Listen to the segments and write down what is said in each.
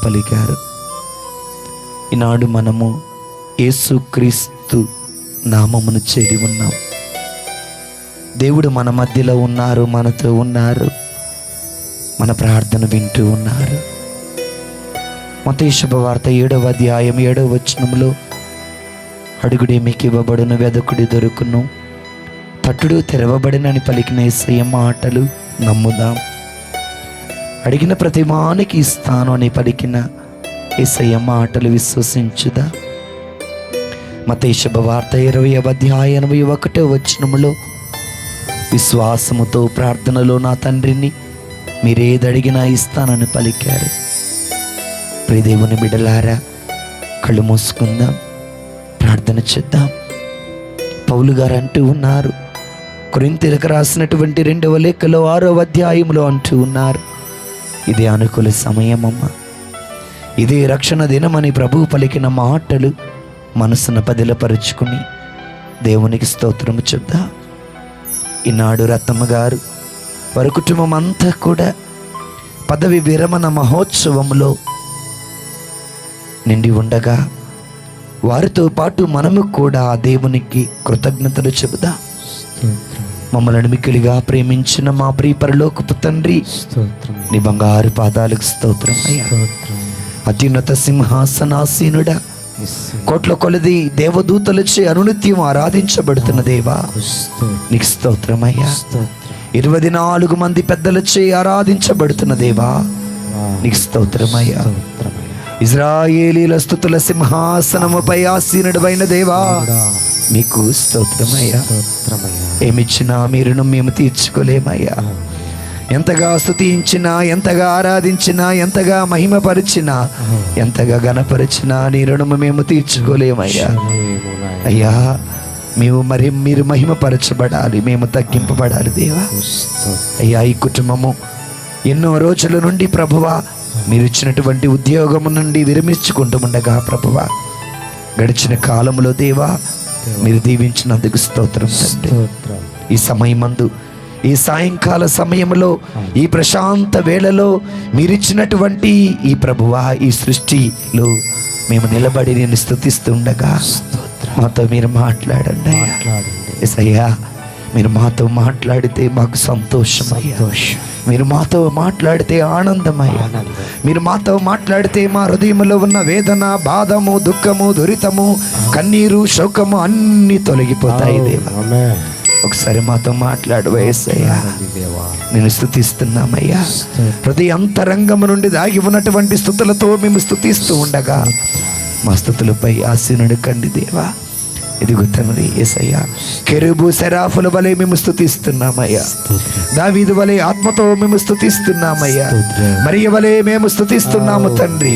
పలికారు. ఈనాడు మనము యేసుక్రీస్తు నామమును చేరి ఉన్నాం. దేవుడు మన మధ్యలో ఉన్నారు, మనతో ఉన్నారు, మన ప్రార్థన వింటూ ఉన్నారు. మత్తయి శుభవార్త 7వ అధ్యాయం 7వ వచనంలో, అడుగుడి మీకు ఇవ్వబడును, వెదకుడి దొరుకును, తట్టుడు తెరవబడినని పలికిన యేసయ్య మాటలు నమ్ముదాం. అడిగిన ప్రతి మానికి ఇస్తాను అని పలికిన యేసయ్య మాటలు విశ్వసించుదా. మత్తయి శుభవార్త 20వ అధ్యాయం 81వ వచనములో, విశ్వాసముతో ప్రార్థనలో నా తండ్రిని మీరేదడిగినా ఇస్తానని పలికారు. ప్రియ దేవుని బిడ్డలారా, కళ్ళు మూసుకుందాం, ప్రార్థన చేద్దాం. పౌలు గారు అంటూ ఉన్నారు, కొరింథీయులకు రాసినటువంటి 2వ లేఖలో 6వ అధ్యాయంలో అంటూ ఉన్నారు, ఇదే అనుకూల సమయమమ్మ, ఇదే రక్షణ దినమని ప్రభువు పలికిన మాటలు మనసును పదిలపరుచుకుని దేవునికి స్తోత్రము చెప్దా. ఈనాడు రత్నమ్మ గారు వారి కుటుంబం అంతా కూడా పదవి విరమణ మహోత్సవంలో నిండి ఉండగా, వారితో పాటు మనము కూడా ఆ దేవునికి కృతజ్ఞతలు చెబుదా. మమ్మల్ని మిక్కిలిగా ప్రేమించిన మా ప్రియ పరలోకపు తండ్రి, నీ బంగారు పాదాలకు స్తోత్రం అయ్యా. అత్యున్నత సింహాసనాసీనుడా, కోట్ల కొలది దేవదూతలచే అనునిత్యం ఆరాధించబడుతున్న దేవా, నీకు స్తోత్రం అయ్యా. 24 మంది పెద్దలచే ఆరాధించబడుతున్న దేవా, నీకు స్తోత్రం అయ్యా. ఇజ్రాయేలీల స్తుతుల సింహాసనముపై ఆసీనుడైన దేవా, నీకు స్తోత్రమయ్యా. ఏమిచ్చినా మీరును మేము తీర్చుకోలేమయ్యా. ఎంతగా స్తుతించినా, ఎంతగా ఆరాధించినా, ఎంతగా మహిమపరిచినా, ఎంతగా గణపరిచినా నీ రుణము మేము తీర్చుకోలేమయ్యా. అయ్యా, మీరు మహిమపరచబడాలి, మేము తగ్గింపబడాలి దేవా. అయ్యా, ఈ కుటుంబము ఎన్నో రోజుల నుండి ప్రభువా మీరు ఇచ్చినటువంటి ఉద్యోగము నుండి విరమించుకుంటూ ఉండగా ప్రభువా, గడిచిన కాలంలో దేవా మీరు దీవించినందుకు స్తోత్రం తండ్రి. ఈ సమయమందు, ఈ సాయంకాల సమయంలో, ఈ ప్రశాంత వేళలో మీరిచ్చినటువంటి ఈ ప్రభువా ఈ సృష్టిలో మేము నిలబడి నేను స్తుతిస్తుండగా మాతో మీరు మాట్లాడండి యేసయ్యా. మీరు మాతో మాట్లాడితే మాకు సంతోషం, మీరు మాతో మాట్లాడితే ఆనందమయ్యా. మీరు మాతో మాట్లాడితే మా హృదయంలో ఉన్న వేదన, బాధము, దుఃఖము, దురితము, కన్నీరు, శోకము అన్నీ తొలగిపోతాయి దేవా. ఒకసారి మాతో మాట్లాడు యేసయ్యా. నేను స్తుతిస్తున్నామయ్యా. ప్రతి అంతరంగము నుండి దాగి ఉన్నటువంటి స్తుతులతో మేము స్తుతిస్తూ ఉండగా మా స్తుతులపై ఆసీనుడు కండి దేవా. ఇదిగో తండ్రి యేసయ్యా, కెరూబు సెరాఫుల వలె మేము స్తుతిస్తున్నామయ్యా. దావీదు వలె ఆత్మతో మేము స్తుతిస్తున్నామయ్యా. మరియ వలె మేము స్తుతిస్తున్నాము తండ్రి.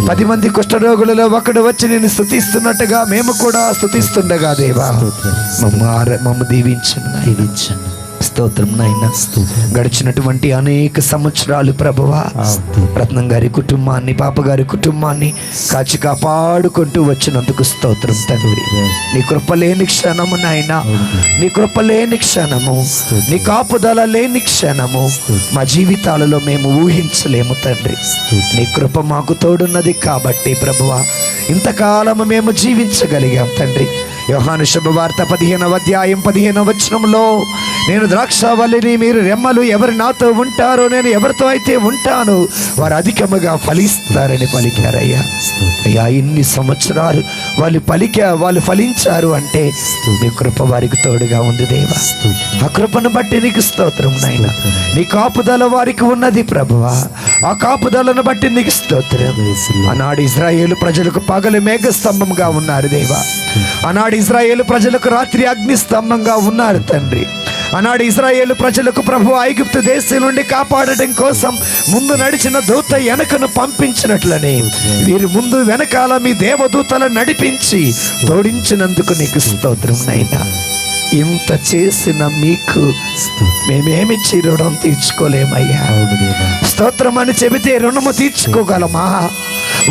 10 మంది కుష్ఠరోగులలో ఒకడు వచ్చి నేను స్తుతిస్తున్నట్టుగా మేము కూడా స్తుతిస్తుండగా దేవా మమ్మ దీవించండి. స్తోత్రం నాయనా. గడిచినటువంటి అనేక సంవత్సరాలు ప్రభువా రత్నం గారి కుటుంబాన్ని, పాప గారి కుటుంబాన్ని కాచి కాపాడుకుంటూ వచ్చినందుకు స్తోత్రం తండ్రి. నీ కృప లేని క్షణము నాయనా, నీ కృప లేని క్షణము, నీ కాపుదల లేని క్షణము మా జీవితాలలో మేము ఊహించలేము తండ్రి. నీ కృప మాకు తోడున్నది కాబట్టి ప్రభువా ఇంతకాలము మేము జీవించగలిగాం తండ్రి. యోహాను శుభవార్త 15వ అధ్యాయం 15వ వచనంలో, నేను ద్రాక్షావల్లిని, మీరు రెమ్మలు, ఎవరు నాతో ఉంటారో నేను ఎవరితో అయితే ఉంటాను వారు అధికముగా ఫలిస్తారని పలికారయ్యా. అయ్యా, ఇన్ని సంవత్సరాలు వాళ్ళు ఫలించారు అంటే నీ కృప వారికి తోడుగా ఉంది దేవా. ఆ కృపను బట్టి నీకు స్తోత్రం నాయనా. నీ కాపుదల వారికి ఉన్నది ప్రభువా, ఆ కాపుదలను బట్టి నీకు స్తోత్రం. ఆనాడు ఇశ్రాయేలు ప్రజలకు పగలు మేఘ స్తంభంగా ఉన్నారు దేవా. ఆనాడు ఇశ్రాయేలు ప్రజలకు రాత్రి అగ్ని స్తంభంగా ఉన్నారు తండ్రి. ఆనాడు ఇశ్రాయేలు ప్రజలకు ప్రభు ఐగుప్తు దేశం నుండి కాపాడటం కోసం ముందు నడిచిన దూత వెనకను పంపించినట్లనే వీరు ముందు వెనకాల మీ దేవదూతలను నడిపించి తోడించినందుకు నీకు స్తోత్రం నైనా. ఇంత చేసిన మీకు మేమేమిచ్చి రుణం తీర్చుకోలేమయ్యా. స్తోత్రం అని చెబితే రుణము తీర్చుకోగలమా?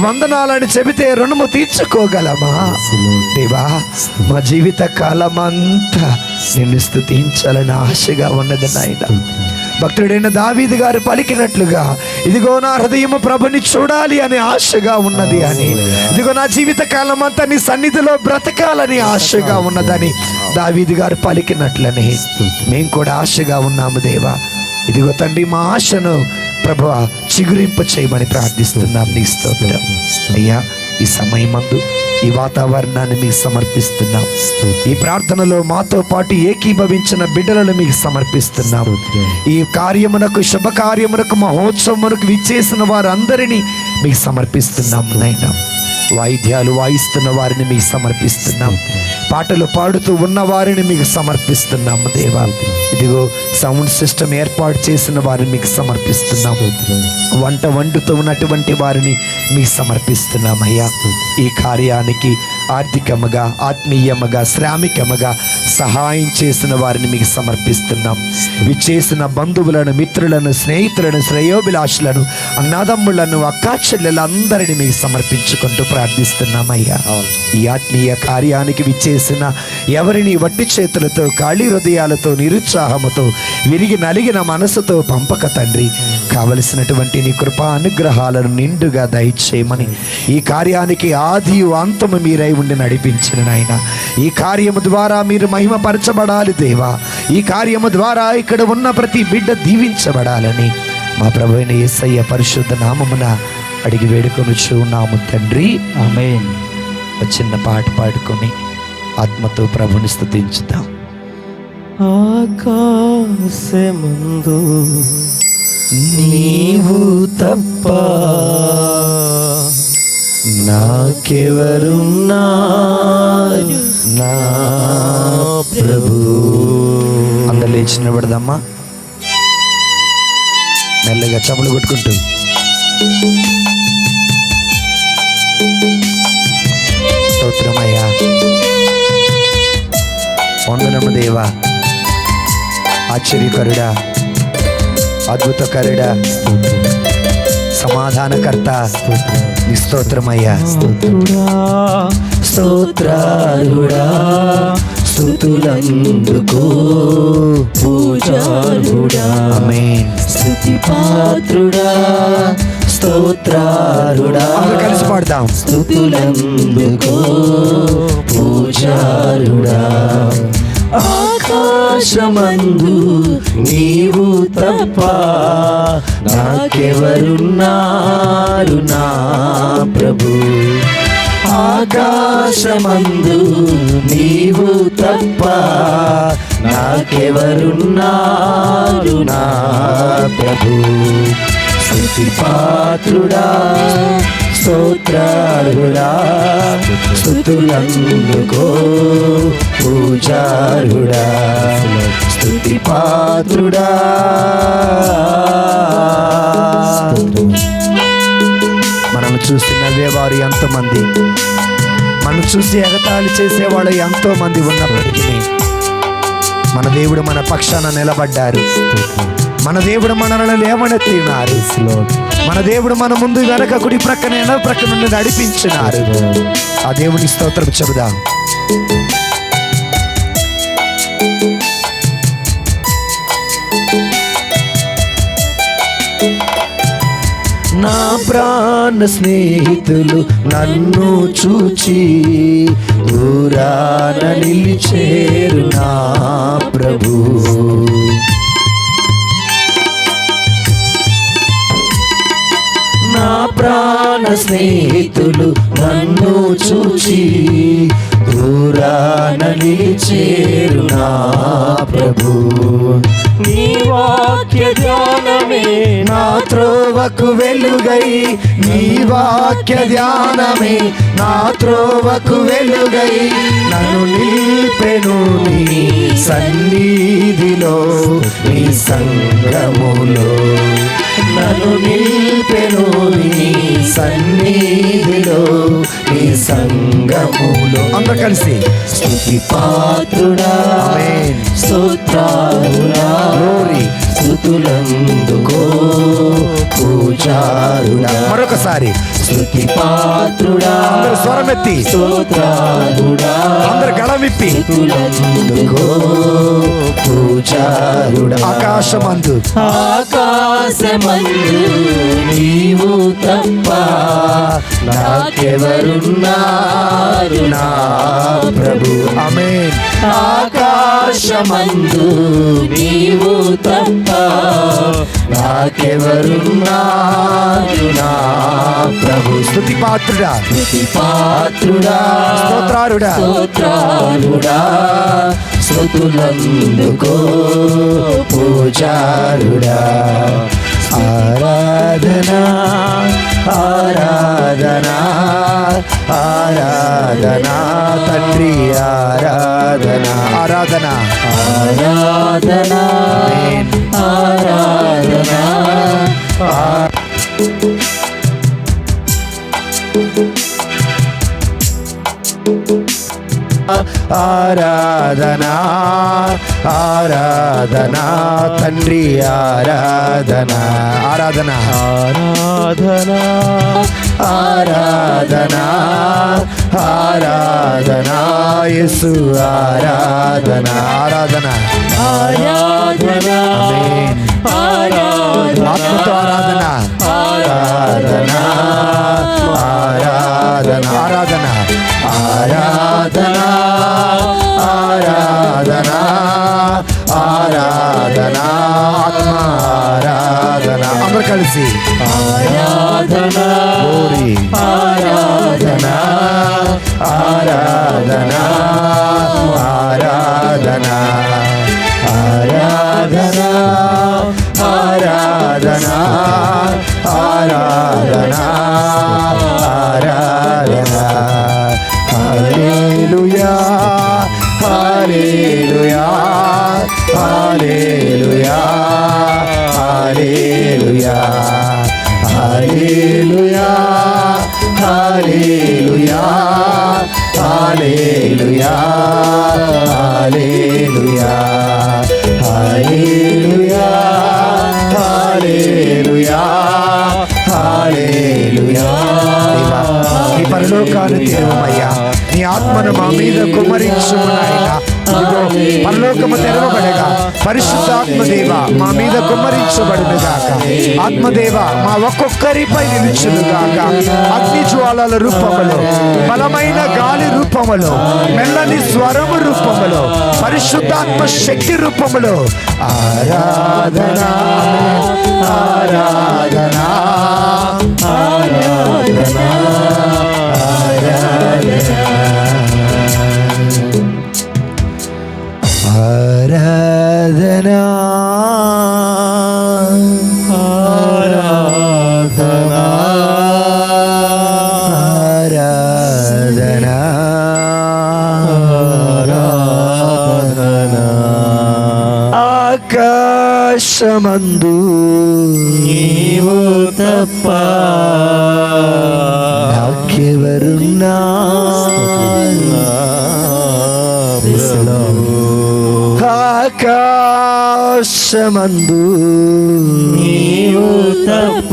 వందనాలని చెబితే రుణము తీర్చుకోగలమా? దేవా, మా జీవిత కాలం అంతా నిన్ను స్తుతించాలని ఆశగా ఉన్నది నాయన. భక్తుడైన దావీదు గారు పలికినట్లుగా, ఇదిగో నా హృదయము ప్రభుని చూడాలి అనే ఆశగా ఉన్నది అని, ఇదిగో నా జీవిత కాలం అంతా నీ సన్నిధిలో బ్రతకాలని ఆశగా ఉన్నదని దావీదు గారు పలికినట్లని మేము కూడా ఆశగా ఉన్నాము దేవా. ఇదిగో తండ్రి, మా ఆశను ప్రభువా చిగురింప చేయమని ప్రార్థిస్తున్నాం. నీ స్తోత్రం అయ్యా. ఈ సమయమందు ఈ వాతావరణాన్ని మీకు సమర్పిస్తున్నాం. ఈ ప్రార్థనలో మాతో పాటు ఏకీభవించిన బిడ్డలను మీకు సమర్పిస్తున్నాం. ఈ కార్యమునకు, శుభకార్యమునకు, మహోత్సవమునకు విచ్చేసిన వారందరినీ మీకు సమర్పిస్తున్నాం నాయనా. వాయిద్యాలు వాయిస్తున్న వారిని మీకు సమర్పిస్తున్నాం. పాటలు పాడుతూ ఉన్న వారిని మీకు సమర్పిస్తున్నాము దేవా. ఇదిగో సౌండ్ సిస్టమ్ ఏర్పాటు చేసిన వారిని మీకు సమర్పిస్తున్నాము. వంట వండుతూ ఉన్నటువంటి వారిని మీకు సమర్పిస్తున్నామయ్యా. ఈ కార్యానికి ఆర్థికముగా, ఆత్మీయముగా, శ్రామికముగా సహాయం చేసిన వారిని మీకు సమర్పిస్తున్నాం. విచ్చేసిన బంధువులను, మిత్రులను, స్నేహితులను, శ్రేయోభిలాషులను, అన్నదమ్ములను, అక్కాచెల్లెలందరినీ మీకు సమర్పించుకుంటూ ప్రార్థిస్తున్నామయ్యా. ఈ ఆత్మీయ కార్యానికి విచ్చేసిన ఎవరిని వట్టి చేతులతో, ఖాళీ హృదయాలతో, నిరుత్సాహముతో, విరిగి నలిగిన మనసుతో పంపక తండ్రి, కావలసినటువంటి నీ కృపా అనుగ్రహాలను నిండుగా దయచేయమని, ఈ కార్యానికి ఆది అంతము మీరై ఉండి నడిపించిన నాయన. ఈ కార్యము ద్వారా మీరు మహిమపరచబడాలి దేవా. ఈ కార్యము ద్వారా ఇక్కడ ఉన్న ప్రతి బిడ్డ దీవించబడాలని మా ప్రభువైన యేసయ్య పరిశుద్ధ నామమున అడిగి వేడుకొనుచున్నాము తండ్రి, ఆమేన్. ఒక చిన్న పాట పాడుకొని ఆత్మతో ప్రభుని స్తుతించుదాం. ఆకాశమందు నీవు తప్ప నాకెవరున్నారు నా ప్రభు. అందరు లేచి నిలబడదమ్మా, మెల్లగా చపలు కొట్టుకుంటూ. స్తోత్రమయ్యా, వందనము దేవా. ఆశ్చర్యకరుడా, అద్భుతకరుడా, సమాధానకర్త, నీ స్తోత్రమయ్యా. స్తోత్రాలుడా, స్తుతులందుకు పూజారుడా, ఆమేన్. స్తుతి పాత్రుడా, స్తోత్రాలుడా, అందరూ కలిసి పాడదాం. స్తుతులందుకు పూజారుడా. ఆకాశమందు నీవు తప్ప నాకెవరున్నారు నా ప్రభు. ఆకాశమందు నీవు తప్ప నాకెవరున్నారు నా ప్రభు. స్తుతి పాత్రుడా, స్తోత్రాలుడా, స్తుతులందుకో పూజారుడా, స్తుతి పాత్రుడా. మనల్ని చూసి నవ్వేవారు ఎంతోమంది, మనం చూసి ఎగతాళి చేసేవాళ్ళు ఎంతోమంది ఉన్నప్పటికీ మన దేవుడు మన పక్షాన నిలబడ్డారు. మన దేవుడు మనల్ని లేవనెత్తినారు. మన దేవుడు మన ముందు వెనక, కుడి ప్రక్కన, ఎడమ ప్రక్కన నుండి నడిపించినారు. ఆ దేవుని స్తోత్రం చెబుదాం. నా ప్రాణ స్నేహితులు నన్ను చూచి దూరాన నిలిచేరు నా ప్రభు. నా ప్రాణ స్నేహితులు నన్ను చూచి దూరాన నిలిచేరు నా ప్రభు. నీ వాక్య ధ్యానమే నా త్రోవకు వెలుగై, నీ వాక్య ధ్యానమే నా త్రోవకు వెలుగై, నన్ను నిలిపెను నీ సన్నిధిలో, నీ సంగములో. నన్ను నిలిపెను నీ సన్నిధిలో, నీ సంగములో. అందరూ కలిసి స్తుతి పాత్రుడా, ఆమేన్. స్తోత్రాలుడా, గ్లోరీ, స్తుతులందుకో పూజారుడా. మరొకసారి స్తుతి పాత్రుడా, అందరూ స్వరమెత్తి, స్తోత్రాలుడా, అందరు గళమిప్పి, స్తుతులందుకో పూజారుడా. ఆకాశమందు ఆకాశమందు నీవు తప్ప నాకెవరున్నారు నా ప్రభు. ఆమేన్. ఆకాశమందు నీవు తప్ప నాకెవరున్నారు నా ప్రభు. స్తుతి పాత్రుడా, స్తుతి పాత్రుడా, స్తోత్రారుడా, స్తోత్రారుడా, స్తుతులందుకో పూజారుడా. ఆరాధనా ఆరాధనా ఆరాధనా తండ్రి ఆరాధనా ఆరాధన. ఆరాధనా ఆరాధనా ఆరాధనా ఆరాధనా తండ్రి ఆరాధనా ఆరాధన. ఆరాధనా ఆరాధనా ఆరాధనా యేసు ఆరాధనా ఆరాధన. ఆరాధనా ఆమేన్. ఆత్మతో ఆరాధన. ఆరాధనా ఆరాధనా ఆరాధన. ఆరాధనా ఆరాధనా ఆరాధనా ఆత్మ ఆరాధనా. అందరు కలిసి ఆరాధనా గోరి. ఆరాధనా ఆరాధనా ఆరాధనా ఆరాధనా ఆరాధనా ఆరాధనా ఆరాధనా. హల్లెలూయా హల్లెలూయా హల్లెలూయా హల్లెలూయా హల్లెలూయా హల్లెలూయా హల్లెలూయా హల్లెలూయా హల్లెలూయా హల్లెలూయా హల్లెలూయా. దేవా, నీ పరలోకాలు తెరవమయ్యా, నీ ఆత్మను మా మీద కుమ్మరించుము నాయనా. ఇదిగో పరలోకము తెరవబడగా పరిశుద్ధాత్మ దేవ మా మీద కుమ్మరించబడును గాక. ఆత్మదేవ మా ఒక్కొక్కరిపై నిలుచును గాక. అగ్ని జ్వాలల రూపములో, బలమైన గాలి రూపములో, మెల్లని స్వరము రూపములో, పరిశుద్ధాత్మ శక్తి రూపములో ఆరాధనా ఆరాధనా ఆరాధనా ఆరాధనా ఆరాధనా ఆరాధనా ఆరాధనా ఆకాశమందు నీవు తప్ప ఆకాశమందు నీవు తప్ప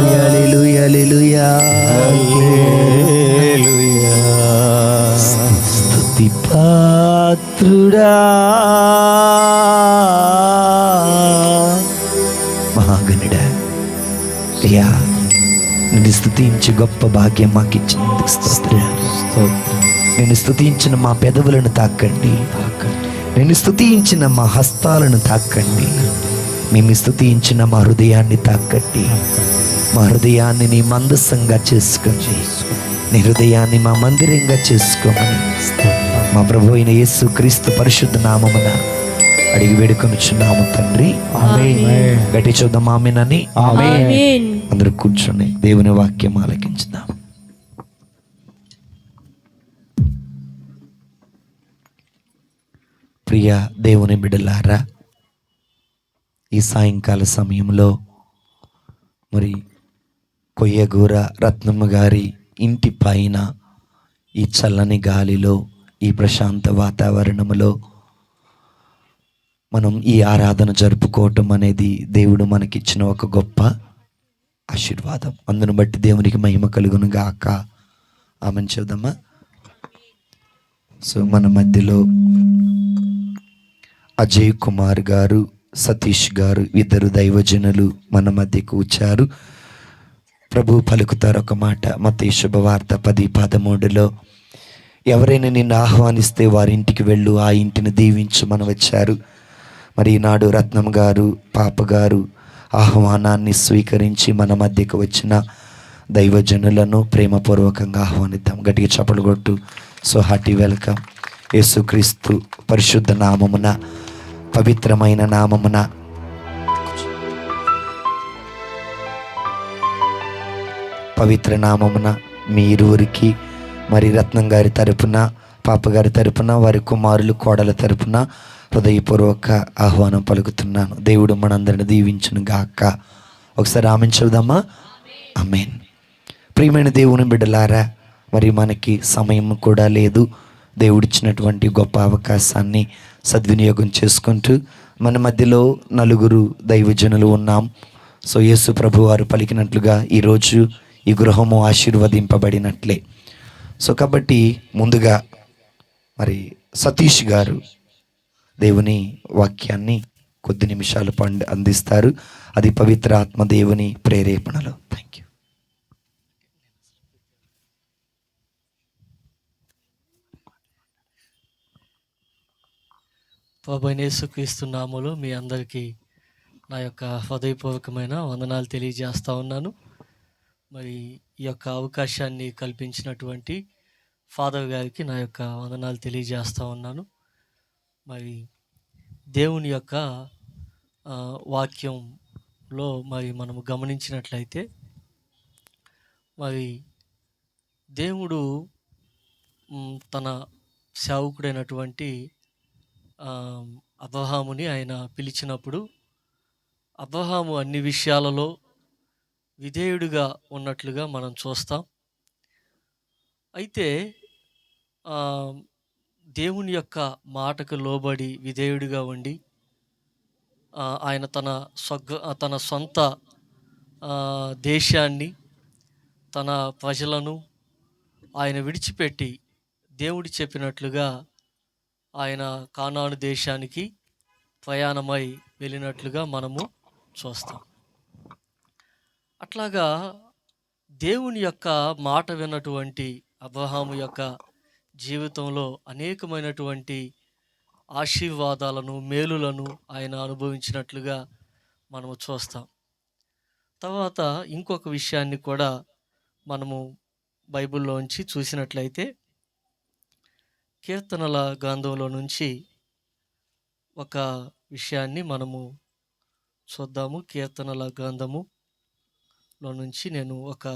హల్లెలూయా హల్లెలూయా హల్లెలూయా. స్తుతి పాత్రుడా మహాగణుడా అయ్యా, నిన్ను స్తుతించి గొప్ప భాగ్యం మాకు ఇచ్చినందుకు స్తోత్రాలు. నిన్ను స్తుతించిన మా పెదవులను తాకండి, నిన్ను స్తుతించిన మా హస్తాలను తాకండి, నిన్ను స్తుతించిన మా హృదయాన్ని తాకండి. మా హృదయాన్ని నీ మందస్సంగా చేసుకోండి, నీ హృదయాన్ని మా మందిరంగా చేసుకోమని మా ప్రభు అయిన యేసు క్రీస్తు పరిశుద్ధ నామమున అడిగి వేడుకొనుచున్నాము తండ్రి. ఆమేన్. గట్టి చూద్దాం ఆమేనని. ఆమేన్. అందరూ కూర్చొని దేవుని వాక్యం ఆలకించుదాం. ప్రియ దేవుని బిడ్డలారా, ఈ సాయంకాల సమయంలో మరి కొయ్యగూర రత్నమ్మ గారి ఇంటి పైన ఈ చల్లని గాలిలో, ఈ ప్రశాంత వాతావరణంలో మనం ఈ ఆరాధన జరుపుకోవటం అనేది దేవుడు మనకిచ్చిన ఒక గొప్ప ఆశీర్వాదం. అందును బట్టి దేవునికి మహిమ కలుగును గాక. ఆమెను చెబుదామా? సో మన మధ్యలో అజయ్ కుమార్ గారు, సతీష్ గారు, ఇద్దరు దైవజనులు మన మధ్యకు వచ్చారు. ప్రభు పలుకుతారు ఒక మాట. మత్తయి శుభవార్త 10:13 ఎవరైనా నిన్ను ఆహ్వానిస్తే వారి ఇంటికి వెళ్ళు, ఆ ఇంటిని దీవించమని వచ్చారు. మరి ఈనాడు రత్నం గారు, పాప గారు ఆహ్వానాన్ని స్వీకరించి మన మధ్యకు వచ్చిన దైవజనులను ప్రేమపూర్వకంగా ఆహ్వానిద్దాం. గట్టిగా చప్పలు కొట్టు. So hearty welcome. యేసుక్రీస్తు పరిశుద్ధ నామమున, పవిత్రమైన నామమున పవిత్ర నామమున మీ ఇరువురికి, మరి రత్నం గారి తరపున, పాప గారి తరపున, వారి కుమారులు కోడల తరపున హృదయపూర్వక ఆహ్వానం పలుకుతున్నాను. దేవుడు మనందరిని దీవించును గాక. ఒకసారి ఆమెన్ చెబుదామా? ఆమేన్. ప్రియమైన దేవుని బిడ్డలారా, మరి మనకి సమయం కూడా లేదు. దేవుడిచ్చినటువంటి గొప్ప అవకాశాన్ని సద్వినియోగం చేసుకుంటూ మన మధ్యలో నలుగురు దైవజనులు ఉన్నాం. సో యేసు ప్రభు వారు పలికినట్లుగా ఈరోజు ఈ గృహము ఆశీర్వదింపబడినట్లే. సో కాబట్టి ముందుగా మరి సతీష్ గారు దేవుని వాక్యాన్ని కొద్ది నిమిషాలు అందిస్తారు. అది పవిత్ర ఆత్మ దేవుని ప్రేరేపణలో. Thank you. ప్రభువైన యేసుక్రీస్తు నామములో మీ అందరికీ నా యొక్క హృదయపూర్వకమైన వందనాలు తెలియజేస్తూ ఉన్నాను. మరి ఈ యొక్క అవకాశాన్ని కల్పించినటువంటి ఫాదర్ గారికి నా యొక్క వందనాలు తెలియజేస్తూ ఉన్నాను. మరి దేవుని యొక్క వాక్యంలో మరి మనము గమనించినట్లయితే, మరి దేవుడు తన సేవకుడైనటువంటి అబ్రహాముని ఆయన పిలిచినప్పుడు అబ్రహాము అన్ని విషయాలలో విధేయుడిగా ఉన్నట్లుగా మనం చూస్తాం. అయితే దేవుని యొక్క మాటకు లోబడి విధేయుడిగా ఉండి ఆయన తన సొంత దేశాన్ని, తన ప్రజలను ఆయన విడిచిపెట్టి దేవుడు చెప్పినట్లుగా ఆయన కానాను దేశానికి ప్రయాణమై వెళ్ళినట్లుగా మనము చూస్తాం. అట్లాగా దేవుని యొక్క మాట విన్నటువంటి అబ్రహాము యొక్క జీవితంలో అనేకమైనటువంటి ఆశీర్వాదాలను, మేలులను ఆయన అనుభవించినట్లుగా మనము చూస్తాం. తర్వాత ఇంకొక విషయాన్ని కూడా మనము బైబిల్లోంచి చూసినట్లయితే, కీర్తనల గ్రంథంలో నుంచి ఒక విషయాన్ని మనము చూద్దాము. కీర్తనల గ్రంథములో నుంచి నేను ఒక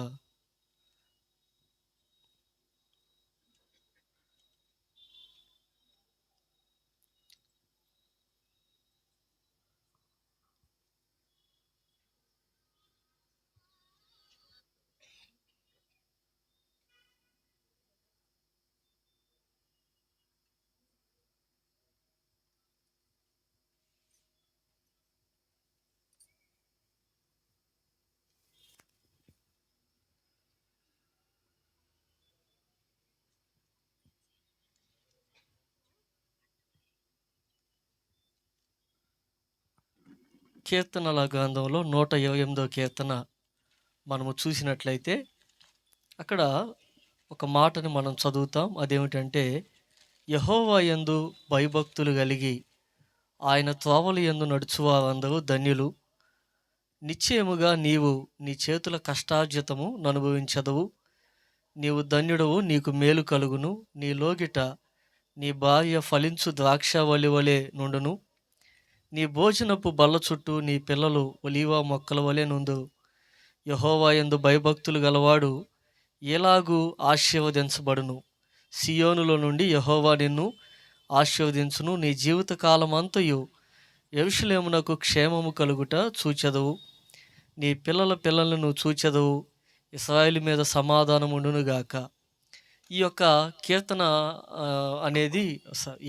కీర్తనల గ్రంథంలో 128వ కీర్తన మనము చూసినట్లయితే, అక్కడ ఒక మాటని మనం చదువుతాం. అదేమిటంటే, యెహోవా యందు భయభక్తులు కలిగి ఆయన త్రోవల యందు నడుచువారందరూ ధన్యులు. నిశ్చయముగా నీవు నీ చేతుల కష్టార్జితము అనుభవించదవు. నీవు ధన్యుడవు, నీకు మేలు కలుగును. నీ లోగిట నీ భార్య ఫలించు ద్రాక్షవల్లి వలె నుండును. నీ భోజనపు బల్ల చుట్టూ నీ పిల్లలు ఒలీవ మొక్కల వలె నుండు. యెహోవా యందు భయభక్తులు గలవాడు ఎలాగూ ఆశీర్వదించబడును. సియోనులో నుండి యెహోవా నిన్ను ఆశీర్వదించును. నీ జీవితకాలం అంతయు యెరూషలేమునకు క్షేమము కలుగుట చూచెదవు. నీ పిల్లల పిల్లలను చూచెదవు. ఇశ్రాయేలు మీద సమాధానం ఉండునుగాక. ఈ యొక్క కీర్తన అనేది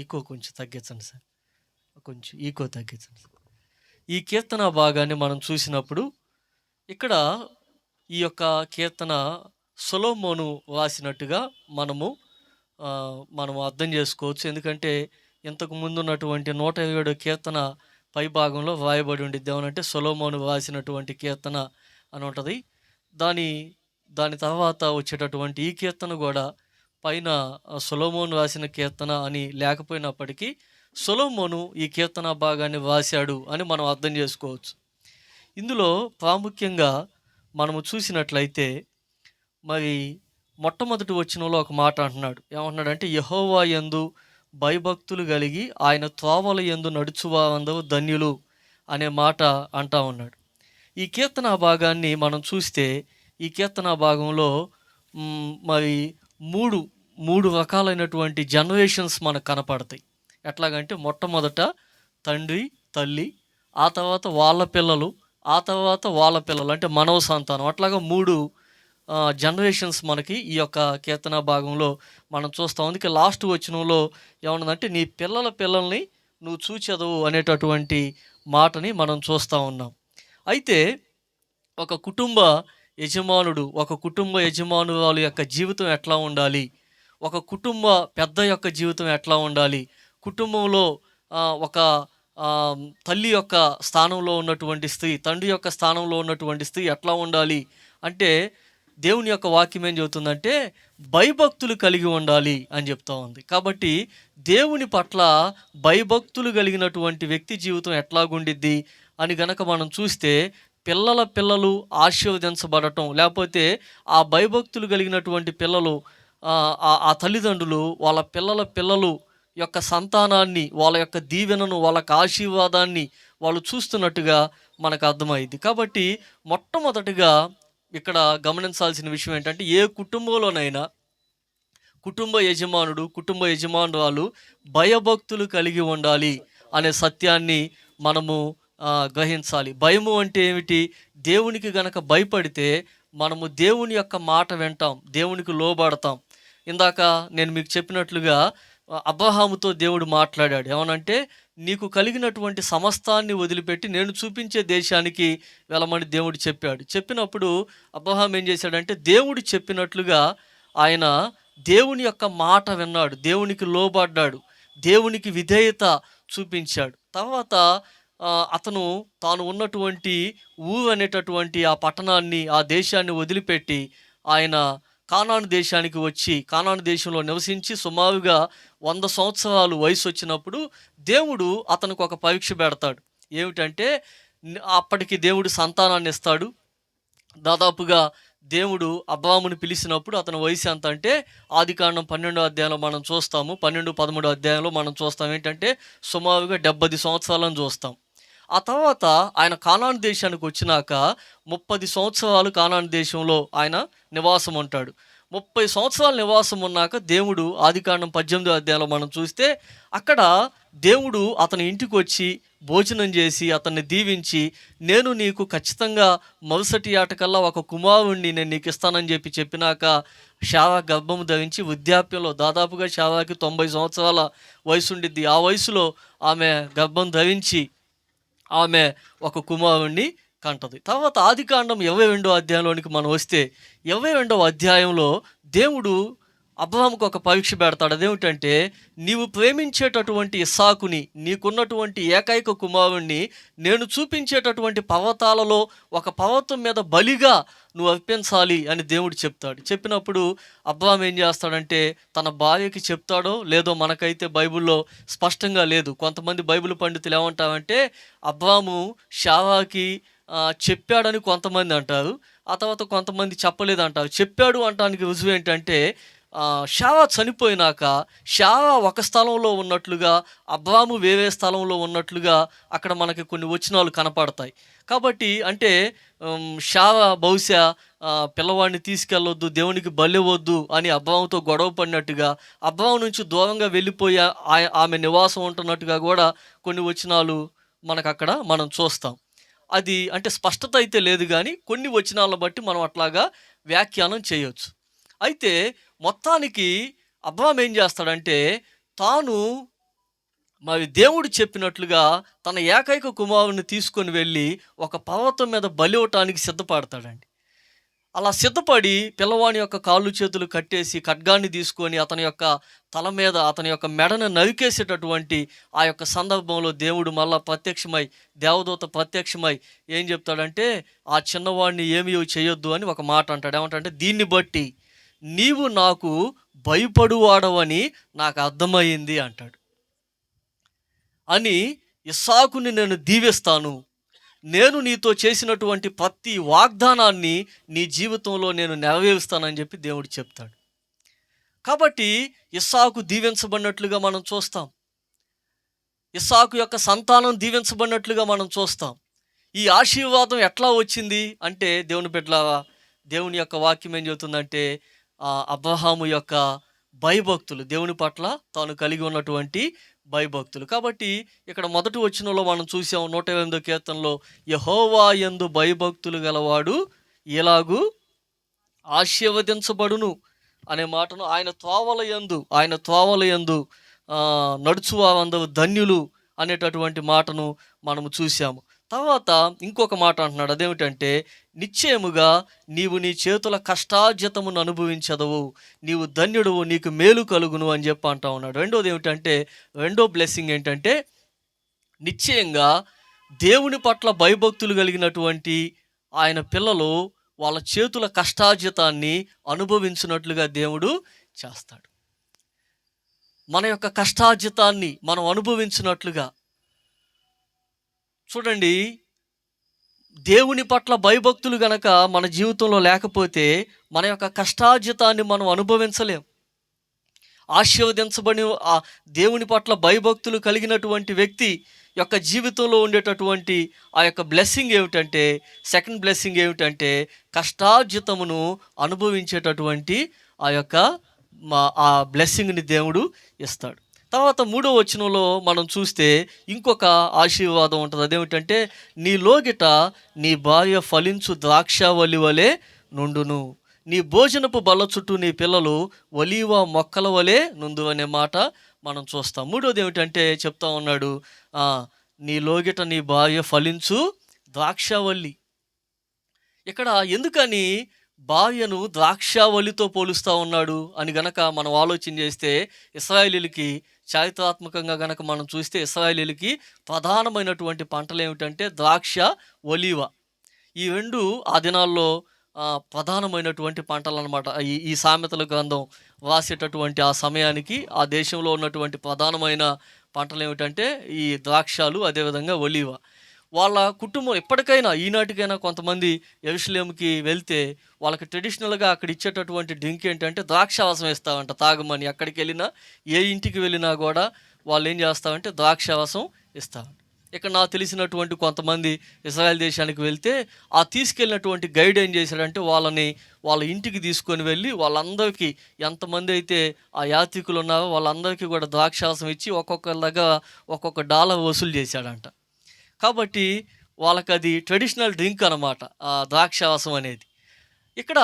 ఈకో కొంచెం తగ్గించండి సార్. కొంచెం ఈకో తగ్గించండి. ఈ కీర్తన భాగాన్ని మనం చూసినప్పుడు ఇక్కడ ఈ యొక్క కీర్తన సొలొమోను రాసినట్టుగా మనం అర్థం చేసుకోవచ్చు. ఎందుకంటే ఇంతకు ముందు ఉన్నటువంటి 127 కీర్తన పై భాగంలో వ్రాయబడి ఉండిద్ది. ఏమనంటే సొలొమోను రాసినటువంటి కీర్తన అని ఉంటుంది. దాని తర్వాత వచ్చేటటువంటి ఈ కీర్తన కూడా పైన సొలొమోను రాసిన కీర్తన అని లేకపోయినప్పటికీ సొలొమోను ఈ కీర్తన భాగాన్ని రాశాడు అని మనం అర్థం చేసుకోవచ్చు. ఇందులో ప్రాముఖ్యంగా మనము చూసినట్లయితే మరి మొట్టమొదటి వచనంలో ఒక మాట అంటున్నాడు. ఏమంటున్నాడంటే, యెహోవా యందు భయభక్తులు కలిగి ఆయన త్రోవల యందు నడుచువారందరూ ధన్యులు అనే మాట అంటా ఉన్నాడు. ఈ కీర్తన భాగాన్ని మనం చూస్తే ఈ కీర్తన భాగంలో మరి మూడు రకాలైనటువంటి జనరేషన్స్ మనకు కనపడతాయి. ఎట్లాగంటే మొట్టమొదట తండ్రి, తల్లి, ఆ తర్వాత వాళ్ళ పిల్లలు, ఆ తర్వాత వాళ్ళ పిల్లలు, అంటే మనవ సంతానం. అట్లాగా 3 జనరేషన్స్ మనకి ఈ యొక్క కీర్తన భాగంలో మనం చూస్తాం. అందుకే లాస్ట్ వచనంలో ఏమన్నదంటే, నీ పిల్లల పిల్లల్ని నువ్వు చూచెదవు అనేటటువంటి మాటని మనం చూస్తూ ఉన్నాం. అయితే ఒక కుటుంబ యజమానురాలు యొక్క జీవితం ఎట్లా ఉండాలి, ఒక కుటుంబ పెద్ద యొక్క జీవితం ఎట్లా ఉండాలి, కుటుంబంలో ఒక తల్లి యొక్క స్థానంలో ఉన్నటువంటి స్త్రీ, తండ్రి యొక్క స్థానంలో ఉన్నటువంటి స్త్రీ ఎట్లా ఉండాలి అంటే, దేవుని యొక్క వాక్యం ఏం చెబుతుందంటే భయభక్తులు కలిగి ఉండాలి అని చెప్తా ఉంది. కాబట్టి దేవుని పట్ల భయభక్తులు కలిగినటువంటి వ్యక్తి జీవితం ఎట్లాగుండిద్ది అని గనక మనం చూస్తే, పిల్లలు ఆశీర్వదించబడటం, లేకపోతే ఆ భయభక్తులు కలిగినటువంటి పిల్లలు ఆ తల్లిదండ్రులు వాళ్ళ పిల్లలు యొక్క సంతానాన్ని, వాళ్ళ యొక్క దీవెనను, వాళ్ళ ఆశీర్వాదాన్ని వాళ్ళు చూస్తున్నట్టుగా మనకు అర్థమైంది. కాబట్టి మొట్టమొదటిగా ఇక్కడ గమనించాల్సిన విషయం ఏంటంటే, ఏ కుటుంబంలోనైనా కుటుంబ యజమానురాలు భయభక్తులు కలిగి ఉండాలి అనే సత్యాన్ని మనము గ్రహించాలి. భయము అంటే ఏమిటి? దేవునికి గనక భయపడితే మనము దేవుని యొక్క మాట వింటాం, దేవునికి లోబడతాం. ఇందాక నేను మీకు చెప్పినట్లుగా అబ్రహాముతో దేవుడు మాట్లాడాడు. ఏమనంటే, నీకు కలిగినటువంటి సమస్తాన్ని వదిలిపెట్టి నేను చూపించే దేశానికి వెళ్ళమని దేవుడు చెప్పాడు. చెప్పినప్పుడు అబ్రహాం ఏం చేశాడంటే, దేవుడు చెప్పినట్లుగా ఆయన దేవుని యొక్క మాట విన్నాడు, దేవునికి లోబడ్డాడు, దేవునికి విధేయత చూపించాడు. తర్వాత అతను తాను ఉన్నటువంటి ఊరు అనేటటువంటి ఆ పట్టణాన్ని, ఆ దేశాన్ని వదిలిపెట్టి ఆయన కానాను దేశానికి వచ్చి కానాను దేశంలో నివసించి సుమారుగా 100 సంవత్సరాలు వయసు వచ్చినప్పుడు దేవుడు అతనికి ఒక పరీక్ష పెడతాడు. ఏమిటంటే, అప్పటికి దేవుడు సంతానాన్ని ఇస్తాడు. దాదాపుగా దేవుడు అబ్రాముని పిలిచినప్పుడు అతని వయసు ఎంత అంటే, ఆదికాండం 12వ అధ్యాయంలో మనం చూస్తాము, 12-13 అధ్యాయంలో మనం చూస్తాం ఏంటంటే సుమారుగా 70 సంవత్సరాలను చూస్తాం. ఆ తర్వాత ఆయన కానాను దేశానికి వచ్చినాక 30 సంవత్సరాలు కానాను దేశంలో ఆయన నివాసం ఉంటాడు. 30 సంవత్సరాల నివాసం ఉన్నాక దేవుడు ఆదికాండం 18వ అధ్యాయంలో మనం చూస్తే, అక్కడ దేవుడు అతని ఇంటికి వచ్చి భోజనం చేసి అతన్ని దీవించి, నేను నీకు ఖచ్చితంగా మరుసటి ఏటకల్లా ఒక కుమారుణ్ణి నేను నీకు ఇస్తానని చెప్పినాక శారా గర్భము ధరించి వృద్ధాప్యంలో, దాదాపుగా శారాకి 90 సంవత్సరాల వయసు ఉండిద్ది, ఆ వయసులో ఆమె గర్భం ధరించి ఆమె ఒక కుమారుణ్ణి కంటది. తర్వాత ఆదికాండం 22వ అధ్యాయంలోనికి మనం వస్తే, 22వ అధ్యాయంలో దేవుడు అబ్రహాముకు ఒక పరీక్ష పెడతాడు. అదేమిటంటే, నీవు ప్రేమించేటటువంటి ఇస్సాకుని, నీకున్నటువంటి ఏకైక కుమారుణ్ణి నేను చూపించేటటువంటి పర్వతాలలో ఒక పర్వతం మీద బలిగా నువ్వు అర్పించాలి అని దేవుడు చెప్తాడు. చెప్పినప్పుడు అబ్రహాం ఏం చేస్తాడంటే, తన భార్యకి చెప్తాడో లేదో మనకైతే బైబిల్లో స్పష్టంగా లేదు. కొంతమంది బైబిల్ పండితులు ఏమంటారంటే, అబ్రహాము శారాకి చెప్పాడని కొంతమంది అంటారు, ఆ తర్వాత కొంతమంది చెప్పలేదు అంటారు. చెప్పాడు అంటానికి రుజువు ఏంటంటే, శారా చనిపోయినాక శారా ఒక స్థలంలో ఉన్నట్లుగా, అబ్రాము వేరే స్థలంలో ఉన్నట్లుగా అక్కడ మనకి కొన్ని వచనాలు కనపడతాయి. కాబట్టి అంటే శారా బహుశా పిల్లవాడిని తీసుకెళ్ళొద్దు, దేవునికి బలివద్దు అని అబ్రాముతో గొడవ పడినట్టుగా, అబ్రాము నుంచి దూరంగా వెళ్ళిపోయా ఆమె నివాసం ఉంటున్నట్టుగా కూడా కొన్ని వచనాలు మనకు అక్కడ మనం చూస్తాం. అది అంటే స్పష్టత అయితే లేదు, కానీ కొన్ని వచనాలను బట్టి మనం అట్లాగా వ్యాఖ్యానం చేయొచ్చు. అయితే మొత్తానికి అబ్రాము ఏం చేస్తాడంటే, తాను మరి దేవుడు చెప్పినట్లుగా తన ఏకైక కుమారుని తీసుకొని వెళ్ళి ఒక పర్వతం మీద బలి ఇవ్వటానికి సిద్ధపడతాడండి. అలా సిద్ధపడి పిల్లవాని యొక్క కాళ్ళు చేతులు కట్టేసి ఖడ్గాన్ని తీసుకొని అతని యొక్క తల మీద అతని యొక్క మెడను నరికేసేటటువంటి ఆ యొక్క సందర్భంలో దేవుడు మళ్ళా ప్రత్యక్షమై, దేవదూత ప్రత్యక్షమై ఏం చెప్తాడంటే, ఆ చిన్నవాడిని ఏమీ చేయొద్దు అని ఒక మాట అంటాడు. ఏమంటాడంటే, దీన్ని బట్టి నీవు నాకు భయపడువాడవని నాకు అర్థమైంది అంటాడు. అని ఇస్సాకుని నేను దీవిస్తాను, నేను నీతో చేసినటువంటి ప్రతి వాగ్దానాన్ని నీ జీవితంలో నేను నెరవేరుస్తానని చెప్పి దేవుడు చెప్తాడు. కాబట్టి ఇస్సాకు దీవించబడినట్లుగా మనం చూస్తాం. ఇస్సాకు యొక్క సంతానం దీవించబడినట్లుగా మనం చూస్తాం. ఈ ఆశీర్వాదం ఎట్లా వచ్చింది అంటే, దేవుని బిడ్డలారా, దేవుని యొక్క వాక్యం ఏం చెబుతుందంటే, అబ్రహాము యొక్క భయభక్తులు, దేవుని పట్ల తాను కలిగి ఉన్నటువంటి భయభక్తులు. కాబట్టి ఇక్కడ మొదటి వచనంలో మనం చూసాం 108వ కీర్తనలో, యెహోవా యందు భయభక్తులు గలవాడు ఎలాగూ ఆశీర్వదించబడును అనే మాటను, ఆయన త్రోవల యందు నడుచువారందరూ ధన్యులు అనేటటువంటి మాటను మనము చూసాము. తర్వాత ఇంకొక మాట అంటున్నాడు, అదేమిటంటే, నిశ్చయముగా నీవు నీ చేతుల కష్టార్జితమును అనుభవించదవు, నీవు ధన్యుడువు, నీకు మేలు కలుగును అని చెప్పి అంటా ఉన్నాడు. రెండోది ఏమిటంటే, రెండో బ్లెస్సింగ్ ఏంటంటే, నిశ్చయంగా దేవుని పట్ల భయభక్తులు కలిగినటువంటి ఆయన పిల్లలు వాళ్ళ చేతుల కష్టార్జితాన్ని అనుభవించినట్లుగా దేవుడు చేస్తాడు. మన యొక్క కష్టార్జితాన్ని మనం అనుభవించినట్లుగా చూడండి. దేవుని పట్ల భయభక్తులు గనక మన జీవితంలో లేకపోతే మన యొక్క కష్టార్జితాన్ని మనం అనుభవించలేం. ఆశీర్వదించబడి ఆ దేవుని పట్ల భయభక్తులు కలిగినటువంటి వ్యక్తి యొక్క జీవితంలో ఉండేటటువంటి ఆ యొక్క బ్లెస్సింగ్ ఏమిటంటే, సెకండ్ బ్లెస్సింగ్ ఏమిటంటే, కష్టార్జితమును అనుభవించేటటువంటి ఆ బ్లెస్సింగ్ని దేవుడు ఇస్తాడు. తర్వాత 3వ వచనంలో మనం చూస్తే ఇంకొక ఆశీర్వాదం ఉంటుంది. అదేమిటంటే, నీ లోగిట నీ భార్య ఫలించు ద్రాక్షావల్లి వలె నుండును, నీ భోజనపు బల్ల చుట్టూ నీ పిల్లలు ఒలీవ మొక్కల వలె నుండు అనే మాట మనం చూస్తాం. 3వది ఏమిటంటే చెప్తా ఉన్నాడు, నీ లోగిట నీ భార్య ఫలించు ద్రాక్షావల్లి. ఇక్కడ ఎందుకని భార్యను ద్రాక్షావల్లితో పోలుస్తూ ఉన్నాడు అని గనక మనం ఆలోచన చేస్తే, ఇశ్రాయేలీయులకి చారిత్రాత్మకంగా గనక మనం చూస్తే ఇశ్రాయేలీయులకి ప్రధానమైనటువంటి పంటలు ఏమిటంటే ద్రాక్ష, ఒలీవ. ఈ రెండు ఆ దినాల్లో ప్రధానమైనటువంటి పంటలు అనమాట. ఈ సామెతల గ్రంథం రాసేటటువంటి ఆ సమయానికి ఆ దేశంలో ఉన్నటువంటి ప్రధానమైన పంటలు ఏమిటంటే ఈ ద్రాక్షాలు, అదేవిధంగా ఒలీవ. వాళ్ళ కుటుంబం ఎప్పటికైనా ఈనాటికైనా కొంతమంది యెరూషలేముకి వెళ్తే వాళ్ళకి ట్రెడిషనల్గా అక్కడ ఇచ్చేటటువంటి డ్రింక్ ఏంటంటే ద్రాక్షారసం ఇస్తామంట తాగమని. ఎక్కడికి వెళ్ళినా, ఏ ఇంటికి వెళ్ళినా కూడా వాళ్ళు ఏం చేస్తామంటే ద్రాక్షారసం ఇస్తామంట. ఇక్కడ నాకు తెలిసినటువంటి కొంతమంది ఇజ్రాయెల్ దేశానికి వెళ్తే ఆ తీసుకెళ్ళినటువంటి గైడ్ ఏం చేశాడంటే, వాళ్ళ ఇంటికి తీసుకొని వెళ్ళి వాళ్ళందరికీ ఎంతమంది అయితే ఆ యాత్రికులు ఉన్నారో వాళ్ళందరికీ కూడా ద్రాక్షారసం ఇచ్చి ఒక్కొక్కరి దగ్గర $1 వసూలు చేశాడంట. కాబట్టి వాళ్ళకి అది ట్రెడిషనల్ డ్రింక్ అనమాట ఆ ద్రాక్షారసం అనేది. ఇక్కడ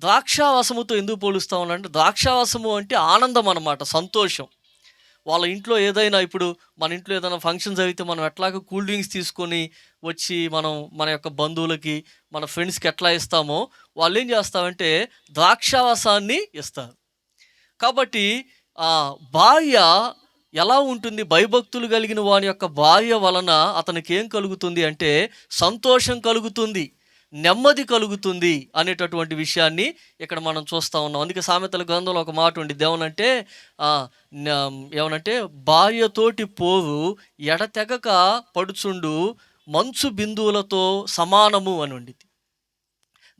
ద్రాక్షారసముతో ఎందుకు పోలుస్తూ ఉన్నారంటే, ద్రాక్షారసము అంటే ఆనందం అనమాట, సంతోషం. వాళ్ళ ఇంట్లో ఏదైనా, ఇప్పుడు మన ఇంట్లో ఏదైనా ఫంక్షన్స్ అయితే మనం ఎట్లాగో కూల్ డ్రింక్స్ తీసుకొని వచ్చి మనం మన యొక్క బంధువులకి, మన ఫ్రెండ్స్కి ఎట్లా ఇస్తామో వాళ్ళు ఏం చేస్తామంటే ద్రాక్షారసాన్ని ఇస్తారు. కాబట్టి భార్య ఎలా ఉంటుంది, భయభక్తులు కలిగిన వాని యొక్క భార్య వలన అతనికి ఏం కలుగుతుంది అంటే సంతోషం కలుగుతుంది, నెమ్మది కలుగుతుంది అనేటటువంటి విషయాన్ని ఇక్కడ మనం చూస్తూ ఉన్నాం. అందుకే సామెతల గ్రంథంలో ఒక మాట ఉంది, దేవునంటే ఏమనంటే, భార్యతోటి పోరు ఎడతెగక పడుచుండు మంచు బిందువులతో సమానము అని ఉండిద్ది.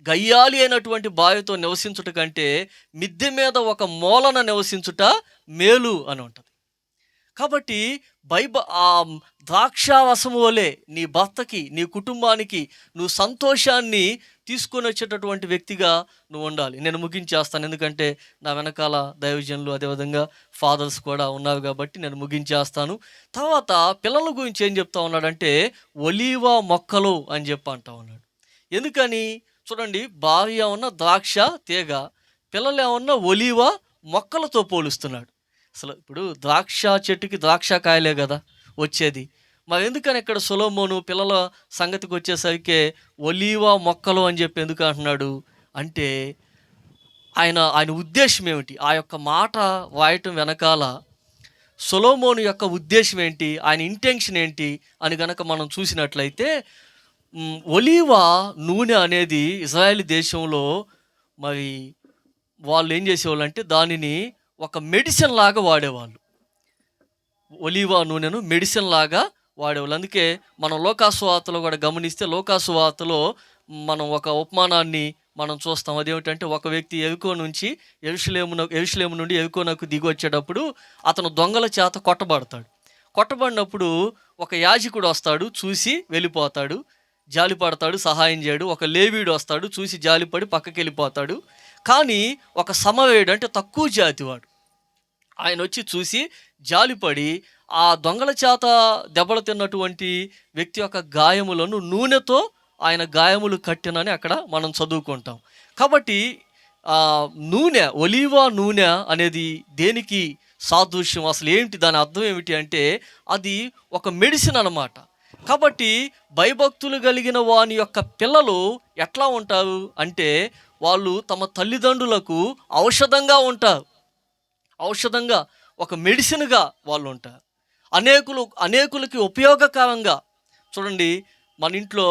గయ్యాలి అయినటువంటి భార్యతో నివసించుట కంటే మిద్దె మీద ఒక మూలన నివసించుట మేలు అని ఉంటుంది. కాబట్టి ద్రాక్షారసము వలె నీ భర్తకి, నీ కుటుంబానికి నువ్వు సంతోషాన్ని తీసుకొని వచ్చేటటువంటి వ్యక్తిగా నువ్వు ఉండాలి. నేను ముగించేస్తాను, ఎందుకంటే నా వెనకాల దైవజనులు అదేవిధంగా ఫాదర్స్ కూడా ఉన్నారు కాబట్టి నేను ముగించేస్తాను. తర్వాత పిల్లల గురించి ఏం చెప్తా ఉన్నాడంటే ఒలీవ మొక్కలు అని చెప్పి అంటా ఉన్నాడు. ఎందుకని చూడండి, భార్య ఉన్న ద్రాక్ష తీగ, పిల్లలు ఏమన్నా ఒలీవ మొక్కలతో పోలుస్తున్నాడు. అసలు ఇప్పుడు ద్రాక్ష చెట్టుకి ద్రాక్ష కాయలే కదా వచ్చేది. మరి ఎందుకని ఇక్కడ సొలొమోను పిల్లల సంగతికి వచ్చేసరికి ఒలీవ మొక్కలు అని చెప్పి ఎందుకు అంటున్నాడు అంటే, ఆయన ఆయన ఉద్దేశం ఏమిటి, ఆ యొక్క మాట వాయటం వెనకాల సొలొమోను యొక్క ఉద్దేశం ఏంటి, ఆయన ఇంటెన్షన్ ఏంటి అని గనక మనం చూసినట్లయితే, ఒలీవ నూనె అనేది ఇజ్రాయెల్ దేశంలో మరి వాళ్ళు ఏం చేసేవాళ్ళు అంటే దానిని ఒక మెడిసిన్ లాగా వాడేవాళ్ళు. ఒలీవ నూనెను మెడిసిన్ లాగా వాడేవాళ్ళు. అందుకే మనం లోకాసువార్తలో కూడా గమనిస్తే, లోకాసువార్తలో మనం ఒక ఉపమానాన్ని మనం చూస్తాం. అదేమిటంటే, ఒక వ్యక్తి ఎరికో నుంచి యెరూషలేము నుండి ఎరికోనకు దిగి వచ్చేటప్పుడు అతను దొంగల చేత కొట్టబడతాడు. కొట్టబడినప్పుడు ఒక యాజకుడు వస్తాడు, చూసి వెళ్ళిపోతాడు, జాలిపడతాడు, సహాయం చేయడు. ఒక లేవీయుడు వస్తాడు, చూసి జాలిపడి పక్కకి వెళ్ళిపోతాడు. కానీ ఒక సమవేయుడు అంటే తక్కువ జాతివాడు ఆయన వచ్చి చూసి జాలిపడి ఆ దొంగల చేత దెబ్బలు తిన్నటువంటి వ్యక్తి యొక్క గాయములను నూనెతో ఆయన గాయములు కట్టినని అక్కడ మనం చదువుకుంటాం. కాబట్టి నూనె, ఒలీవ నూనె అనేది దేనికి సాదృశ్యం, అసలు ఏంటి దాని అర్థం ఏమిటి అంటే, అది ఒక మెడిసిన్ అన్నమాట. కాబట్టి భయభక్తులు కలిగిన వాని యొక్క పిల్లలు ఎట్లా ఉంటారు అంటే, వాళ్ళు తమ తల్లిదండ్రులకు ఔషధంగా ఉంటారు, ఔషధంగా ఒక మెడిసిన్గా వాళ్ళు ఉంటారు. అనేకులకి ఉపయోగకరంగా. చూడండి, మన ఇంట్లో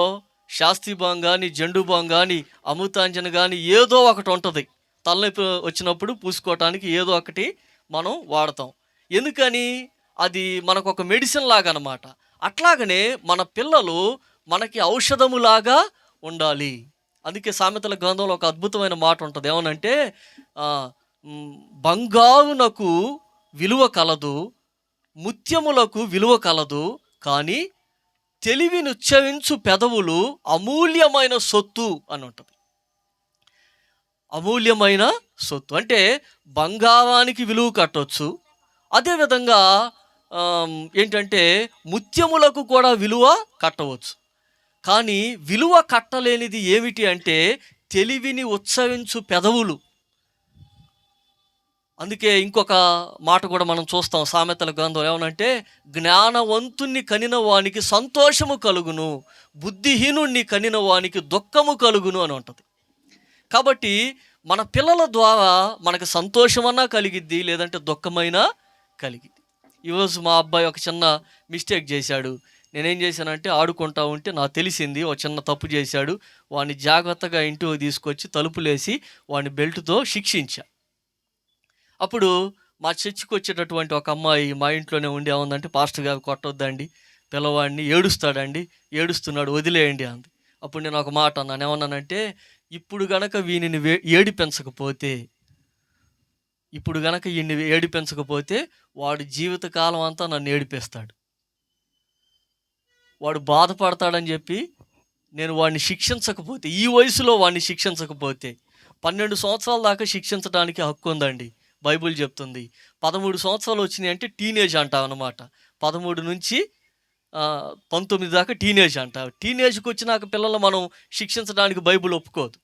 శాస్త్రీ బాం కానీ, జండు బాం కానీ, అమృతాంజన్ కానీ ఏదో ఒకటి ఉంటుంది. తలనొప్పి వచ్చినప్పుడు పూసుకోవటానికి ఏదో ఒకటి మనం వాడతాం. ఎందుకని? అది మనకు ఒక మెడిసిన్ లాగా అన్నమాట. అట్లాగనే మన పిల్లలు మనకి ఔషధములాగా ఉండాలి. అందుకే సామెతల గ్రంథంలో ఒక అద్భుతమైన మాట ఉంటుంది. ఏమనంటే, బంగారునకు విలువ కలదు, ముత్యములకు విలువ కలదు, కానీ తెలివిని ఉచ్చరించు పెదవులు అమూల్యమైన సొత్తు అని ఉంటుంది. అమూల్యమైన సొత్తు అంటే బంగారానికి విలువ కట్టవచ్చు, అదేవిధంగా ఏంటంటే ముత్యములకు కూడా విలువ కట్టవచ్చు. కానీ విలువ కట్టలేనిది ఏమిటి అంటే తెలివిని ఉచ్చరించు పెదవులు. అందుకే ఇంకొక మాట కూడా మనం చూస్తాం సామెతల గ్రంథం. ఏమనంటే, జ్ఞానవంతుణ్ణి కనిన వానికి సంతోషము కలుగును, బుద్ధిహీనుణ్ణి కనిన వానికి దుఃఖము కలుగును అని ఉంటుంది. కాబట్టి మన పిల్లల ద్వారా మనకు సంతోషమన్నా కలిగిద్ది, లేదంటే దుఃఖమైనా కలిగిద్ది. ఈరోజు మా అబ్బాయి ఒక చిన్న మిస్టేక్ చేశాడు. నేనేం చేశానంటే, ఆడుకుంటా ఉంటే నాకు తెలిసింది ఒక చిన్న తప్పు చేశాడు. వాడిని జాగ్రత్తగా ఇంటికి తీసుకొచ్చి తలుపులేసి వాడిని బెల్ట్తో శిక్షించా. అప్పుడు మా చర్చికి వచ్చేటటువంటి ఒక అమ్మాయి మా ఇంట్లోనే ఉండి ఏముందంటే, పాస్టర్ గారు కొట్టొద్దండి, పిల్లవాడిని ఏడుస్తాడండి, ఏడుస్తున్నాడు, వదిలేయండి అంది. అప్పుడు నేను ఒక మాట అన్నాను. ఏమన్నానంటే, ఇప్పుడు గనక వీనిని ఏడిపించకపోతే వాడు జీవితకాలం అంతా నన్ను ఏడిపిస్తాడు, వాడు బాధపడతాడని చెప్పి నేను వాడిని శిక్షించకపోతే, ఈ వయసులో వాడిని శిక్షించకపోతే, 12 సంవత్సరాల దాకా శిక్షించడానికి హక్కు ఉందండి, బైబిల్ చెప్తుంది. 13 సంవత్సరాలు వచ్చినాయి అంటే టీనేజ్ అంటాం అన్నమాట. 13 నుంచి 19 దాకా టీనేజ్ అంటారు. టీనేజ్కి వచ్చినాక పిల్లలు మనం శిక్షించడానికి బైబిల్ ఒప్పుకోదు.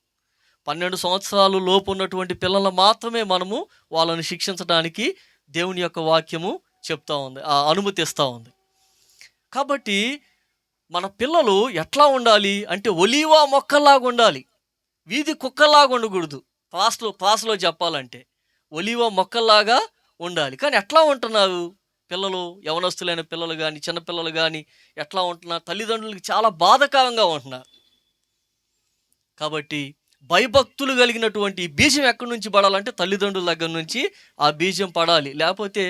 12 సంవత్సరాలు లోపు ఉన్నటువంటి పిల్లలు మాత్రమే మనము వాళ్ళని శిక్షించడానికి దేవుని యొక్క వాక్యము చెప్తా ఉంది, అనుమతిస్తూ ఉంది. కాబట్టి మన పిల్లలు ఎట్లా ఉండాలి అంటే, ఒలీవా మొక్కల్లాగా ఉండాలి, వీధి కుక్కల్లాగా ఉండకూడదు. పాస్లో చెప్పాలంటే ఒలీవా మొక్కల్లాగా ఉండాలి. కానీ ఎట్లా ఉంటున్నారు పిల్లలు, యవనస్తులైన పిల్లలు కానీ, చిన్నపిల్లలు కానీ ఎట్లా ఉంటున్నారు? తల్లిదండ్రులకి చాలా బాధాకరంగా ఉంటున్నారు. కాబట్టి భయభక్తులు కలిగినటువంటి బీజం ఎక్కడి నుంచి పడాలంటే తల్లిదండ్రుల దగ్గర నుంచి ఆ బీజం పడాలి, లేకపోతే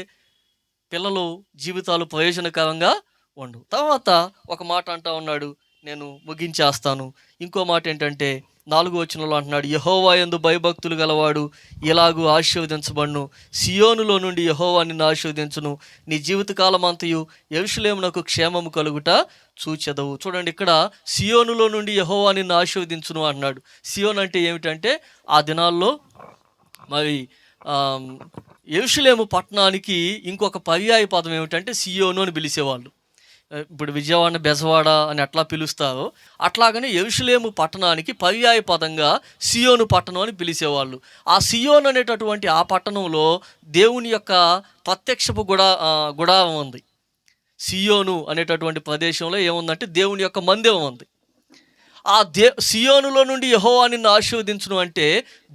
పిల్లలు జీవితాలు ప్రయోజనకరంగా ఉండవు. తర్వాత ఒక మాట అంటా ఉన్నాడు, నేను ముగించేస్తాను. ఇంకో మాట ఏంటంటే, 4వ వచనంలో అంటున్నాడు, యెహోవా యందు భయభక్తులు గలవాడు ఇలాగూ ఆశీర్వదించబడును, సియోనులో నుండి యెహోవా నిన్ను ఆశీర్వదించును, నీ జీవితకాలం అంతయు యెరూషలేమునకు క్షేమము కలుగుట చూచెదవు. చూడండి, ఇక్కడ సియోనులో నుండి యెహోవా నిన్ను ఆశీర్వదించును అంటున్నాడు. సియోన్ అంటే ఏమిటంటే, ఆ దినాల్లో మరి యెరూషలేము పట్టణానికి ఇంకొక పర్యాయ పదం ఏమిటంటే సియోను అని పిలిచేవాళ్ళు. ఇప్పుడు విజయవాడ బెజవాడ అని ఎట్లా పిలుస్తారో అట్లాగనే యెరూషలేము పట్టణానికి పర్యాయ పదంగా సియోను పట్టణం అని పిలిచేవాళ్ళు. ఆ సియోన్ అనేటటువంటి ఆ పట్టణంలో దేవుని యొక్క ప్రత్యక్షపు గుడారం ఉంది. సియోను అనేటటువంటి ప్రదేశంలో ఏముందంటే దేవుని యొక్క మందిరం ఉంది. ఆ సియోనులో నుండి యెహోవా నిన్ను ఆశీర్వదించును అంటే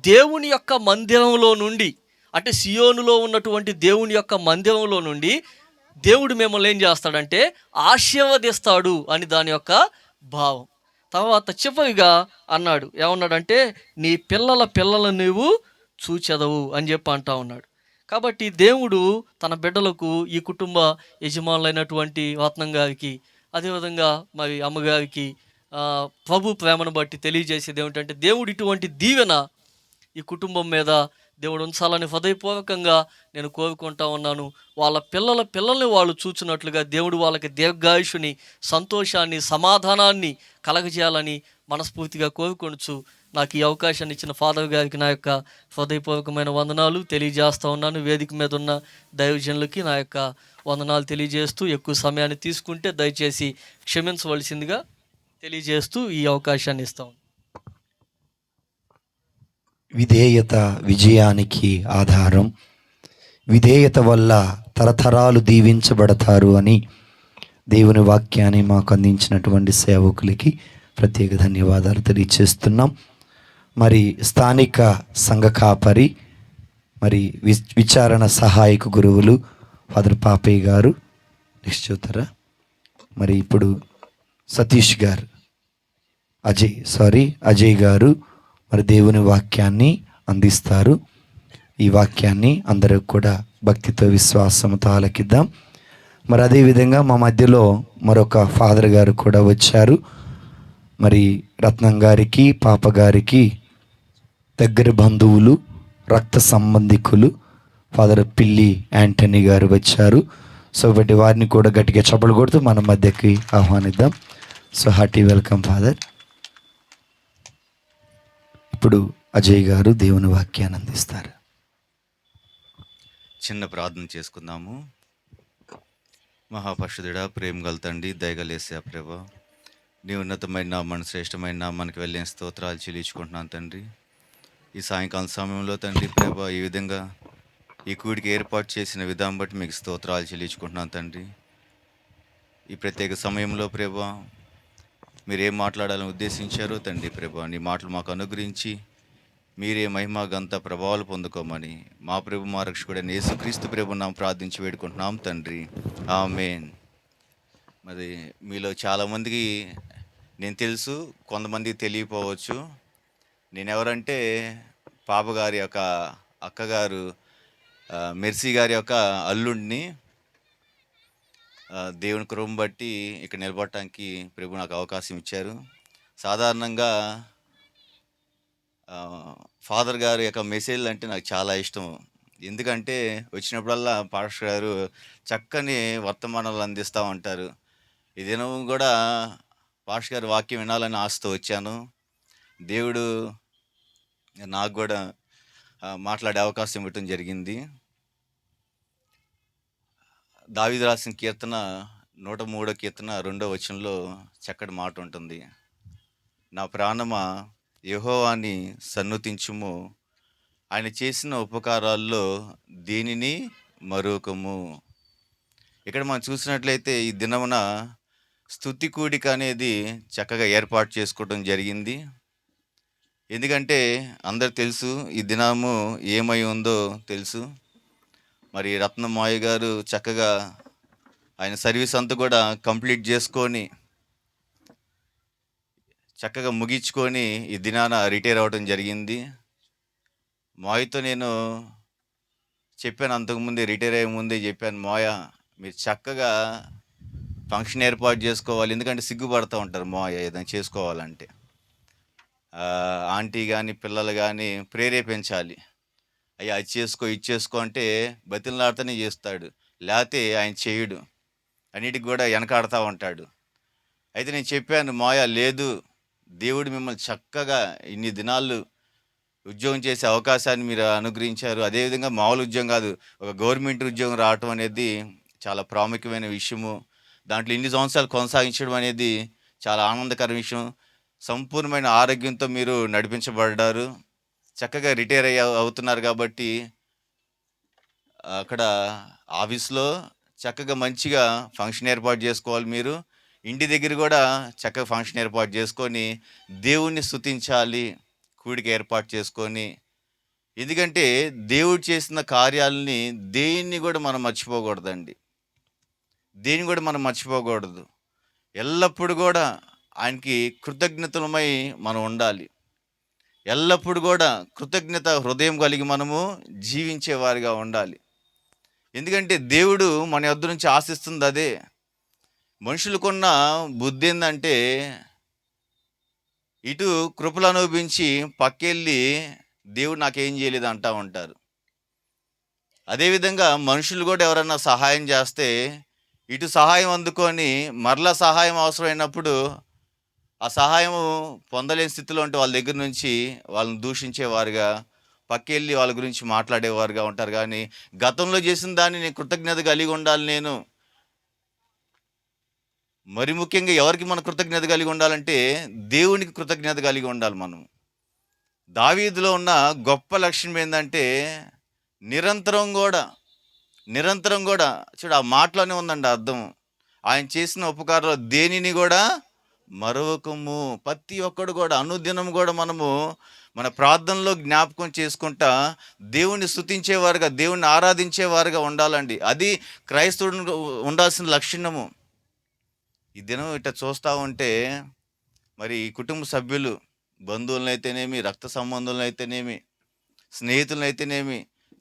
దేవుని యొక్క మందిరంలో నుండి, అంటే సియోనులో ఉన్నటువంటి దేవుని యొక్క మందిరంలో నుండి దేవుడు మిమ్మల్ని ఏం చేస్తాడంటే ఆశీర్వదిస్తాడు అని దాని యొక్క భావం. తర్వాత చివరిగా అన్నాడు, ఏమన్నాడంటే నీ పిల్లల పిల్లలను నీవు చూచెదవు అని చెప్పి అంటా ఉన్నాడు. కాబట్టి దేవుడు తన బిడ్డలకు, ఈ కుటుంబ యజమానులైనటువంటి రత్నం గారికి, అదేవిధంగా మరి అమ్మగారికి ప్రభు ప్రేమను బట్టి తెలియజేసేది ఏమిటంటే దేవుడు ఇటువంటి దీవెన ఈ కుటుంబం మీద దేవుడు ఉంచాలని హృదయపూర్వకంగా నేను కోరుకుంటా ఉన్నాను. వాళ్ళ పిల్లల్ని వాళ్ళు చూచినట్లుగా దేవుడు వాళ్ళకి దీర్ఘాయుషుని, సంతోషాన్ని, సమాధానాన్ని కలగజేయాలని మనస్ఫూర్తిగా కోరుకొనుచు నాకు ఈ అవకాశాన్ని ఇచ్చిన ఫాదర్ గారికి నా యొక్క హృదయపూర్వకమైన వందనాలు తెలియజేస్తూ ఉన్నాను. వేదిక మీద ఉన్న దైవజనులకి నా యొక్క వందనాలు తెలియజేస్తూ, ఎక్కువ సమయాన్ని తీసుకుంటే దయచేసి క్షమించవలసిందిగా తెలియజేస్తూ ఈ అవకాశాన్ని ఇస్తాం. విధేయత విజయానికి ఆధారం. విధేయత వల్ల తరతరాలు దీవించబడతారు అని దేవుని వాక్యాన్ని మాకు అందించినటువంటి సేవకులకి ప్రత్యేక ధన్యవాదాలు తెలియజేస్తున్నాం. మరి స్థానిక సంఘ కాపరి, మరి విచారణ సహాయక గురువులు ఫాదర్ పాపయ్య గారు నెక్స్ట్ చూతారా. మరి ఇప్పుడు సతీష్ గారు, అజయ్ గారు మరి దేవుని వాక్యాన్ని అందిస్తారు. ఈ వాక్యాన్ని అందరూ కూడా భక్తితో, విశ్వాసంతో ఆలకిద్దాం. మరి అదేవిధంగా మా మధ్యలో మరొక ఫాదర్ గారు కూడా వచ్చారు. మరి రత్నం గారికి, పాప గారికి దగ్గర బంధువులు, రక్త సంబంధికులు ఫాదర్ పిల్లి యాంటనీ గారు వచ్చారు. సో బట్టి వారిని కూడా గట్టిగా చప్పలు కొడుతూ మన మధ్యకి ఆహ్వానిద్దాం. So hearty welcome father. ఇప్పుడు అజయ్ గారు దేవుని వాక్యాన్ని అందిస్తారు. చిన్న ప్రార్థన చేసుకుందాము. మహాపరిశుద్ధుడా, ప్రేమ గల తండ్రి, దయగల యేసయ్య ప్రభువా, నీ ఉన్నతమైన నామాన్ని, శ్రేష్టమైన నామానికి వెళ్ళిన స్తోత్రాలు చెల్లించుకుంటున్నాను తండ్రి. ఈ సాయంకాలం సమయంలో తండ్రి ప్రభువా, ఈ విధంగా ఈ కూడికి ఏర్పాటు చేసిన విధానం బట్టి మీకు స్తోత్రాలు చెల్లించుకుంటున్నాను తండ్రి. ఈ ప్రత్యేక సమయంలో ప్రభువా, మీరేం మాట్లాడాలని ఉద్దేశించారో తండ్రి ప్రభువా, నీ మాటలు మాకు అనుగ్రహించి మీరే మహిమ గంత ప్రభావాలు పొందుకోమని మా ప్రభు, మా రక్షకుడైన యేసుక్రీస్తు ప్రభువుని ప్రార్థించి వేడుకుంటున్నాం తండ్రి, ఆమేన్. మరి మీలో చాలామందికి నేను తెలుసు, కొంతమందికి తెలియకపోవచ్చు. నేనెవరంటే పాపగారి యొక్క అక్కగారు మెర్సీ గారి యొక్క అల్లుడిని. దేవుని కృపను బట్టి ఇక్కడ నిలబడటానికి ప్రభు నాకు అవకాశం ఇచ్చారు. సాధారణంగా ఫాదర్ గారి యొక్క మెసేజ్లు అంటే నాకు చాలా ఇష్టం. ఎందుకంటే వచ్చినప్పుడల్లా పాస్టర్ గారు చక్కని వర్తమానాలు అందిస్తూ ఉంటారు. ఈ దినం కూడా పాస్టర్ గారి వాక్యం వినాలని ఆశతో వచ్చాను. దేవుడు నాకు కూడా మాట్లాడే అవకాశం ఇవ్వటం జరిగింది. దావీదు రాసిన కీర్తన 103వ కీర్తన 2వ వచనంలో చక్కటి మాట ఉంటుంది. నా ప్రాణమా యెహోవాని సన్నుతించుము, ఆయన చేసిన ఉపకారాల్లో దేనిని మరొకము. ఇక్కడ మనం చూసినట్లయితే ఈ దినమున స్తుతి కూడిక అనేది చక్కగా ఏర్పాటు చేసుకోవడం జరిగింది. ఎందుకంటే అందరు తెలుసు ఈ దినము ఏమై ఉందో తెలుసు. మరి రత్నమాయ గారు చక్కగా ఆయన సర్వీస్ అంతా కూడా కంప్లీట్ చేసుకొని చక్కగా ముగించుకొని ఈ దినాన రిటైర్ అవ్వడం జరిగింది. మాయతో నేను చెప్పాను, అంతకుముందే రిటైర్ అయ్యే ముందే చెప్పాను, మాయ మీరు చక్కగా ఫంక్షన్ ఏర్పాటు చేసుకోవాలి. ఎందుకంటే సిగ్గుపడుతూ ఉంటారు మాయ ఏదైనా చేసుకోవాలంటే. ఆంటీ కానీ పిల్లలు కానీ ప్రేరేపించాలి. అయ్యా అది చేసుకో, ఇది చేసుకో అంటే బతిలాడుతూనే చేస్తాడు, లేకపోతే ఆయన చేయడు, అన్నిటికి కూడా వెనకాడుతూ ఉంటాడు. అయితే నేను చెప్పాను, మాయ లేదు, దేవుడు మిమ్మల్ని చక్కగా ఇన్ని దినాలు ఉద్యోగం చేసే అవకాశాన్ని మీరు అనుగ్రహించారు. అదేవిధంగా మామూలు ఉద్యోగం కాదు, ఒక గవర్నమెంట్ ఉద్యోగం రావటం అనేది చాలా ప్రాముఖ్యమైన విషయము. దాంట్లో ఇన్ని సంవత్సరాలు కొనసాగించడం అనేది చాలా ఆనందకర విషయం. సంపూర్ణమైన ఆరోగ్యంతో మీరు నడిపించబడ్డారు. చక్కగా రిటైర్ అవుతున్నారు కాబట్టి అక్కడ ఆఫీస్లో చక్కగా మంచిగా ఫంక్షన్ ఏర్పాటు చేసుకోవాలి. మీరు ఇంటి దగ్గర కూడా చక్కగా ఫంక్షన్ ఏర్పాటు చేసుకొని దేవుణ్ణి స్తుతించాలి, కూడిక ఏర్పాటు చేసుకొని. ఎందుకంటే దేవుడు చేసిన కార్యాలని దేన్ని కూడా మనం మర్చిపోకూడదండి. దేన్ని కూడా మనం మర్చిపోకూడదు. ఎల్లప్పుడూ కూడా ఆయనకి కృతజ్ఞతలమై మనం ఉండాలి. ఎల్లప్పుడూ కూడా కృతజ్ఞత హృదయం కలిగి మనము జీవించేవారిగా ఉండాలి. ఎందుకంటే దేవుడు మన యొద్ద నుంచి ఆశిస్తుంది అదే. మనుషులకున్న బుద్ధి ఏంటంటే ఇటు కృపలు అనుభవించి పక్కెళ్ళి దేవుడు నాకేం చేయలేదు అంటూ ఉంటారు. అదేవిధంగా మనుషులు కూడా ఎవరైనా సహాయం చేస్తే ఇటు సహాయం అందుకొని మరలా సహాయం అవసరమైనప్పుడు ఆ సహాయం పొందలేని స్థితిలో ఉంటే వాళ్ళ దగ్గర నుంచి వాళ్ళని దూషించేవారుగా, పక్కెళ్ళి వాళ్ళ గురించి మాట్లాడేవారుగా ఉంటారు. కానీ గతంలో చేసిన దాన్ని నేను కృతజ్ఞత కలిగి ఉండాలి. నేను మరి ముఖ్యంగా ఎవరికి మన కృతజ్ఞత కలిగి ఉండాలంటే దేవునికి కృతజ్ఞత కలిగి ఉండాలి మనం. దావీదులో ఉన్న గొప్ప లక్షణం ఏంటంటే నిరంతరం కూడా చూడు, ఆ మాటలోనే ఉందండి అర్థం. ఆయన చేసిన ఉపకారాలు దేనిని కూడా మరొకము. ప్రతి ఒక్కడు కూడా అనుదినం కూడా మనము మన ప్రార్థనలో జ్ఞాపకం చేసుకుంటా దేవుణ్ణి స్తుతించేవారుగా, దేవుణ్ణి ఆరాధించేవారుగా ఉండాలండి. అది క్రైస్తవుడు ఉండాల్సిన లక్షణము. ఈ దినం ఇట్లా చూస్తూ ఉంటే మరి కుటుంబ సభ్యులు, బంధువులనైతేనేమి, రక్త సంబంధులనైతేనేమి, స్నేహితులనైతేనేమి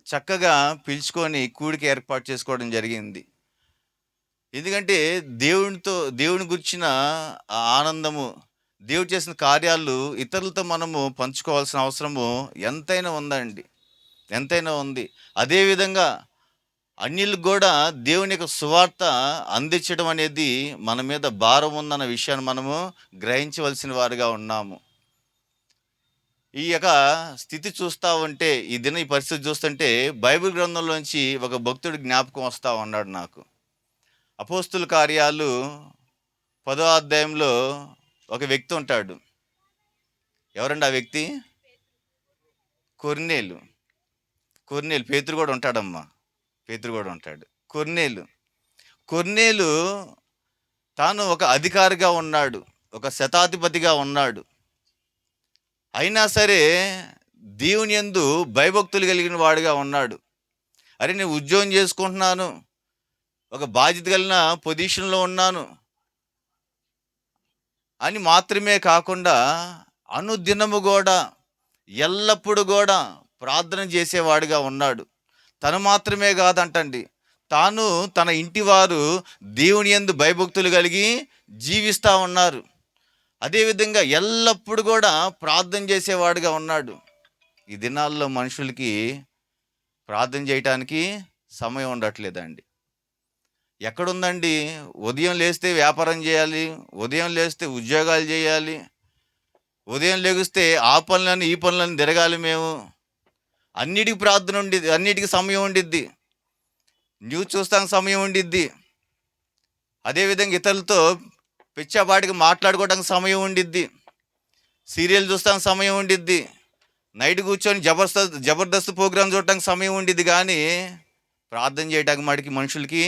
చక్కగా పిలుచుకొని కూడికి ఏర్పాటు చేసుకోవడం జరిగింది. ఎందుకంటే దేవుని గురించిన ఆ ఆనందము, దేవుడు చేసిన కార్యాలు ఇతరులతో మనము పంచుకోవాల్సిన అవసరము ఎంతైనా ఉందండి, ఎంతైనా ఉంది. అదేవిధంగా అన్యులకు కూడా దేవుని యొక్క సువార్త అందించడం అనేది మన మీద భారం ఉందన్న విషయాన్ని మనము గ్రహించవలసిన వారుగా ఉన్నాము. ఈ యొక్క స్థితి చూస్తూ ఉంటే, ఈ పరిస్థితి చూస్తుంటే బైబిల్ గ్రంథంలోంచి ఒక భక్తుడు జ్ఞాపకం వస్తూ ఉన్నాడు నాకు. అపోస్తుల కార్యాలు 10వ అధ్యాయంలో ఒక వ్యక్తి ఉంటాడు. ఎవరండి ఆ వ్యక్తి? కొర్నేలు. పేతురు కూడా ఉంటాడమ్మా, పేతురు కూడా ఉంటాడు. కొర్నేలు తాను ఒక అధికారిగా ఉన్నాడు, ఒక శతాధిపతిగా ఉన్నాడు. అయినా సరే దేవుని యందు భయభక్తులు కలిగిన వాడిగా ఉన్నాడు. అరే, నేను ఉద్యోగం చేసుకుంటున్నాను, ఒక బాధ్యత కలిగిన పొజిషన్లో ఉన్నాను అని మాత్రమే కాకుండా అనుదినము కూడా ఎల్లప్పుడూ కూడా ప్రార్థన చేసేవాడిగా ఉన్నాడు. తను మాత్రమే కాదంటండి, తాను తన ఇంటి వారు దేవుని యందు భయభక్తులు కలిగి జీవిస్తూ ఉన్నారు. అదేవిధంగా ఎల్లప్పుడూ కూడా ప్రార్థన చేసేవాడిగా ఉన్నాడు. ఈ దినాల్లో మనుషులకి ప్రార్థన చేయటానికి సమయం ఉండట్లేదండి. ఎక్కడుందండి? ఉదయం లేస్తే వ్యాపారం చేయాలి, ఉదయం లేస్తే ఉద్యోగాలు చేయాలి, ఉదయం లెగిస్తే ఆ పనులను ఈ పనులను తిరగాలి. మేము అన్నిటికీ ప్రార్థన ఉండిద్ది, అన్నిటికీ సమయం ఉండిద్ది. న్యూస్ చూస్తానికి సమయం ఉండిద్ది. అదేవిధంగా ఇతరులతో పిచ్చాపాటికి మాట్లాడుకోవడానికి సమయం ఉండిద్ది. సీరియల్ చూస్తానికి సమయం ఉండిద్ది. నైట్ కూర్చొని జబర్దస్త్ ప్రోగ్రాం చూడటానికి సమయం ఉండిద్ది. కానీ ప్రార్థన చేయడానికి మటుకి మనుషులకి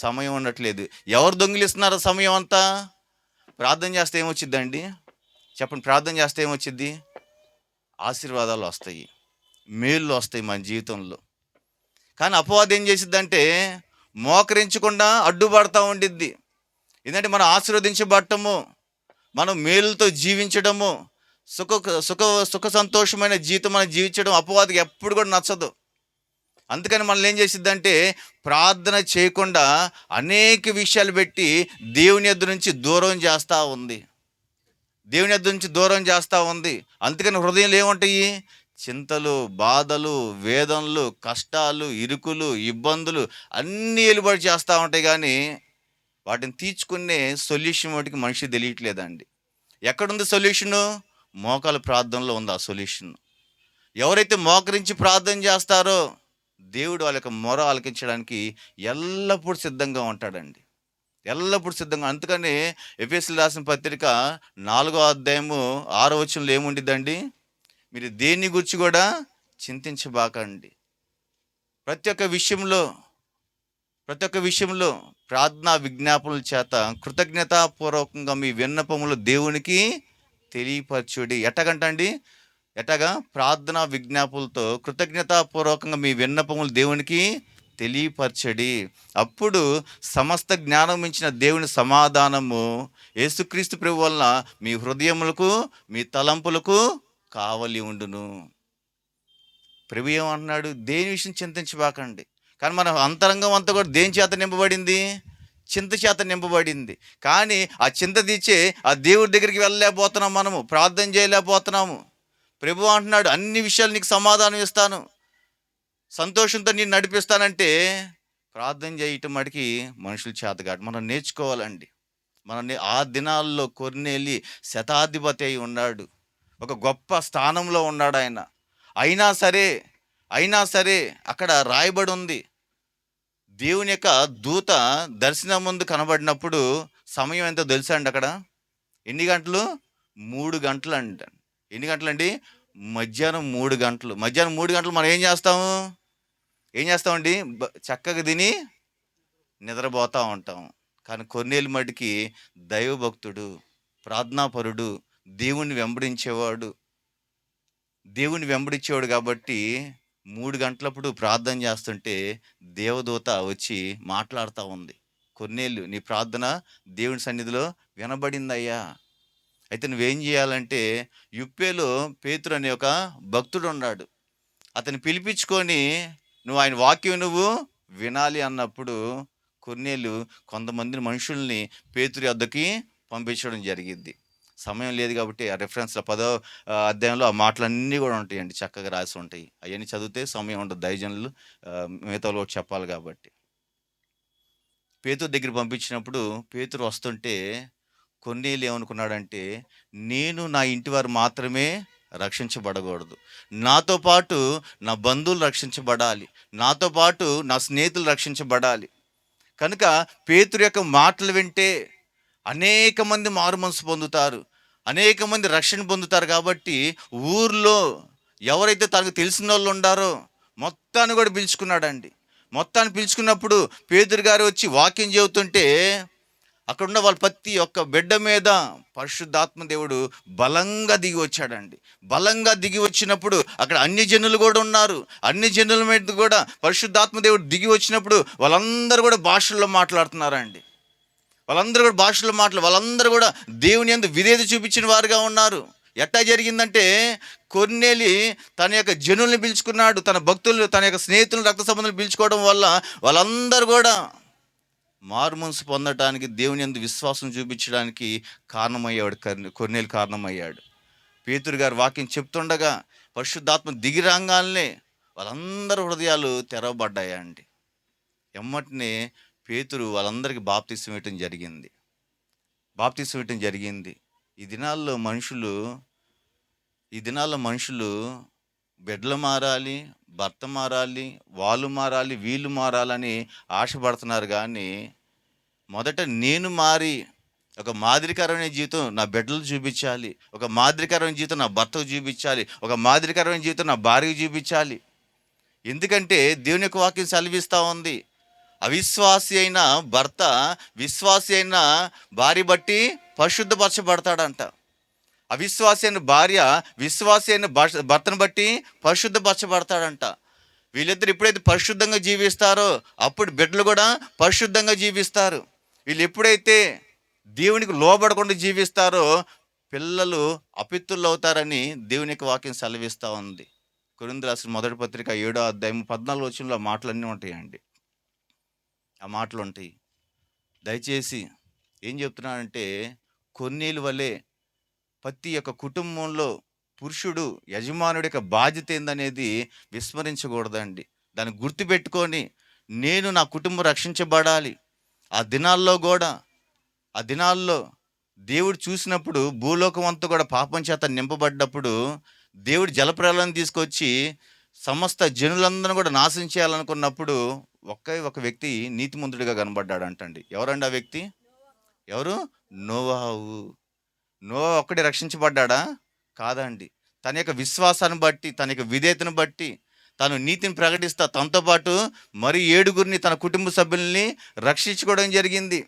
సమయం ఉండట్లేదు. ఎవరు దొంగిలిస్తున్నారు సమయం అంతా? ప్రార్థన చేస్తే ఏమొచ్చిద్దండి చెప్పండి? ప్రార్థన చేస్తే ఏమొచ్చిద్ది? ఆశీర్వాదాలు వస్తాయి, మేళ్ళు వస్తాయి మన జీవితంలో. కానీ అపవాదం ఏం చేసిద్దంటే మోకరించకుండా అడ్డుపడతా ఉండిద్ది. ఎందుకంటే మనం ఆశీర్వదించబడటము, మనం మేలుతో జీవించడము, సుఖ సంతోషమైన జీవితం మనం జీవించడం అపవాదికి ఎప్పుడు కూడా నచ్చదు. అందుకని మనల్ని ఏం చేసిద్దంటే ప్రార్థన చేయకుండా అనేక విషయాలు పెట్టి దేవుని యొద్ద నుంచి దూరం చేస్తూ ఉంది. అందుకని హృదయంలో ఏముంటాయి? చింతలు, బాధలు, వేదనలు, కష్టాలు, ఇరుకులు, ఇబ్బందులు అన్నీ వెలుబడి చేస్తూ ఉంటాయి. కానీ వాటిని తీర్చుకునే సొల్యూషన్ వాటికి మనిషి తెలియట్లేదండి. ఎక్కడుంది సొల్యూషను? మోకాల ప్రార్థనలో ఉంది ఆ సొల్యూషన్. ఎవరైతే మోకరించి ప్రార్థన చేస్తారో దేవుడు వాళ్ళ యొక్క మొర ఆలకించడానికి ఎల్లప్పుడూ సిద్ధంగా ఉంటాడండి. ఎల్లప్పుడూ సిద్ధంగా. అందుకని ఎఫెసీయులకు రాసిన పత్రిక 4వ అధ్యాయము 6వ వచనంలో ఏముండిద్దండి? మీరు దేన్ని గురించి కూడా చింతించబాకండి. ప్రతి ఒక్క విషయంలో ప్రార్థనా విజ్ఞాపనల చేత కృతజ్ఞతాపూర్వకంగా మీ విన్నపములు దేవునికి తెలియపరచుడి. ఎట్టగా ప్రార్థనా విజ్ఞాపనలతో కృతజ్ఞతాపూర్వకంగా మీ విన్నపములు దేవునికి తెలియపరచడి. అప్పుడు సమస్త జ్ఞానం మించిన దేవుని సమాధానము యేసుక్రీస్తు ప్రభు వలన మీ హృదయములకు మీ తలంపులకు కావలి ఉండును. ప్రభు ఏమంటున్నాడు? దేని విషయం చింతించబాకండి. కానీ మన అంతరంగం అంతా కూడా దేని చేత నింపబడింది? చింత చేత నింపబడింది. కానీ ఆ చింత తీర్చే ఆ దేవుడి దగ్గరికి వెళ్ళలేకపోతున్నాం, మనము ప్రార్థన చేయలేకపోతున్నాము. ప్రభు అంటున్నాడు, అన్ని విషయాలు నీకు సమాధానం ఇస్తాను, సంతోషంతో నేను నడిపిస్తానంటే ప్రార్థన చేయటం మటుకి మనుషుల చేత కాదు. మనం నేర్చుకోవాలండి. ఆ దినాల్లో కొర్నేలి శతాధిపతి అయి ఉన్నాడు, ఒక గొప్ప స్థానంలో ఉన్నాడు ఆయన. అయినా సరే అక్కడ రాయబడి ఉంది, దేవుని యొక్క దూత దర్శనం ముందు కనబడినప్పుడు సమయం ఎంతో తెలుసా అండి? అక్కడ ఎన్ని గంటలు? 3 గంటలు అంట. ఎన్ని గంటలండి? మధ్యాహ్నం 3 గంటలు. మధ్యాహ్నం 3 గంటలు మనం ఏం చేస్తామండి? చక్కగా తిని నిద్రపోతూ ఉంటాం. కానీ కొర్నేలి మటుకి దైవభక్తుడు, ప్రార్థనాపరుడు, దేవుణ్ణి వెంబడించేవాడు కాబట్టి 3 గంటలప్పుడు ప్రార్థన చేస్తుంటే దేవదూత వచ్చి మాట్లాడుతూ ఉంది, కొర్నేలు నీ ప్రార్థన దేవుని సన్నిధిలో వినబడిందయ్యా. అయితే నువ్వేం చేయాలంటే, యుప్పేలో పేతురు అనే ఒక భక్తుడు ఉన్నాడు, అతన్ని పిలిపించుకొని నువ్వు ఆయన వాక్యం వినాలి అన్నప్పుడు కొర్నేలు కొంతమంది మనుషుల్ని పేతురు వద్దకి పంపించడం జరిగింది. సమయం లేదు కాబట్టి ఆ రెఫరెన్స్లో 10వ అధ్యాయంలో ఆ మాటలన్నీ కూడా ఉంటాయండి, చక్కగా రాసి ఉంటాయి. అవన్నీ చదివితే సమయం ఉండదు, దైవజనులు మిగతా కూడా చెప్పాలి కాబట్టి. పేతురు దగ్గర పంపించినప్పుడు పేతురు వస్తుంటే కొర్నేలు ఏమనుకున్నాడంటే, నేను నా ఇంటి వారు మాత్రమే రక్షించబడకూడదు, నాతో పాటు నా బంధువులు రక్షించబడాలి, నాతో పాటు నా స్నేహితులు రక్షించబడాలి. కనుక పేతురు యొక్క మాటలు వింటే అనేక మంది మారు మనసు పొందుతారు, అనేక మంది రక్షణ పొందుతారు. కాబట్టి ఊర్లో ఎవరైతే తనకు తెలిసిన వాళ్ళు ఉండారో మొత్తాన్ని కూడా పిలుచుకున్నాడండి. మొత్తాన్ని పిలుచుకున్నప్పుడు పేతురు గారు వచ్చి వాక్యం చెబుతుంటే అక్కడున్న వాళ్ళ ప్రతి ఒక్క బిడ్డ మీద పరిశుద్ధాత్మ దేవుడు బలంగా దిగి వచ్చాడండి. బలంగా దిగి వచ్చినప్పుడు అక్కడ అన్ని జనులు కూడా ఉన్నారు. అన్ని జనుల మీద కూడా పరిశుద్ధాత్మ దేవుడు దిగి వచ్చినప్పుడు వాళ్ళందరూ కూడా భాషల్లో మాట్లాడుతున్నారండి. వాళ్ళందరూ కూడా దేవుని యందు విధేయత చూపించిన వారుగా ఉన్నారు. ఎట్టా జరిగిందంటే, కొర్నేలి తన యొక్క జనుల్ని పిలుచుకున్నాడు, తన భక్తులు, తన యొక్క స్నేహితులను, రక్త సంబంధాలు పిలుచుకోవడం వల్ల వాళ్ళందరూ కూడా మారు మనసు పొందడానికి, దేవుని యందు విశ్వాసం చూపించడానికి కొర్నేలి కారణమయ్యాడు. పేతురు గారు వాక్యం చెప్తుండగా పరిశుద్ధాత్మ దిగి రాగానే వాళ్ళందరూ హృదయాలు తెరవబడ్డాయండి. ఎమ్మటినే పేతురు వాళ్ళందరికీ బాప్తిసం ఇవ్వటం జరిగింది. ఈ దినాల్లో మనుషులు బిడ్డలు మారాలి, భర్త మారాలి, వాళ్ళు మారాలి, వీళ్ళు మారాలని ఆశపడుతున్నారు. కానీ మొదట నేను మారి ఒక మాదిరికరమైన జీవితం నా బిడ్డలు చూపించాలి, ఒక మాదిరికరమైన జీవితం నా భర్తకు చూపించాలి, ఒక మాదిరికరమైన జీవితం నా భార్యకు చూపించాలి. ఎందుకంటే దేవుని యొక్క వాక్యం సెలవిస్తూ ఉంది, అవిశ్వాసి అయిన భర్త విశ్వాసి అయిన భార్య బట్టి పరిశుద్ధపరచబడతాడంట. అవిశ్వాసి అయిన భార్య విశ్వాసి అయిన భర్తను బట్టి పరిశుద్ధపరచబడతాడంట. వీళ్ళిద్దరు ఎప్పుడైతే పరిశుద్ధంగా జీవిస్తారో అప్పుడు బిడ్డలు కూడా పరిశుద్ధంగా జీవిస్తారు. వీళ్ళు ఎప్పుడైతే దేవునికి లోబడకుండా జీవిస్తారో పిల్లలు అపిత్తులు అవుతారని దేవుని యొక్క వాక్యం సెలవిస్తూ ఉంది. కొరింథీయులకు రాసిన మొదటి పత్రిక 7వ అధ్యాయం 14వ వచనంలో ఆ మాటలన్నీ ఉంటాయండి. ఆ మాటలు ఉంటాయి. దయచేసి ఏం చెప్తున్నానంటే, కొర్నేలు వలె ప్రతి యొక్క కుటుంబంలో పురుషుడు యజమానుడి యొక్క బాధ్యత ఏందనేది విస్మరించకూడదండి. దాన్ని గుర్తుపెట్టుకొని నేను నా కుటుంబం రక్షించబడాలి. ఆ దినాల్లో దేవుడు చూసినప్పుడు భూలోకం అంతా కూడా పాపం చేత నింపబడ్డప్పుడు దేవుడు జలప్రలయం తీసుకొచ్చి సమస్త జనులందరూ కూడా నాశనం చేయాలనుకున్నప్పుడు ఒక వ్యక్తి నీతిమంతుడిగా కనబడ్డాడు అంటండి. ఎవరండి ఆ వ్యక్తి? ఎవరు? నోవాహు. నోవా ఒక్కడే రక్షించబడ్డాడా? కాదండి. తన యొక్క విశ్వాసాన్ని బట్టి, తన యొక్క విధేయతను బట్టి, తను నీతిని ప్రకటిస్తా తనతో పాటు మరి 7గురిని తన కుటుంబ సభ్యుల్ని రక్షించుకోవడం జరిగింది.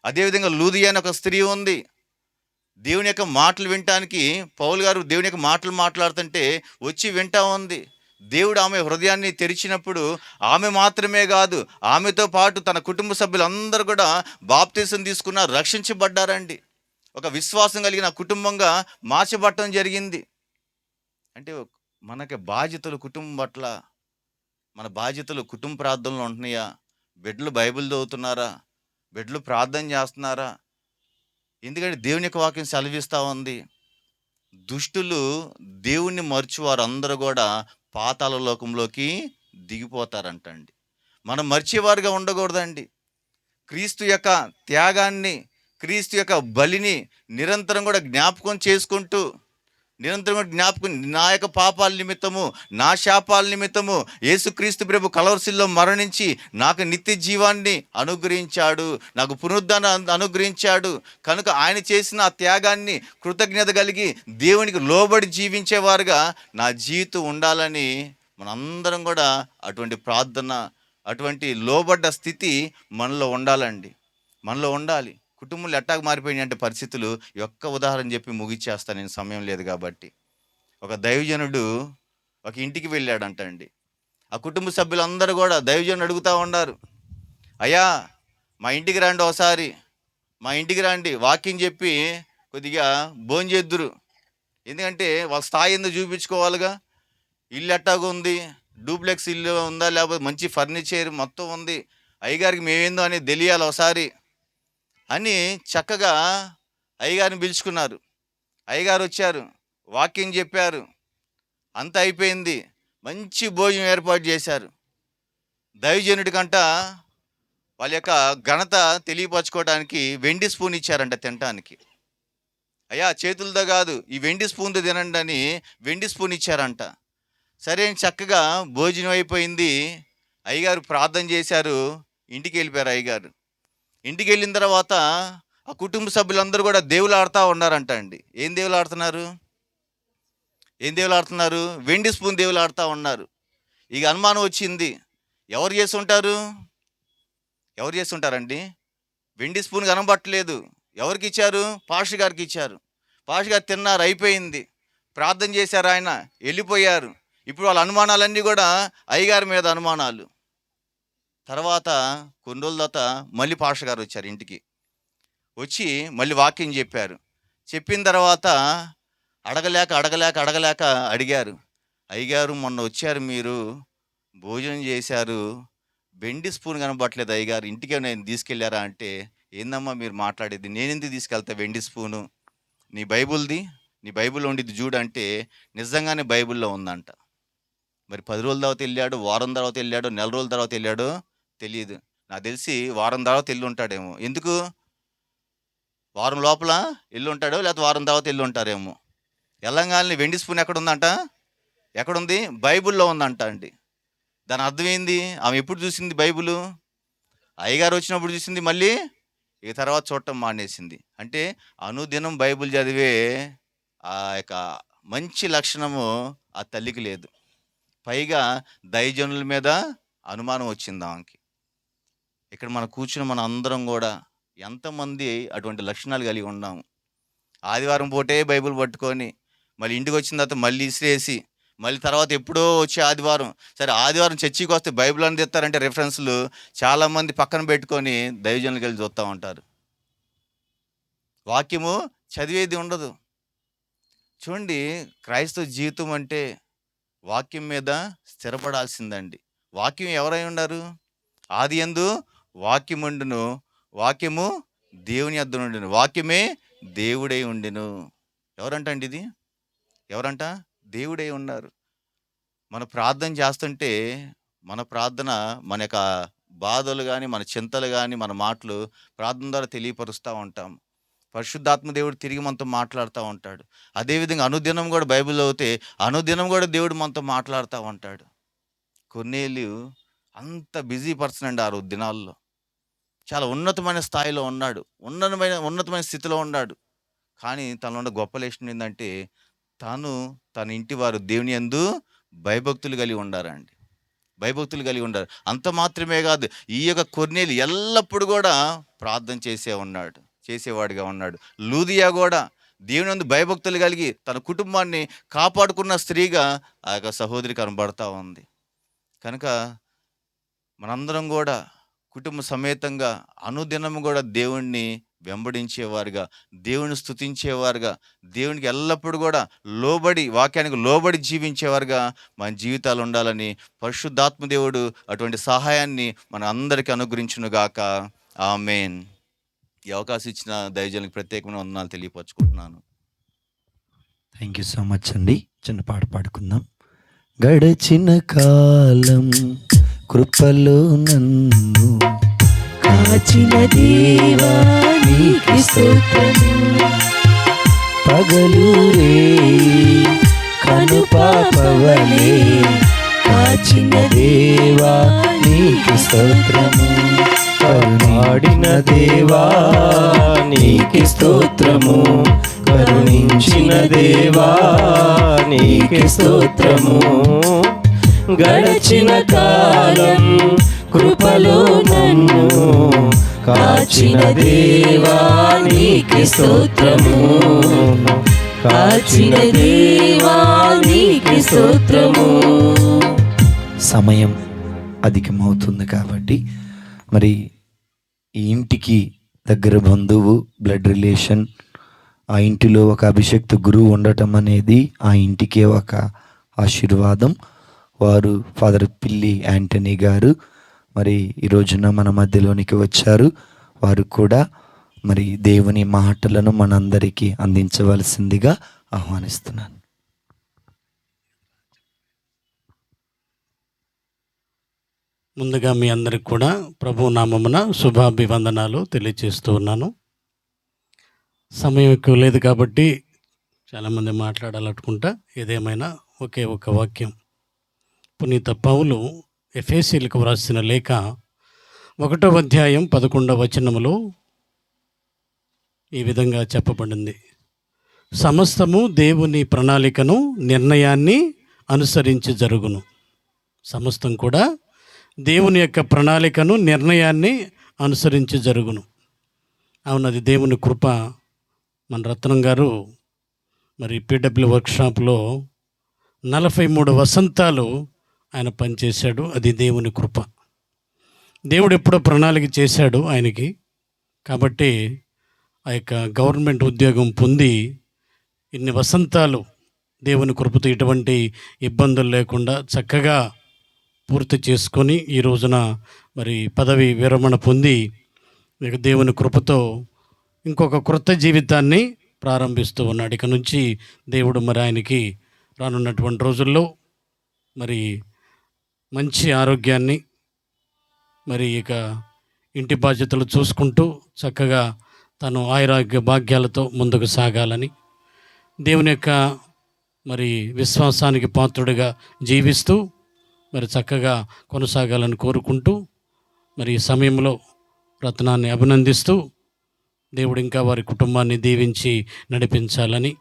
అదేవిధంగా లూదియా అనే ఒక స్త్రీ ఉంది. దేవుని యొక్క మాటలు వినటానికి పౌలు గారు దేవుని యొక్క మాటలు మాట్లాడుతుంటే వచ్చి వింటా ఉంది. దేవుడు ఆమె హృదయాన్ని తెరిచినప్పుడు ఆమె మాత్రమే కాదు, ఆమెతో పాటు తన కుటుంబ సభ్యులందరూ కూడా బాప్తీసం తీసుకున్న రక్షించబడ్డారండి. ఒక విశ్వాసం కలిగిన కుటుంబంగా మార్చబడటం జరిగింది. అంటే మనకి బాధ్యతలు కుటుంబం పట్ల, మన బాధ్యతలు కుటుంబ ప్రార్థనలు ఉంటున్నాయా? బిడ్డలు బైబిల్ చదువుతున్నారా? బిడ్డలు ప్రార్థన చేస్తున్నారా? ఎందుకంటే దేవుని యొక్క వాక్యం సెలవిస్తూ ఉంది, దుష్టులు దేవుణ్ణి మర్చివారు అందరూ కూడా పాతాళ లోకంలోకి దిగిపోతారంటండి. మనం మర్చేవారుగా ఉండకూడదండి. క్రీస్తు యొక్క త్యాగాన్ని, క్రీస్తు యొక్క బలిని నిరంతరం కూడా జ్ఞాపకం చేసుకుంటూ, నా యొక్క పాపాల నిమిత్తము, నా శాపాల నిమిత్తము యేసుక్రీస్తు ప్రభు కలవరిశిల్లో మరణించి నాకు నిత్య జీవాన్ని అనుగ్రహించాడు, నాకు పునరుద్ధానం అనుగ్రహించాడు. కనుక ఆయన చేసిన ఆ త్యాగాన్ని కృతజ్ఞత కలిగి దేవునికి లోబడి జీవించేవారుగా నా జీవితం ఉండాలని మనందరం కూడా అటువంటి ప్రార్థన, అటువంటి లోబడ్డ స్థితి మనలో ఉండాలండి. మనలో ఉండాలి. కుటుంబంలో ఎట్టాగా మారిపోయినాయి అంటే పరిస్థితులు, ఒక్క ఉదాహరణ చెప్పి ముగిచ్చేస్తాను, నేను సమయం లేదు కాబట్టి. ఒక దైవజనుడు ఒక ఇంటికి వెళ్ళాడంటండి. ఆ కుటుంబ సభ్యులందరూ కూడా దైవజనుడు అడుగుతూ ఉన్నారు, అయ్యా మా ఇంటికి రండి, ఒకసారి మా ఇంటికి రండి, వాకింగ్ చెప్పి కొద్దిగా భోంచేద్దురు. ఎందుకంటే వాళ్ళ స్థాయి ఎందుకు చూపించుకోవాలిగా. ఇల్లు ఎట్టాగా ఉంది, డూప్లెక్స్ ఇల్లు ఉందా లేకపోతే మంచి ఫర్నిచర్ మొత్తం ఉంది, అయ్యగారికి మేమేందో అనేది తెలియాలి ఒకసారి అని చక్కగా అయ్యగారిని పిలుచుకున్నారు. అయ్యగారు వచ్చారు, వాకింగ్ చెప్పారు, అంతా అయిపోయింది. మంచి భోజనం ఏర్పాటు చేశారు. దైవజనుడి కంట వాళ్ళ యొక్క ఘనత తెలియపరచుకోవడానికి వెండి స్పూన్ ఇచ్చారంట తినటానికి. అయ్యా చేతులతో కాదు, ఈ వెండి స్పూన్తో తినండి అని వెండి స్పూన్ ఇచ్చారంట. సరే చక్కగా భోజనం అయిపోయింది. అయ్యగారు ప్రార్థన చేశారు, ఇంటికి వెళ్ళిపోయారు అయ్యగారు. ఇంటికి వెళ్ళిన తర్వాత ఆ కుటుంబ సభ్యులందరూ కూడా దేవులు ఆడుతూ ఉన్నారంట అండి. ఏం దేవులు ఆడుతున్నారు? వెండి స్పూన్ దేవులు ఆడుతూ ఉన్నారు. ఇక అనుమానం వచ్చింది, ఎవరు చేసి ఉంటారండి? వెండి స్పూన్ కనబట్టలేదు. ఎవరికి ఇచ్చారు? పాస్టర్ గారికి ఇచ్చారు. పాస్టర్ గారు తిన్నారు, అయిపోయింది. ప్రార్థన చేశారు, ఆయన వెళ్ళిపోయారు. ఇప్పుడు వాళ్ళ అనుమానాలన్నీ కూడా అయ్యగారి మీద అనుమానాలు. తర్వాత కొన్ని రోజుల తర్వాత మళ్ళీ పాస్టర్ గారు వచ్చారు ఇంటికి. వచ్చి మళ్ళీ వాక్యం చెప్పారు. చెప్పిన తర్వాత అడగలేక అడిగారు, అయ్యగారు మొన్న వచ్చారు, మీరు భోజనం చేశారు, వెండి స్పూన్ కనబట్టలేదు అయ్యగారు, ఇంటికే నేను తీసుకెళ్ళారా అంటే, ఏందమ్మా మీరు మాట్లాడేది, నేనెందుకు తీసుకెళ్తా వెండి స్పూను, నీ బైబిల్ ఉండిద్ది చూడు అంటే నిజంగానే బైబిల్లో ఉందంట. మరి 10 రోజుల తర్వాత వెళ్ళాడు, వారం తర్వాత వెళ్ళాడు, నెల రోజుల తర్వాత వెళ్ళాడో తెలియదు. నాకు తెలిసి వారం తర్వాత వెళ్ళి ఉంటాడేమో. ఎందుకు? వారం లోపల వెళ్ళి ఉంటాడో లేకపోతే వారం తర్వాత వెళ్ళి ఉంటారేమో. వెళ్ళంగానే వెండి స్పూన్ ఎక్కడుంది? బైబిల్లో ఉందంట అండి. దాని అర్థం ఏంది? ఆమె ఎప్పుడు చూసింది బైబిల్? అయ్యగారు వచ్చినప్పుడు చూసింది, మళ్ళీ ఇక తర్వాత చూడటం మానేసింది. అంటే అనుదినం బైబిల్ చదివే ఆ యొక్క మంచి లక్షణము ఆ తల్లికి లేదు. పైగా దైవజనుల మీద అనుమానం వచ్చింది ఆమెకి. ఇక్కడ మనం కూర్చుని మన అందరం కూడా ఎంతమంది అటువంటి లక్షణాలు కలిగి ఉన్నాము? ఆదివారం పూటే బైబిల్ పట్టుకొని మళ్ళీ ఇంటికి వచ్చిన తర్వాత మళ్ళీ ఇసిరేసి మళ్ళీ తర్వాత ఎప్పుడో వచ్చే ఆదివారం, సరే ఆదివారం చర్చికి వస్తే బైబిల్ అని తెస్తారంటే రెఫరెన్స్లు చాలామంది పక్కన పెట్టుకొని దైవజనులకు వెళ్ళి చూస్తూ ఉంటారు. వాక్యము చదివేది ఉండదు. చూడండి, క్రైస్తవ జీవితం అంటే వాక్యం మీద స్థిరపడాల్సిందండి. వాక్యం ఎవరై ఉన్నారు? ఆది యందు వాక్యముండును, వాక్యము దేవుని యొద్ద నుండును, వాక్యమే దేవుడై ఉండును. ఎవరంటండి ఇది? ఎవరంట? దేవుడై ఉన్నారు. మనం ప్రార్థన చేస్తుంటే మన ప్రార్థన, మన యొక్క బాధలు కానీ, మన చింతలు కానీ, మన మాటలు ప్రార్థన ద్వారా తెలియపరుస్తూ ఉంటాం. పరిశుద్ధాత్మ దేవుడు తిరిగి మనతో మాట్లాడుతూ ఉంటాడు. అదేవిధంగా అనుదినం కూడా బైబిల్ చదివితే అనుదినం కూడా దేవుడు మనతో మాట్లాడుతూ ఉంటాడు. కొర్నేలియు అంత బిజీ పర్సన్ అండి ఆ రోజు దినాల్లో. చాలా ఉన్నతమైన స్థాయిలో ఉన్నాడు, ఉన్నతమైన స్థితిలో ఉన్నాడు. కానీ తనలో ఉన్న గొప్ప లక్షణం ఏంటంటే తన ఇంటి వారు దేవుని యందు భయభక్తులు కలిగి ఉండారండి. భయభక్తులు కలిగి ఉండారు. అంత మాత్రమే కాదు, ఈ యొక్క కొర్నేలి ఎల్లప్పుడూ కూడా ప్రార్థన చేసేవాడిగా ఉన్నాడు. లూదియా కూడా దేవుని యందు భయభక్తులు కలిగి తన కుటుంబాన్ని కాపాడుకున్న స్త్రీగా ఆ యొక్క సహోదరి కనబడతా ఉంది. కనుక మనందరం కూడా కుటుంబ సమేతంగా అనుదినం కూడా దేవుణ్ణి వెంబడించేవారుగా, దేవుని స్తుతించేవారుగా, దేవునికి ఎల్లప్పుడూ కూడా వాక్యానికి లోబడి జీవించేవారుగా మన జీవితాలు ఉండాలని పరిశుద్ధాత్మ దేవుడు అటువంటి సహాయాన్ని మన అందరికీ అనుగ్రహించునుగాక. ఆమేన్. ఈ అవకాశం ఇచ్చిన దైవజనులకు ప్రత్యేకమైన వందనాలు తెలియపరచుకుంటున్నాను. థ్యాంక్ యూ సో మచ్ అండి. చిన్న పాట పాడుకుందాం. గడచిన కాలం కృపలో నన్ను కాచిన దేవా నీకు స్తోత్రము. పగలు రేయి కనుపాపవలే కాచిన దేవా నీకు స్తోత్రము. కరుణాడిన దేవా నీకు స్తోత్రము. కరుణించిన దేవా నీకు స్తోత్రము. గడచిన కాలం కృపలో నన్ను కాచిన దేవా నీకు స్తోత్రము. కాచిన దేవా నీకు స్తోత్రము. సమయం అధికమవుతుంది కాబట్టి మరి ఈ ఇంటికి దగ్గర బంధువు, బ్లడ్ రిలేషన్, ఆ ఇంటిలో ఒక అభిషక్త గురువు ఉండటం అనేది ఆ ఇంటికే ఒక ఆశీర్వాదం. వారు ఫాదర్ పిల్లి యాంటనీ గారు మరి ఈ రోజున మన మధ్యలోనికి వచ్చారు. వారు కూడా మరి దేవుని మాటలను మనందరికీ అందించవలసిందిగా ఆహ్వానిస్తున్నాను. ముందుగా మీ అందరికి కూడా ప్రభు నామమున శుభాభివందనాలు తెలియజేస్తూ ఉన్నాను. సమయం ఎక్కువ లేదు కాబట్టి చాలామంది మాట్లాడాలనుకుంటా. ఏదేమైనా ఒకే ఒక వాక్యం. పునీత పౌలు ఎఫెసీయులకు వ్రాసిన లేఖ 1వ అధ్యాయం 11వ వచనములో ఈ విధంగా చెప్పబడింది. సమస్తము దేవుని ప్రణాళికను, నిర్ణయాన్ని అనుసరించి జరుగును. సమస్తం కూడా దేవుని యొక్క ప్రణాళికను, నిర్ణయాన్ని అనుసరించి జరుగును. అవునది దేవుని కృప. మన రత్నం గారు మరి PW వర్క్షాప్లో 43 వసంతాలు ఆయన పనిచేశాడు. అది దేవుని కృప. దేవుడు ఎప్పుడో ప్రణాళిక చేశాడు ఆయనకి. కాబట్టి ఆ యొక్క గవర్నమెంట్ ఉద్యోగం పొంది ఇన్ని వసంతాలు దేవుని కృపతో ఎటువంటి ఇబ్బందులు లేకుండా చక్కగా పూర్తి చేసుకొని ఈ రోజున మరి పదవి విరమణ పొంది ఇక దేవుని కృపతో ఇంకొక క్రొత్త జీవితాన్ని ప్రారంభిస్తూ ఉన్నాడు. ఇక నుంచి దేవుడు మరి ఆయనకి రానున్నటువంటి రోజుల్లో మరి మంచి ఆరోగ్యాన్ని, మరి ఇక ఇంటి బాధ్యతలు చూసుకుంటూ చక్కగా తను ఆయురారోగ్య భాగ్యాలతో ముందుకు సాగాలని, దేవుని యొక్క మరి విశ్వాసానికి పాత్రుడిగా జీవిస్తూ మరి చక్కగా కొనసాగాలని కోరుకుంటూ మరి ఈ సమయంలో రత్నాన్ని అభినందిస్తూ దేవుడు ఇంకా వారి కుటుంబాన్ని దీవించి నడిపించాలని,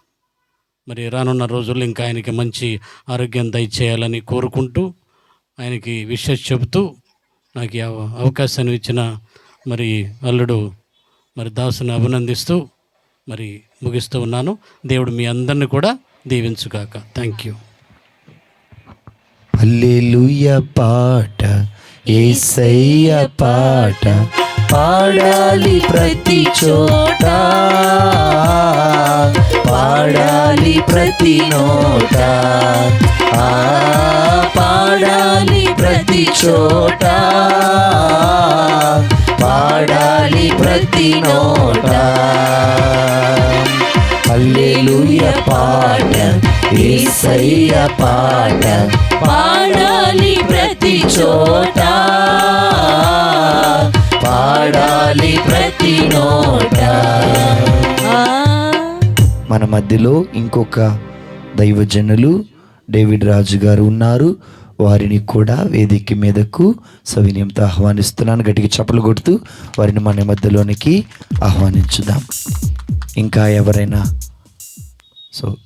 మరి రానున్న రోజుల్లో ఇంకా ఆయనకి మంచి ఆరోగ్యం దయచేయాలని కోరుకుంటూ ఆయనకి విషెస్ చెబుతూ నాకు ఈ అవకాశాన్ని ఇచ్చిన మరి అల్లుడు మరి దాసుని అభినందిస్తూ మరి ముగిస్తూ ఉన్నాను. దేవుడు మీ అందరిని కూడా దీవించుగాక. Thank you. హల్లెలూయా పాట, యేసయ్య పాట పాడాలి ప్రతి చోట, పాడాలి ప్రతి నోట, పాడాలి ప్రతి చోట, పాడాలి ప్రతి నోట. హల్లెలూయా పాట, యేసయ్య పాట పాడాలి ప్రతి చోట, పాడాలి ప్రతి నోట. మన మధ్యలో ఇంకొక దైవజనులు డేవిడ్ రాజు గారు ఉన్నారు. వారిని కూడా వేదిక మీదకు సవినయంతో ఆహ్వానిస్తున్నాను. గట్టిగా చప్పలు కొడుతూ వారిని మన మధ్యలోనికి ఆహ్వానించుదాం. ఇంకా ఎవరైనా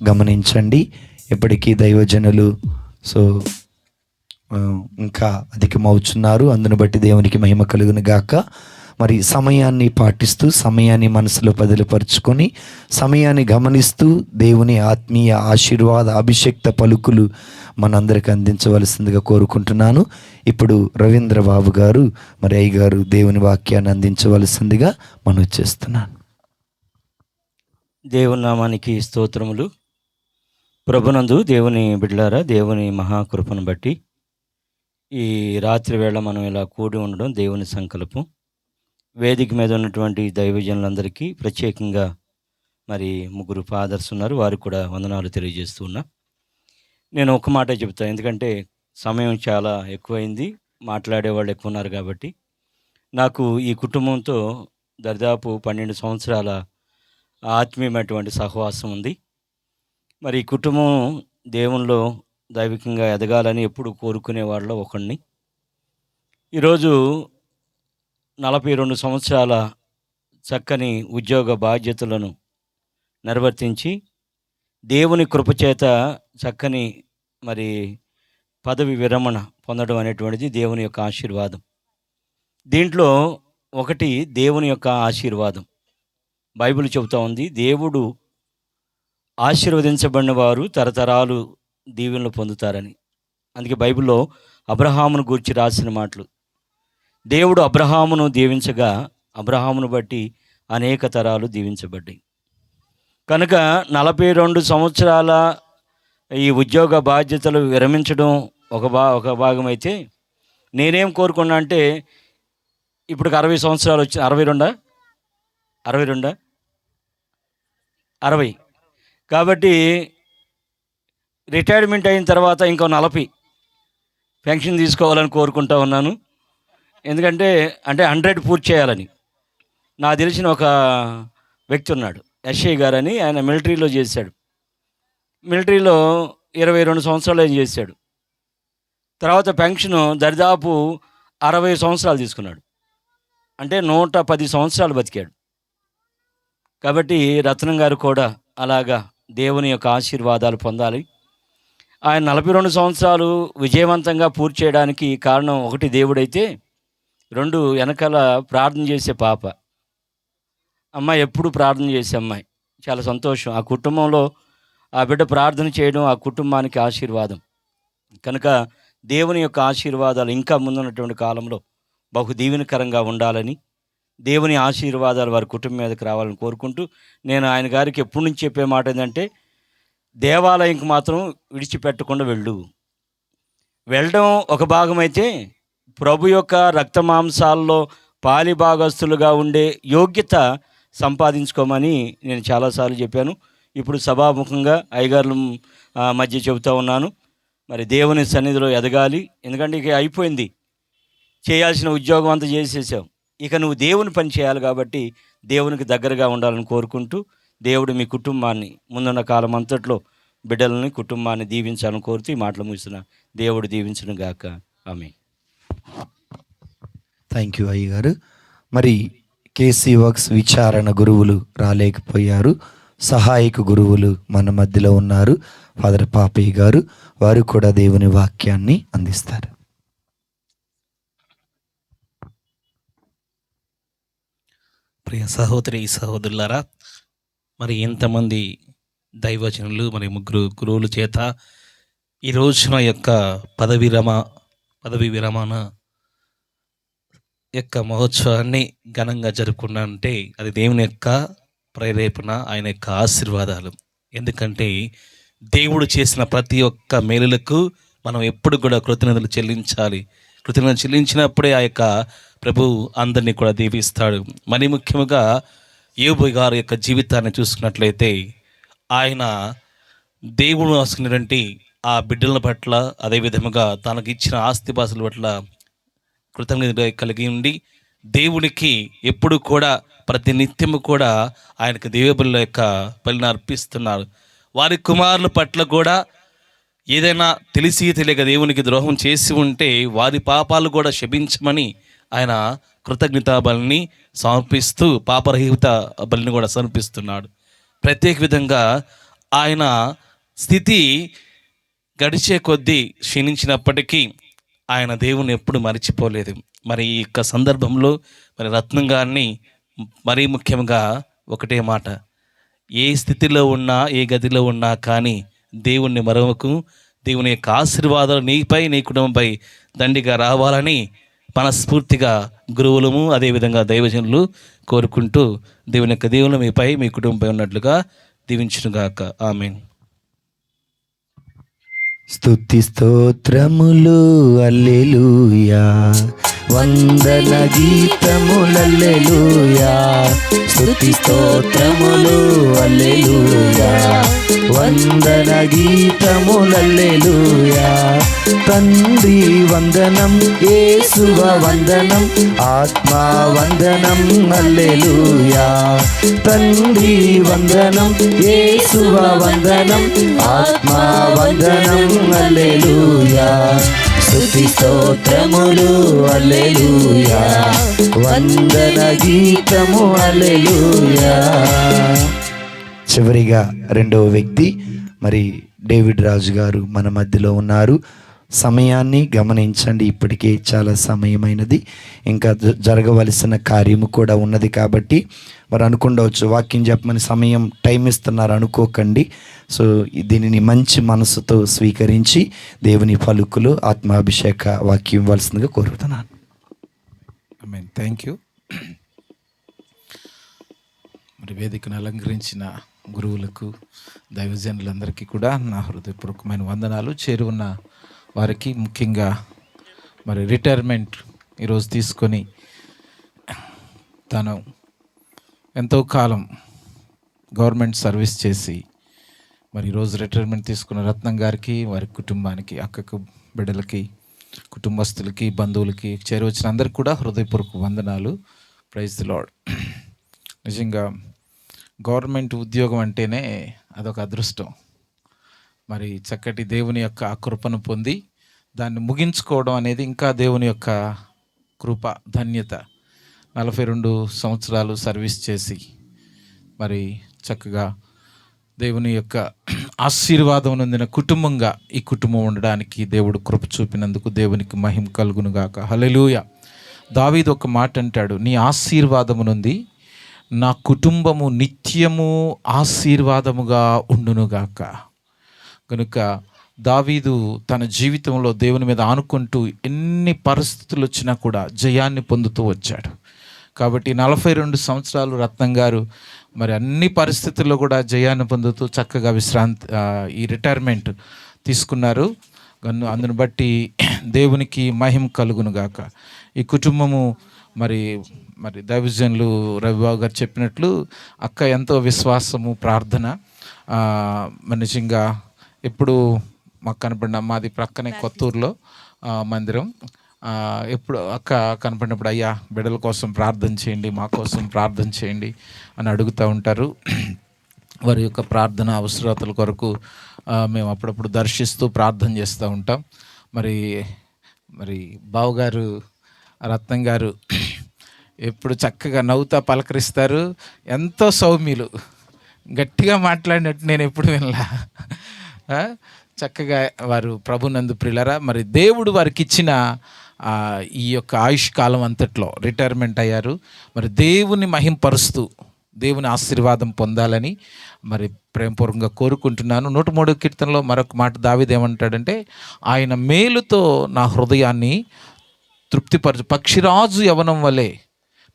గమనించండి, ఎప్పటికీ దైవజనులు ఇంకా అధికమవుతున్నారు. అందును బట్టి దేవునికి మహిమ కలుగును గాక. మరి సమయాన్ని పాటిస్తూ, సమయాన్ని మనసులో పదిలపరుచుకొని, సమయాన్ని గమనిస్తూ దేవుని ఆత్మీయ ఆశీర్వాద అభిషేక్త పలుకులు మనందరికి అందించవలసిందిగా కోరుకుంటున్నాను. ఇప్పుడు రవీంద్ర బాబు గారు మరి అయ్యగారు దేవుని వాక్యాన్ని అందించవలసిందిగా మనవి చేస్తున్నాను. దేవుని నామానికి స్తోత్రములు. ప్రభునందు దేవుని బిడ్డలారా, దేవుని మహాకృపను బట్టి ఈ రాత్రి వేళ మనం ఇలా కూడి ఉండడం దేవుని సంకల్పం. వేదిక మీద ఉన్నటువంటి దైవజనులందరికీ ప్రత్యేకంగా మరి 3 ఫాదర్స్ ఉన్నారు, వారికి కూడా వందనాలు తెలియజేస్తూ ఉన్నా. నేను ఒక మాట చెప్తాను, ఎందుకంటే సమయం చాలా ఎక్కువైంది, మాట్లాడేవాళ్ళు ఎక్కువ ఉన్నారు కాబట్టి. నాకు ఈ కుటుంబంతో దాదాపు 12 సంవత్సరాల ఆత్మీయమైనటువంటి సహవాసం ఉంది. మరి ఈ కుటుంబం దేవునిలో దైవికంగా ఎదగాలని ఎప్పుడు కోరుకునే వాళ్ళలో ఒకడిని. ఈరోజు 42 సంవత్సరాల చక్కని ఉద్యోగ బాధ్యతలను నిర్వర్తించి దేవుని కృపచేత చక్కని మరి పదవి విరమణ పొందడం అనేటువంటిది దేవుని యొక్క ఆశీర్వాదం. దీంట్లో ఒకటి దేవుని యొక్క ఆశీర్వాదం. బైబిల్ చెబుతా ఉంది, దేవుడు ఆశీర్వదించబడిన వారు తరతరాలు దీవెనలు పొందుతారని. అందుకే బైబిల్లో అబ్రహామును గూర్చి రాసిన మాటలు, దేవుడు అబ్రహామును దీవించగా అబ్రహామును బట్టి అనేక తరాలు దీవించబడ్డాయి. కనుక 42 సంవత్సరాల ఈ ఉద్యోగ బాధ్యతలు విరమించడం ఒక భాగం అయితే, నేనేం కోరుకున్నా అంటే ఇప్పుడు 60 సంవత్సరాలు వచ్చి 60 కాబట్టి రిటైర్మెంట్ అయిన తర్వాత ఇంకో 40 పెన్షన్ తీసుకోవాలని కోరుకుంటా ఉన్నాను. ఎందుకంటే 100 పూర్తి చేయాలని. నాకు తెలిసిన ఒక వ్యక్తి ఉన్నాడు, ఎస్ఐ గారని, ఆయన మిలిటరీలో చేశాడు. మిలిటరీలో 22 సంవత్సరాలు ఏం చేశాడు. తర్వాత పెన్షను దరిదాపు 60 సంవత్సరాలు తీసుకున్నాడు. అంటే 110 సంవత్సరాలు బతికాడు. కాబట్టి రత్నం గారు కూడా అలాగా దేవుని యొక్క ఆశీర్వాదాలు పొందాలి. ఆయన 42 సంవత్సరాలు విజయవంతంగా పూర్తి చేయడానికి కారణం ఒకటి దేవుడైతే, 2 వెనకాల ప్రార్థన చేసే పాప. అమ్మాయి ఎప్పుడు ప్రార్థన చేసే అమ్మాయి. చాలా సంతోషం. ఆ కుటుంబంలో ఆ బిడ్డ ప్రార్థన చేయడం ఆ కుటుంబానికి ఆశీర్వాదం. కనుక దేవుని యొక్క ఆశీర్వాదాలు ఇంకా ముందున్నటువంటి కాలంలో బహు దీవెనకరంగా ఉండాలని, దేవుని ఆశీర్వాదాలు వారి కుటుంబం మీదకి రావాలని కోరుకుంటూ, నేను ఆయన గారికి ఎప్పటి నుంచి చెప్పే మాట ఏంటంటే, దేవాలయంకి మాత్రం విడిచిపెట్టకుండా వెళ్ళడం ఒక భాగం అయితే, ప్రభు యొక్క రక్త మాంసాల్లో పాలిభాగస్తులుగా ఉండే యోగ్యత సంపాదించుకోమని నేను చాలాసార్లు చెప్పాను. ఇప్పుడు సభాముఖంగా అయ్యగారుల మధ్య చెబుతూ ఉన్నాను. మరి దేవుని సన్నిధిలో ఎదగాలి. ఎందుకంటే ఇక అయిపోయింది, చేయాల్సిన ఉద్యోగం అంతా చేసేసావు, ఇక నువ్వు దేవుని పని చేయాలి. కాబట్టి దేవునికి దగ్గరగా ఉండాలని కోరుకుంటూ, దేవుడు మీ కుటుంబాన్ని ముందున్న కాలం అంతట్లో బిడ్డలని కుటుంబాన్ని దీవించాలని కోరుతూ ఈ మాటలు ముగిస్తున్నా. దేవుడు దీవించను గాక. ఆమేన్. థ్యాంక్ యూ అయ్యగారు. మరి కేసీ వర్క్స్ విచారణ గురువులు రాలేకపోయారు, సహాయక గురువులు మన మధ్యలో ఉన్నారు. ఫాదర్ పాపయ్య గారు, వారు కూడా దేవుని వాక్యాన్ని అందిస్తారు. ప్రియ సహోదరి సహోదరులారా, మరి ఎంతమంది దైవజనులు మరి 3 గురువుల చేత ఈ రోజున యొక్క పదవి విరమణ యొక్క మహోత్సవాన్ని ఘనంగా జరుపుకున్నానంటే అది దేవుని యొక్క ప్రేరేపణ, ఆయన యొక్క ఆశీర్వాదాలు. ఎందుకంటే దేవుడు చేసిన ప్రతి ఒక్క మేలులకు మనం ఎప్పుడు కూడా కృతజ్ఞతలు చెల్లించాలి. కృతజ్ఞతలు చెల్లించినప్పుడే ఆ యొక్క ప్రభు అందరినీ కూడా దీవిస్తాడు. మరి ముఖ్యంగా యోబు గారి యొక్క జీవితాన్ని చూసుకున్నట్లయితే, ఆయన దేవుడు రాసుకున్నటువంటి ఆ బిడ్డల పట్ల, అదేవిధముగా తనకు ఇచ్చిన ఆస్తిపాస్తుల పట్ల కృతజ్ఞత కలిగి ఉండి, దేవునికి ఎప్పుడు కూడా ప్రతి నిత్యము కూడా ఆయనకు దేవుళ్ళ యొక్క బలిని అర్పిస్తున్నారు. వారి కుమారుల పట్ల కూడా ఏదైనా తెలిసి తెలియక దేవునికి ద్రోహం చేసి ఉంటే వారి పాపాలు కూడా క్షమించమని ఆయన కృతజ్ఞతా బలిని సమర్పిస్తూ పాపరహిత బలిని కూడా సమర్పిస్తున్నాడు. ప్రత్యేక విధంగా ఆయన స్థితి గడిచే కొద్దీ క్షీణించినప్పటికీ ఆయన దేవుని ఎప్పుడు మర్చిపోలేదు. మరి ఈ యొక్క సందర్భంలో మరి రత్నం గారిని మరీ ముఖ్యంగా ఒకటే మాట, ఏ స్థితిలో ఉన్నా ఏ గదిలో ఉన్నా కానీ దేవుణ్ణి మరవకు. దేవుని యొక్క ఆశీర్వాదాలు నీపై నీ కుటుంబంపై దండిగా రావాలని మనస్ఫూర్తిగా గురువులము అదేవిధంగా దైవజనులు కోరుకుంటూ దేవుని యొక్క దేవుని మీపై మీ కుటుంబంపై ఉన్నట్లుగా దీవించునుగాక. ఆమేన్. స్తుతి స్తోత్రములు హల్లెలూయా, వందన గీతములు హల్లెలూయా. స్తుతి స్తోత్రములు హల్లెలూయా, వందన గీతములు హల్లెలూయా. తండ్రి వందనం, యేసువ వందనం, ఆత్మా వందనం హల్లెలూయా. తండ్రి వందనం, యేసువ వందనం, ఆత్మా వందనం హల్లెలూయా. స్తుతి స్తోత్రములు హల్లెలూయా, వందన గీతము హల్లెలూయా. చివరిగా రెండవ వ్యక్తి మరి డేవిడ్ రాజు గారు మన మధ్యలో ఉన్నారు. సమయాన్ని గమనించండి, ఇప్పటికే చాలా సమయమైనది, ఇంకా జరగవలసిన కార్యము కూడా ఉన్నది. కాబట్టి మరి అనుకుండవచ్చు వాక్యం చెప్పమని సమయం టైం ఇస్తున్నారు అనుకోకండి. సో దీనిని మంచి మనసుతో స్వీకరించి దేవుని పలుకులు ఆత్మాభిషేక వాక్యం ఇవ్వాల్సిందిగా కోరుతున్నాను. ఆమేన్. Thank you. మరి వేదికను అలంకరించిన గురువులకు, దైవజనులందరికీ కూడా నా హృదయపూర్వకమైన వందనాలు. చేరువున్న వారికి ముఖ్యంగా మరి రిటైర్మెంట్ ఈరోజు తీసుకొని తను ఎంతో కాలం గవర్నమెంట్ సర్వీస్ చేసి మరి ఈరోజు రిటైర్మెంట్ తీసుకున్న రత్నం గారికి, వారి కుటుంబానికి, అక్కకు, బిడ్డలకి, కుటుంబస్తులకి, బంధువులకి, చేరువచ్చిన అందరికీ కూడా హృదయపూర్వక వందనాలు. Praise the Lord. నిజంగా గవర్నమెంట్ ఉద్యోగం అంటేనే అదొక అదృష్టం. మరి చక్కటి దేవుని యొక్క ఆ కృపను పొంది దాన్ని ముగించుకోవడం అనేది ఇంకా దేవుని యొక్క కృప, ధన్యత. 42 సంవత్సరాలు సర్వీస్ చేసి మరి చక్కగా దేవుని యొక్క ఆశీర్వాదం నొందిన కుటుంబంగా ఈ కుటుంబం ఉండడానికి దేవుడు కృప చూపినందుకు దేవునికి మహిమ కలుగునుగాక. హల్లెలూయా. దావీదు ఒక మాట అంటాడు, నీ ఆశీర్వాదము నుండి నా కుటుంబము నిత్యము ఆశీర్వాదముగా ఉండునుగాక. కనుక దావీదు తన జీవితంలో దేవుని మీద ఆనుకుంటూ ఎన్ని పరిస్థితులు వచ్చినా కూడా జయాన్ని పొందుతూ వచ్చాడు. కాబట్టి 42 సంవత్సరాలు రత్నం గారు మరి అన్ని పరిస్థితుల్లో కూడా జయాన్ని పొందుతూ చక్కగా ఈ రిటైర్మెంట్ తీసుకున్నారు. అందును బట్టి దేవునికి మహిమ కలుగునుగాక. ఈ కుటుంబము మరి దైవజనులు రవిబాబు గారు చెప్పినట్లు అక్క ఎంతో విశ్వాసము, ప్రార్థన. నిజంగా ఎప్పుడు మాకు కనపడిన, మాది ప్రక్కనే కొత్తూరులో మందిరం, ఎప్పుడు అక్క కనపడినప్పుడు అయ్యా బిడ్డల కోసం ప్రార్థన చేయండి, మా కోసం ప్రార్థన చేయండి అని అడుగుతూ ఉంటారు. వారి యొక్క ప్రార్థన అవసరతల కొరకు మేము అప్పుడప్పుడు దర్శిస్తూ ప్రార్థన చేస్తూ ఉంటాం. మరి బావగారు రత్నం గారు ఎప్పుడు చక్కగా నవ్వుతా పలకరిస్తారు. ఎంతో సౌమ్యులు, గట్టిగా మాట్లాడినట్టు నేను ఎప్పుడు వినలా. చక్కగా వారు ప్రభునందు ప్రియులరా. మరి దేవుడు వారికి ఇచ్చిన ఈ యొక్క ఆయుష్ కాలం అంతట్లో రిటైర్మెంట్ అయ్యారు. మరి దేవుని మహింపరుస్తూ దేవుని ఆశీర్వాదం పొందాలని మరి ప్రేమపూర్వకంగా కోరుకుంటున్నాను. 103 కీర్తనలో మరొక మాట దావీదు ఏమంటాడంటే, ఆయన మేలుతో నా హృదయాన్ని తృప్తిపరచు, పక్షిరాజు యవనం వలె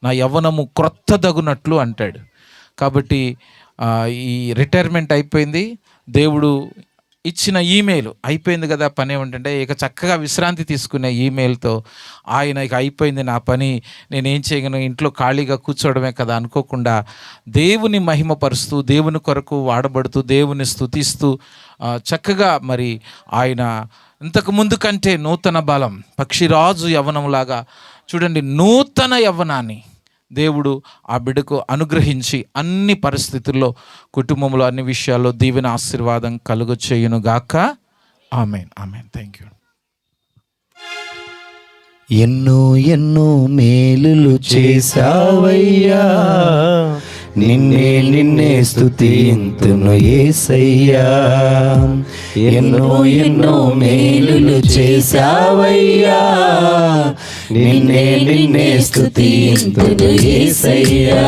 నా యవ్వనము క్రొత్తదగునట్లు అంటాడు. కాబట్టి ఈ రిటైర్మెంట్ అయిపోయింది, దేవుడు ఇచ్చిన ఈమెయిల్ అయిపోయింది కదా, పని ఏమిటంటే ఇక చక్కగా విశ్రాంతి తీసుకునే ఈమెయిల్తో ఆయన ఇక అయిపోయింది నా పని, నేనేం చేయగలను, ఇంట్లో ఖాళీగా కూర్చోవడమే కదా అనుకోకుండా దేవుని మహిమపరుస్తూ, దేవుని కొరకు వాడబడుతూ, దేవుని స్తుతిస్తూ చక్కగా మరి ఆయన ఇంతకు ముందు కంటే నూతన బలం, పక్షిరాజు యవ్వనంలాగా చూడండి, నూతన యవ్వనాన్ని దేవుడు ఆ బిడ్డకు అనుగ్రహించి అన్ని పరిస్థితుల్లో, కుటుంబంలో అన్ని విషయాల్లో దీవెన ఆశీర్వాదం కలుగ చేయునుగాక. Amen, amen. Thank you. ఎన్నో ఎన్నో మేలులు చేశావయ్యా, నిన్నే స్తుతింతును యేసయ్యా. ఎన్నో ఎన్నో మేలులు చేశావయ్యా, నిన్నే స్తుతింతును యేసయ్యా.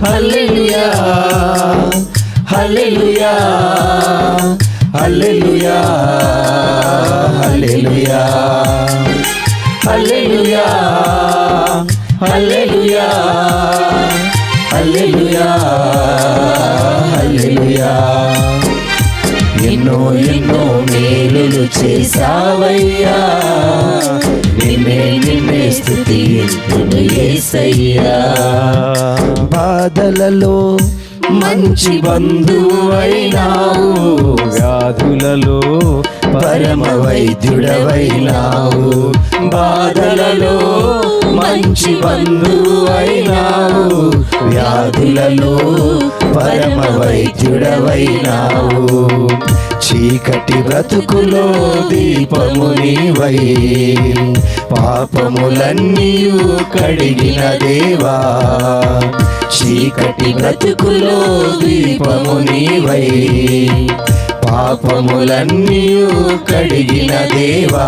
హల్లెలూయా హల్లెలూయా హల్లెలూయా హల్లెలూయా హల్లెలూయా హల్లెలూయా హల్లెలూయా హల్లెలూయా. ఎన్నో ఎన్నో మేలులు చేశావయ్యా, నిన్నే స్తుతింతును యేసయ్యా. బాధలలో మంచి బంధువైనావు, వ్యాధులలో పరమ వైద్యుడవైనావు. బాధలలో మంచి బంధువైనావు, వ్యాధులలో పరమ వైద్యుడవైనావు. చీకటి బ్రతుకులో దీపము నీవై, పాపములన్నీ కడిగిన దేవా. చీకటి బ్రతుకులో దీపము నీవై, పాపములన్నీ కడిగిన దేవా.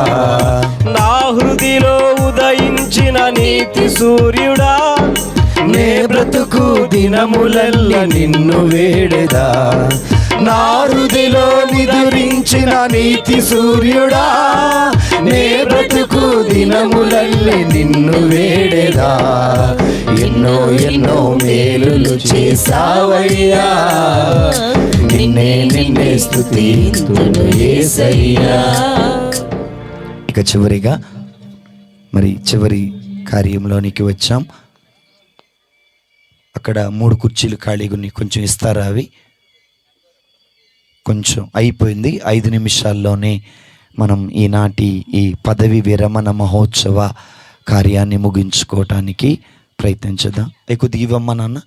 నా హృదిలో ఉదయించిన నీతి సూర్యుడా, నే బ్రతుకు దినములల్ల నిన్ను వేడెదా. నా హృదిలో నిదురించిన నీతి సూర్యుడా, నే బ్రతుకు దినములల్ల నిన్ను వేడెదా. ఎన్నో మేలులు చేశావయ్యా, నిన్నే స్తుతింతును యేసయ్యా. ఇక చివరిగా మరి చివరి కార్యంలోనికి వచ్చాం. అక్కడ 3 కుర్చీలు ఖాళీగా ఉన్నాయి, కొంచెం ఇస్తారా? అవి కొంచెం అయిపోయింది. 5 నిమిషాల్లోనే మనం ఈనాటి ఈ పదవి విరమణ మహోత్సవ కార్యాన్ని ముగించుకోవటానికి ప్రయత్నించదాం. కొద్దిగా ఇవ్వమ్మా నాన్న.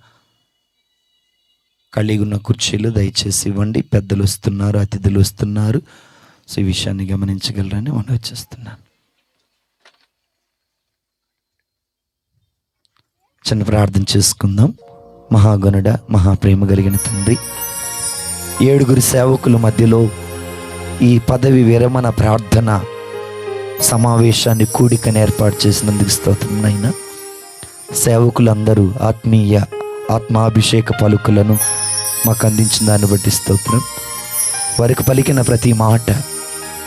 ఖాళీగా ఉన్న కుర్చీలు దయచేసి ఇవ్వండి. పెద్దలు వస్తున్నారు, అతిథులు వస్తున్నారు. సో ఈ విషయాన్ని గమనించగలరని మనం వచ్చేస్తున్నాను. చిన్న ప్రార్థన చేసుకుందాం. మహాగణుడ, మహాప్రేమ కలిగిన తండ్రి, 7 సేవకుల మధ్యలో ఈ పదవి విరమణ ప్రార్థన సమావేశాన్ని కూడికను ఏర్పాటు చేసినందుకు స్తోత్రం నాయనా. సేవకులందరూ ఆత్మాభిషేక పలుకులను మాకు అందించిన దాన్ని బట్టి స్తోత్రం. వారికి పలికిన ప్రతి మాట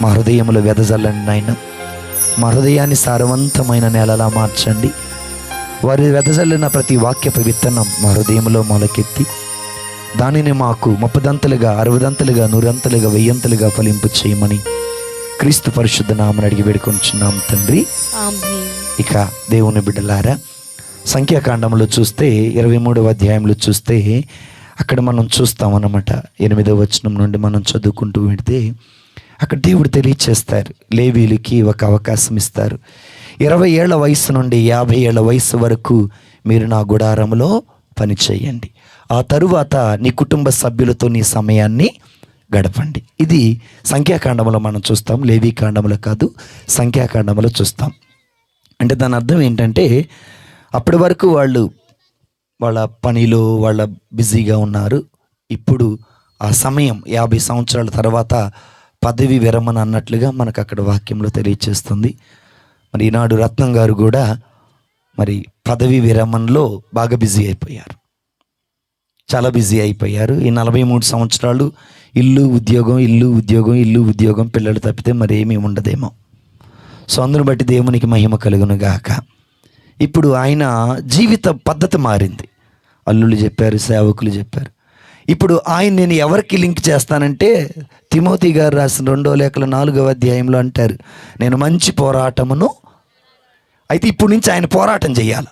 మా హృదయంలో వెదజల్లండి నాయన. మా హృదయాన్ని సారవంతమైన నేలలా మార్చండి. వారి వెదజల్లిన ప్రతి వాక్యపు విత్తనం మా హృదయంలో మొలకెత్తి దానిని మాకు 30దంతలుగా 60దంతలుగా 100అంతలుగా 1000అంతలుగా ఫలింపు చేయమని క్రీస్తు పరిశుద్ధ నామమున అడిగి వేడుకొంచున్నాం తండ్రి. ఇక దేవుని బిడ్డలారా, సంఖ్యాకాండంలో చూస్తే 23వ అధ్యాయంలో చూస్తే అక్కడ మనం చూస్తాం అన్నమాట. 8వ వచనం నుండి మనం చదువుకుంటూ వెళితే అక్కడ దేవుడు తెలియచేస్తారు, లేవీయులకి ఒక అవకాశం ఇస్తారు. 20 ఏళ్ల వయసు నుండి 50 ఏళ్ల వయసు వరకు మీరు నా గుడారంలో పనిచేయండి. ఆ తరువాత నీ కుటుంబ సభ్యులతో నీ సమయాన్ని గడపండి. ఇది సంఖ్యాకాండంలో మనం చూస్తాం, లేవీ కాండంలో కాదు, సంఖ్యాకాండంలో చూస్తాం. అంటే దాని అర్థం ఏంటంటే అప్పటి వరకు వాళ్ళు వాళ్ళ పనిలో వాళ్ళ బిజీగా ఉన్నారు. ఇప్పుడు ఆ సమయం 50 సంవత్సరాల తర్వాత పదవి విరమణ అన్నట్లుగా మనకు అక్కడ వాక్యంలో తెలియచేస్తుంది. మరి ఈనాడు రత్నం గారు కూడా మరి పదవి విరమణలో బాగా బిజీ అయిపోయారు, చాలా బిజీ అయిపోయారు. ఈ 43 సంవత్సరాలు ఇల్లు ఉద్యోగం పిల్లలు తప్పితే మరి ఏమీ ఉండదేమో. సో అందును బట్టి దేవునికి మహిమ కలుగును గాక. ఇప్పుడు ఆయన జీవిత పద్ధతి మారింది. అల్లుళ్ళు చెప్పారు, సేవకులు చెప్పారు. ఇప్పుడు ఆయన నేను ఎవరికి లింక్ చేస్తానంటే తిమోతి గారు రాసిన 2వ లేఖలో 4వ అధ్యాయంలో అంటారు, నేను మంచి పోరాటమును. అయితే ఇప్పుడు నుంచి ఆయన పోరాటం చేయాలి.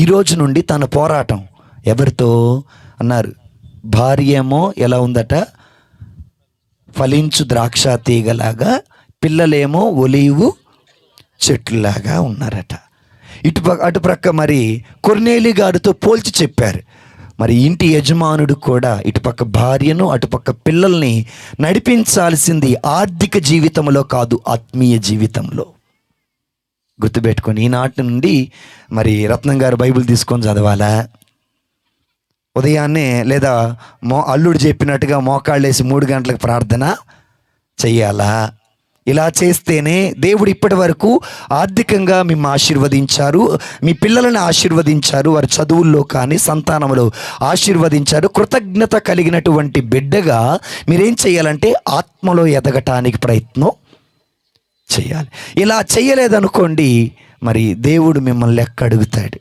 ఈ రోజు నుండి తన పోరాటం ఎవరితో అన్నారు? భార్య ఏమో ఎలా ఉందట, ఫలించు ద్రాక్ష తీగలాగా, పిల్లలేమో ఒలీవు చెట్లులాగా ఉన్నారట. అటుప్రక్క మరి కొర్నేలి గారితో పోల్చి చెప్పారు, మరి ఇంటి యజమానుడు కూడా ఇటుపక్క భార్యను అటుపక్క పిల్లల్ని నడిపించాల్సింది ఆర్థిక జీవితంలో కాదు, ఆత్మీయ జీవితంలో. గుర్తుపెట్టుకొని ఈనాటి నుండి మరి రత్నం గారు బైబిల్ తీసుకొని చదవాలా, ఉదయాన్నే లేదా అల్లుడు చెప్పినట్టుగా మోకాళ్ళేసి 3 గంటలకు ప్రార్థన చెయ్యాలా? ఇలా చేస్తేనే దేవుడు ఇప్పటి వరకు ఆర్థికంగా మిమ్మల్ని ఆశీర్వదించారు, మీ పిల్లలను ఆశీర్వదించారు, వారి చదువుల్లో కానీ సంతానంలో ఆశీర్వదించారు. కృతజ్ఞత కలిగినటువంటి బిడ్డగా మీరేం చేయాలంటే ఆత్మలో ఎదగటానికి ప్రయత్నం చేయాలి. ఇలా చేయలేదనుకోండి, మరి దేవుడు మిమ్మల్ని లెక్క అడుగుతాడు.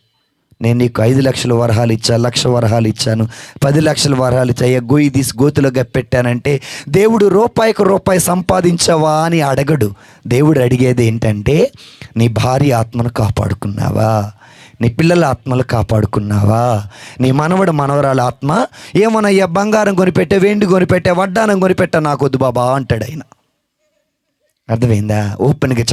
నేను నీకు 5 లక్షల వరహాలు ఇచ్చాను, 1,00,000 వరహాలు ఇచ్చాను, 10 లక్షల వరహాలు ఇచ్చాను, గొయ్యి తీసి గోతులో గప్పెట్టానంటే దేవుడు రూపాయికి రూపాయి సంపాదించావా అని అడగడు. దేవుడు అడిగేది ఏంటంటే, నీ భార్య ఆత్మను కాపాడుకున్నావా, నీ పిల్లల ఆత్మలు కాపాడుకున్నావా, నీ మనవరాల ఆత్మ ఏమోనయ్యా బంగారం కొనిపెట్టే, వెండి కొనిపెట్టే, వడ్డానం కొనిపెట్టా, నాకొద్దు బాబా అంటాడు ఆయన. అర్థమైందా? ఓపెన్గా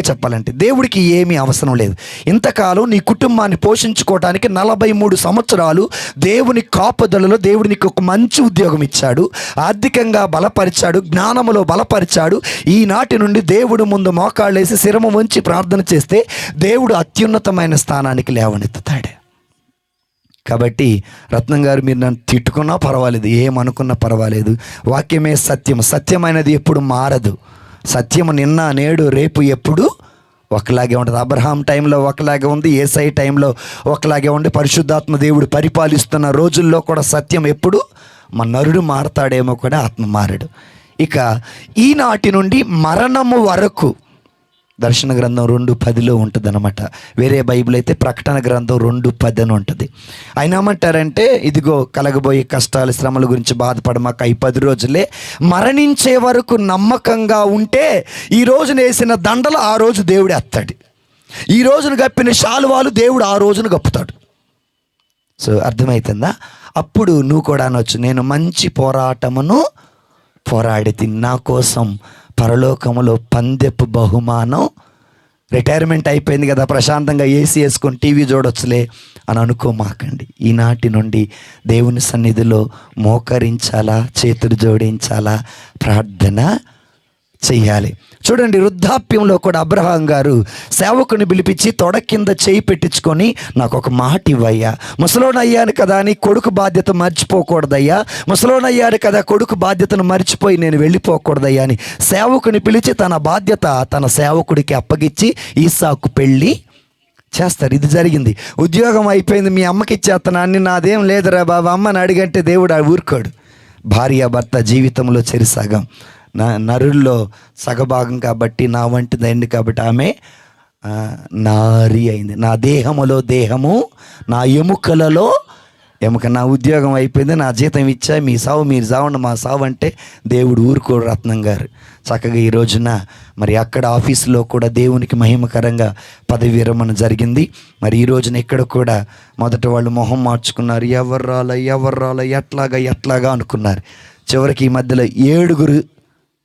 చెప్పాలంటే దేవుడికి ఏమీ అవసరం లేదు. ఇంతకాలం నీ కుటుంబాన్ని పోషించుకోవడానికి 43 సంవత్సరాలు దేవుని కాపుదలలో దేవుడు నీకు ఒక మంచి ఉద్యోగం ఇచ్చాడు, ఆర్థికంగా బలపరిచాడు, జ్ఞానములో బలపరిచాడు. ఈనాటి నుండి దేవుడు ముందు మోకాళ్ళేసి శిరము వంచి ప్రార్థన చేస్తే దేవుడు అత్యున్నతమైన స్థానానికి లేవనెత్తుతాడు. కాబట్టి రత్నం గారు, మీరు నన్ను తిట్టుకున్నా పర్వాలేదు, ఏమనుకున్నా పర్వాలేదు, వాక్యమే సత్యం, సత్యమైనది ఎప్పుడు మారదు. సత్యము నిన్న నేడు రేపు ఎప్పుడు ఒకలాగే ఉంటుంది. అబ్రహాం టైంలో ఒకలాగే ఉంది, యేసయ్య టైంలో ఒకలాగే ఉంది, పరిశుద్ధాత్మ దేవుడు పరిపాలిస్తున్న రోజుల్లో కూడా సత్యం ఎప్పుడు, మన నరుడు మారతాడేమో కూడా ఆత్మ మారడు. ఇక ఈనాటి నుండి మరణము వరకు దర్శన గ్రంథం 2:10 ఉంటుంది అనమాట. వేరే బైబిల్ అయితే ప్రకటన గ్రంథం 2:10 అని ఉంటుంది. ఆయన ఏమంటారంటే, ఇదిగో కలగబోయే కష్టాలు శ్రమల గురించి బాధపడమాక, ఈ 10 రోజులే, మరణించే వరకు నమ్మకంగా ఉంటే ఈ రోజున వేసిన దండలు ఆ రోజు దేవుడు ఎత్తాడు, ఈ రోజున గప్పిన శాలువాలు దేవుడు ఆ రోజున గప్పుతాడు. సో అర్థమవుతుందా? అప్పుడు నువ్వు కూడా అనొచ్చు, నేను మంచి పోరాటమును పోరాడి తిని నా కోసం పరలోకములో పందెపు బహుమానం, రిటైర్మెంట్ అయిపోయింది కదా, ప్రశాంతంగా ఏసీ వేసుకొని టీవీ చూడొచ్చులే అని అనుకోమాకండి. ఈనాటి నుండి దేవుని సన్నిధిలో మోకరించాలా, చేతులు జోడించాలా, ప్రార్థన చెయ్యాలి. చూడండి, వృద్ధాప్యంలో కూడా అబ్రహాం గారు సేవకుని పిలిపించి తొడ కింద చేయి పెట్టించుకొని, నాకు ఒక మాట ఇవ్వయ్యా, ముసలోనయ్యాను కదా అని కొడుకు బాధ్యత మర్చిపోకూడదయ్యా, ముసలోనయ్యాను కదా కొడుకు బాధ్యతను మర్చిపోయి నేను వెళ్ళిపోకూడదయ్యా అని సేవకుని పిలిచి తన బాధ్యత తన సేవకుడికి అప్పగిచ్చి ఈసాకు పెళ్ళి చేస్తారు. ఇది జరిగింది. ఉద్యోగం అయిపోయింది, మీ అమ్మకి ఇచ్చేస్తాను అని, నాదేం లేదురా బాబా అమ్మని అడిగంటే దేవుడు ఊరుకోడు. భార్యాభర్త జీవితంలో చెరిసగం, నరుల్లో సగభాగం కాబట్టి, నా వంటిదైంది కాబట్టి ఆమె నారి అయింది. నా దేహములో దేహము, నా ఎముకలలో ఎముక. నా ఉద్యోగం అయిపోయింది, నా జీతం ఇచ్చా, మీ సావు మీరు సావండి, మా సావు అంటే దేవుడు ఊరుకోడు. రత్నం గారు చక్కగా ఈ రోజున మరి అక్కడ ఆఫీసులో కూడా దేవునికి మహిమకరంగా పదవి విరమణ జరిగింది. మరి ఈ రోజున ఇక్కడ కూడా మొదట వాళ్ళు మొహం మార్చుకున్నారు, ఎవరు రాలా ఎట్లాగా అనుకున్నారు. చివరికి ఈ మధ్యలో 7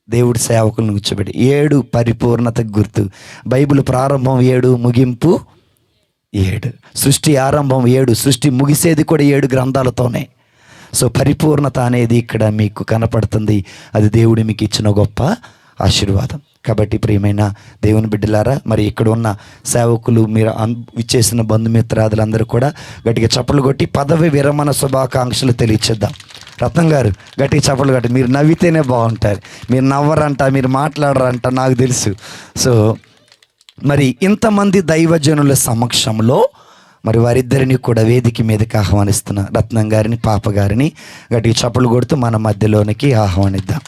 దేవుడి సేవకులను కూర్చోబెట్టి, 7 పరిపూర్ణతకు గుర్తు. బైబిల్ ప్రారంభం 7, ముగింపు 7, సృష్టి ఆరంభం 7, సృష్టి ముగిసేది కూడా 7 గ్రంథాలతోనే. సో పరిపూర్ణత అనేది ఇక్కడ మీకు కనపడుతుంది. అది దేవుడు మీకు ఇచ్చిన గొప్ప ఆశీర్వాదం. కాబట్టి ప్రియమైన దేవుని బిడ్డలారా, మరి ఇక్కడ ఉన్న సేవకులు, మీరు ఇచ్చేసిన బంధుమిత్రాదులందరూ కూడా గట్టిగా చప్పలు కొట్టి పదవి విరమణ శుభాకాంక్షలు తెలియచేద్దాం. రత్నం గారు గట్టిగా చప్పలు కొట్టి, మీరు నవ్వితేనే బాగుంటారు, మీరు నవ్వరంట, మీరు మాట్లాడరంట నాకు తెలుసు. సో మరి ఇంతమంది దైవజనుల సమక్షంలో మరి వారిద్దరిని కూడా వేదిక మీదకి ఆహ్వానిస్తున్నా. రత్నం గారిని, పాప గారిని గట్టిగా చప్పలు కొడుతూ మన మధ్యలోనికి ఆహ్వానిద్దాం.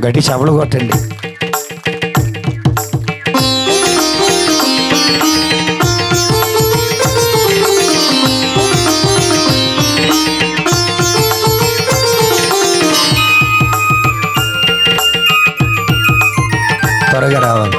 గట్టి చప్పలు కొట్టండి. త్వరగా రావాలి.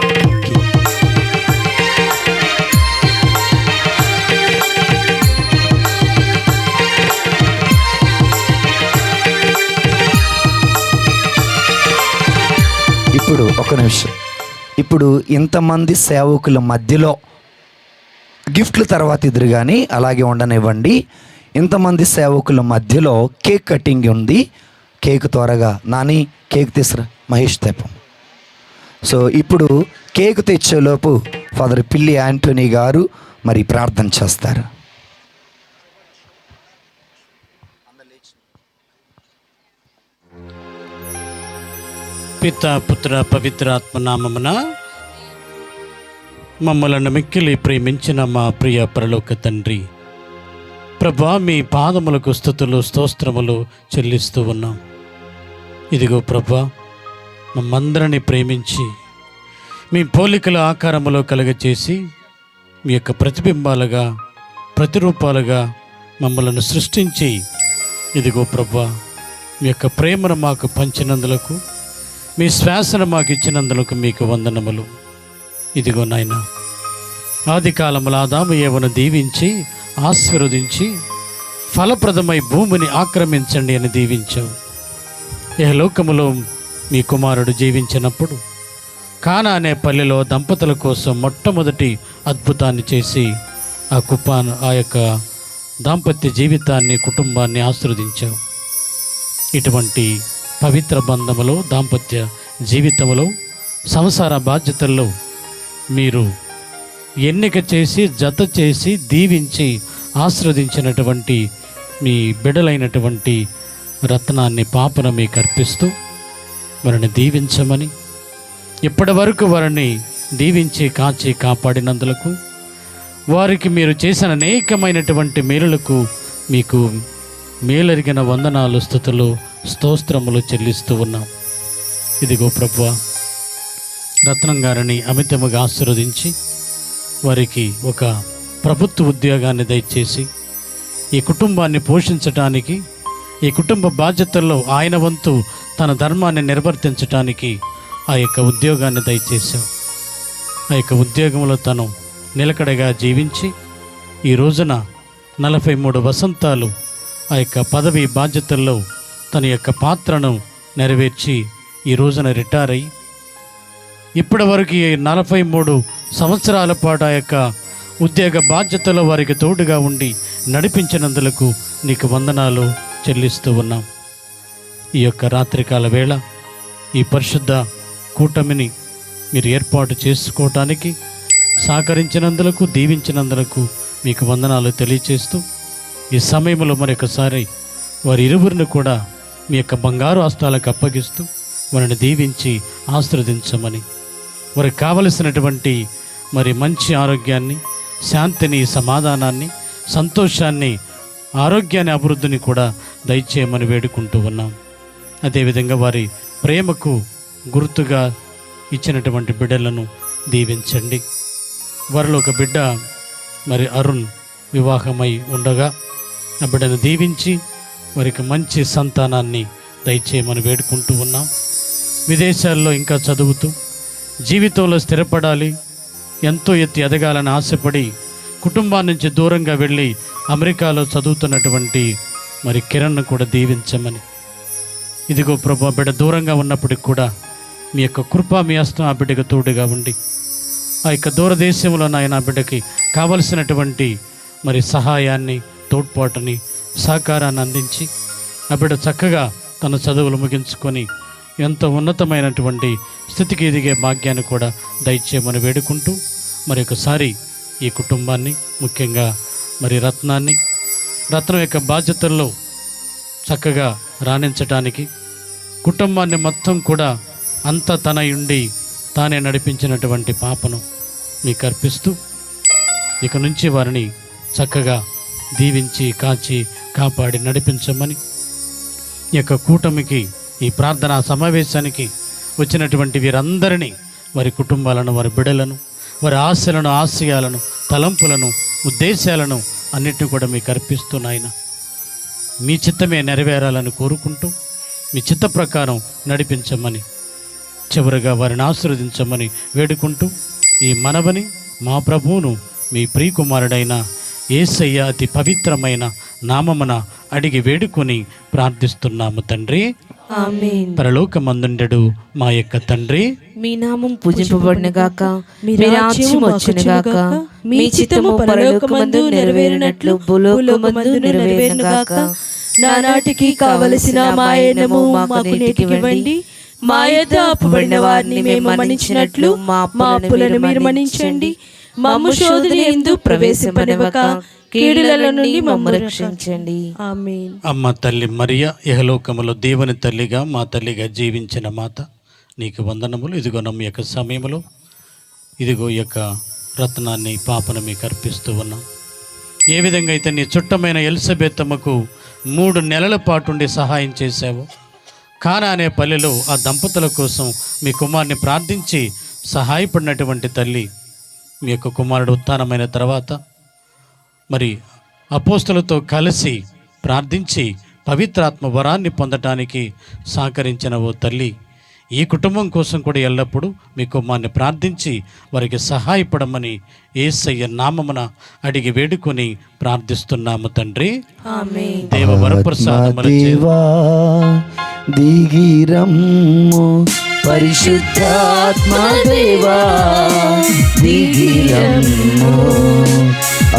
ఇప్పుడు ఒక నిమిషం. ఇప్పుడు ఇంతమంది సేవకుల మధ్యలో గిఫ్ట్లు తర్వాత ఇద్దరు కానీ అలాగే ఉండనివ్వండి. ఇంతమంది సేవకుల మధ్యలో కేక్ కటింగ్ ఉంది. కేక్ త్వరగా నాని కేక్ తీసురా, మహేష్ తెప్పం. సో ఇప్పుడు కేక్ తెచ్చేలోపు ఫాదర్ పిల్లి యాంటోనీ గారు మరి ప్రార్థన చేస్తారు. పిత పుత్ర పవిత్రాత్మ నామమున మమ్మలను మిక్కిలి ప్రేమించిన మా ప్రియ పరలోక తండ్రి, ప్రభా, మీ పాదములకు స్తుతులు స్తోత్రములు చెల్లిస్తూ ఉన్నాం. ఇదిగో ప్రభా, మమ్మందరినీ ప్రేమించి మీ పోలికల ఆకారములో కలుగచేసి మీ యొక్క ప్రతిబింబాలుగా ప్రతిరూపాలుగా మమ్మలను సృష్టించి, ఇదిగో ప్రభా, మీ యొక్క ప్రేమను మాకు పంచినందులకు, మీ శ్వాసను మాకు ఇచ్చినందులకు మీకు వందనములు. ఇదిగో నాయన, ఆది కాలముల ఆదాము ఏవను దీవించి ఆశీర్వదించి ఫలప్రదమై భూమిని ఆక్రమించండి అని దీవించావు. లోకములో మీ కుమారుడు జీవించినప్పుడు కానా అనే పల్లెలో దంపతుల కోసం మొట్టమొదటి అద్భుతాన్ని చేసి ఆ యొక్క దాంపత్య జీవితాన్ని, కుటుంబాన్ని ఆశీర్వదించావు. ఇటువంటి పవిత్ర బంధములో, దాంపత్య జీవితంలో, సంసార బాధ్యతల్లో మీరు ఎన్నిక చేసి జత చేసి దీవించి ఆశీర్వదించినటువంటి మీ బిడ్డలైనటువంటి రత్నాన్ని, పాపను మీకు అర్పిస్తూ వారిని దీవించమని, ఇప్పటి వరకు వారిని దీవించి కాచి కాపాడినందులకు, వారికి మీరు చేసిన అనేకమైనటువంటి మేలులకు మీకు మేలరిగిన వందనాలు, స్తుతులు, స్తోత్రములు చెల్లిస్తూ ఉన్నాం. ఇదిగో ప్రభువా, రత్నం గారిని అమితముగా ఆశీర్వదించి వారికి ఒక ప్రభుత్వ ఉద్యోగాన్ని దయచేసి ఈ కుటుంబాన్ని పోషించటానికి, ఈ కుటుంబ బాధ్యతల్లో ఆయన వంతు తన ధర్మాన్ని నిర్వర్తించటానికి ఆ యొక్క ఉద్యోగాన్ని దయచేశావు. ఆ యొక్క ఉద్యోగంలో తను నిలకడగా జీవించి ఈ రోజున 43 వసంతాలు ఆ యొక్క పదవి బాధ్యతల్లో తన యొక్క పాత్రను నెరవేర్చి ఈ రోజున రిటైర్ అయ్యి ఇప్పటి వరకు 43 సంవత్సరాల పాటు ఆ యొక్క ఉద్యోగ బాధ్యతలో వారికి తోడుగా ఉండి నడిపించినందులకు నీకు వందనాలు చెల్లిస్తూ ఉన్నాం. ఈ యొక్క రాత్రికాల వేళ ఈ పరిశుద్ధ కూటమిని మీరు ఏర్పాటు చేసుకోవటానికి సహకరించినందులకు, దీవించినందులకు మీకు వందనాలు తెలియచేస్తూ, ఈ సమయంలో మరొకసారి వారి ఇరువురిని కూడా మీ యొక్క బంగారు హస్తాలకు అప్పగిస్తూ వారిని దీవించి ఆశీర్వదించమని, వారికి కావలసినటువంటి మరి మంచి ఆరోగ్యాన్ని, శాంతిని, సమాధానాన్ని, సంతోషాన్ని, ఆరోగ్యాన్ని, అభివృద్ధిని కూడా దయచేయమని వేడుకుంటూ ఉన్నాం. అదేవిధంగా వారి ప్రేమకు గుర్తుగా ఇచ్చినటువంటి బిడ్డలను దీవించండి. వారిలో ఒక బిడ్డ మరి అరుణ్ వివాహమై ఉండగా ఆ బిడ్డను దీవించి వారికి మంచి సంతానాన్ని దయచేయమని వేడుకుంటూ ఉన్నాం. విదేశాల్లో ఇంకా చదువుతూ జీవితంలో స్థిరపడాలి, ఎంతో ఎత్తి ఎదగాలని ఆశపడి కుటుంబాన్ని నుంచి దూరంగా వెళ్ళి అమెరికాలో చదువుతున్నటువంటి మరి కిరణ్ను కూడా దీవించమని, ఇదిగో ప్రభు, బిడ్డ దూరంగా ఉన్నప్పటికి కూడా మీ యొక్క కృప, మీ హస్తం ఆ బిడ్డకు తోడుగా ఉండి ఆ యొక్క దూరదేశంలో నాయన ఆ బిడ్డకి కావలసినటువంటి మరి సహాయాన్ని, తోడ్పాటుని, సహకారాన్ని అందించి ఆ బిడ్డ చక్కగా తన చదువులు ముగించుకొని ఎంతో ఉన్నతమైనటువంటి స్థితికి ఎదిగే భాగ్యాన్ని కూడా దయచేయమని వేడుకుంటూ, మరి ఒకసారి ఈ కుటుంబాన్ని, ముఖ్యంగా మరి రత్నం యొక్క బాధ్యతల్లో చక్కగా రాణించటానికి, కుటుంబాన్ని మొత్తం కూడా అంతా తన ఉండి తానే నడిపించినటువంటి పాపను మీకు అర్పిస్తూ, ఇక నుంచి వారిని చక్కగా దీవించి కాచి కాపాడి నడిపించమని, ఈ యొక్క కూటమికి, ఈ ప్రార్థనా సమావేశానికి వచ్చినటువంటి వీరందరినీ, వారి కుటుంబాలను, వారి బిడ్డలను, వారి ఆశలను, ఆశయాలను, తలంపులను, ఉద్దేశాలను అన్నిటిని కూడా మీకు అర్పిస్తూ నాయన మీ చిత్తమే నెరవేరాలని కోరుకుంటూ మీ చిత్త ప్రకారం నడిపించమని, చివరిగా వారిని ఆశీర్వదించమని వేడుకుంటూ ఈ మనవని మా ప్రభువును మీ ప్రియకుమారుడైన యేసయ్య అతి పవిత్రమైన నామమున అడిగి వేడుకొని ప్రార్థిస్తున్నాము తండ్రి. ఆమేన్. పరలోకమందుండెడు మా యొక్క తండ్రి, మీ నామం పూజింపబడిన గాక, మీ రాజ్యం వచ్చున గాక, మీ చిత్తము పరలోకమందు నెరవేరినట్లు భూలోకమందు నెరవేరును గాక. నానాటికి కావలసిన మా అన్నము మాకు నేటికి ఇవ్వండి. మా యొద్ద అప్పుబడిన వారిని మేము మన్నించినట్లు మా అప్పులను మీరు మన్నించండి. మమ్ము శోధన యందు ప్రవేశింపనివ్వక కీడుల నుండి మమ్ము రక్షించండి. ఆమేన్. అమ్మ తల్లి మరియ ఇహలోకములో దేవుని తల్లిగా మా తల్లిగా జీవించిన మాత, నీకు వందనములు. ఇదిగో నమ్మ యొక్క సమయంలో ఇదిగో ఈ యొక్క రత్నాన్ని పాపను మీకు అర్పిస్తూ ఉన్నాం. ఏ విధంగా అయితే నీ చుట్టమైన ఎలిజబెత్తమ్మకు 3 నెలల పాటుండి సహాయం చేశావు, కానా అనే పల్లెలో ఆ దంపతుల కోసం మీ కుమారుని ప్రార్థించి సహాయపడినటువంటి తల్లి, మీ యొక్క కుమారుడు ఉత్థానమైన తర్వాత మరి అపోస్తలతో కలిసి ప్రార్థించి పవిత్రాత్మ వరాన్ని పొందటానికి సహకరించిన ఓ తల్లి, ఈ కుటుంబం కోసం కూడా ఎల్లప్పుడూ మీ కుమార్ని ప్రార్థించి వారికి సహాయపడమని యేసయ్య నామమున అడిగి వేడుకొని ప్రార్థిస్తున్నాము తండ్రి. ఆమేన్. దేవ వరప్రసాదముల చేత దేవా దిగిరమ్ము, పరిశుద్ధాత్మ దేవా దిగిరమ్ము,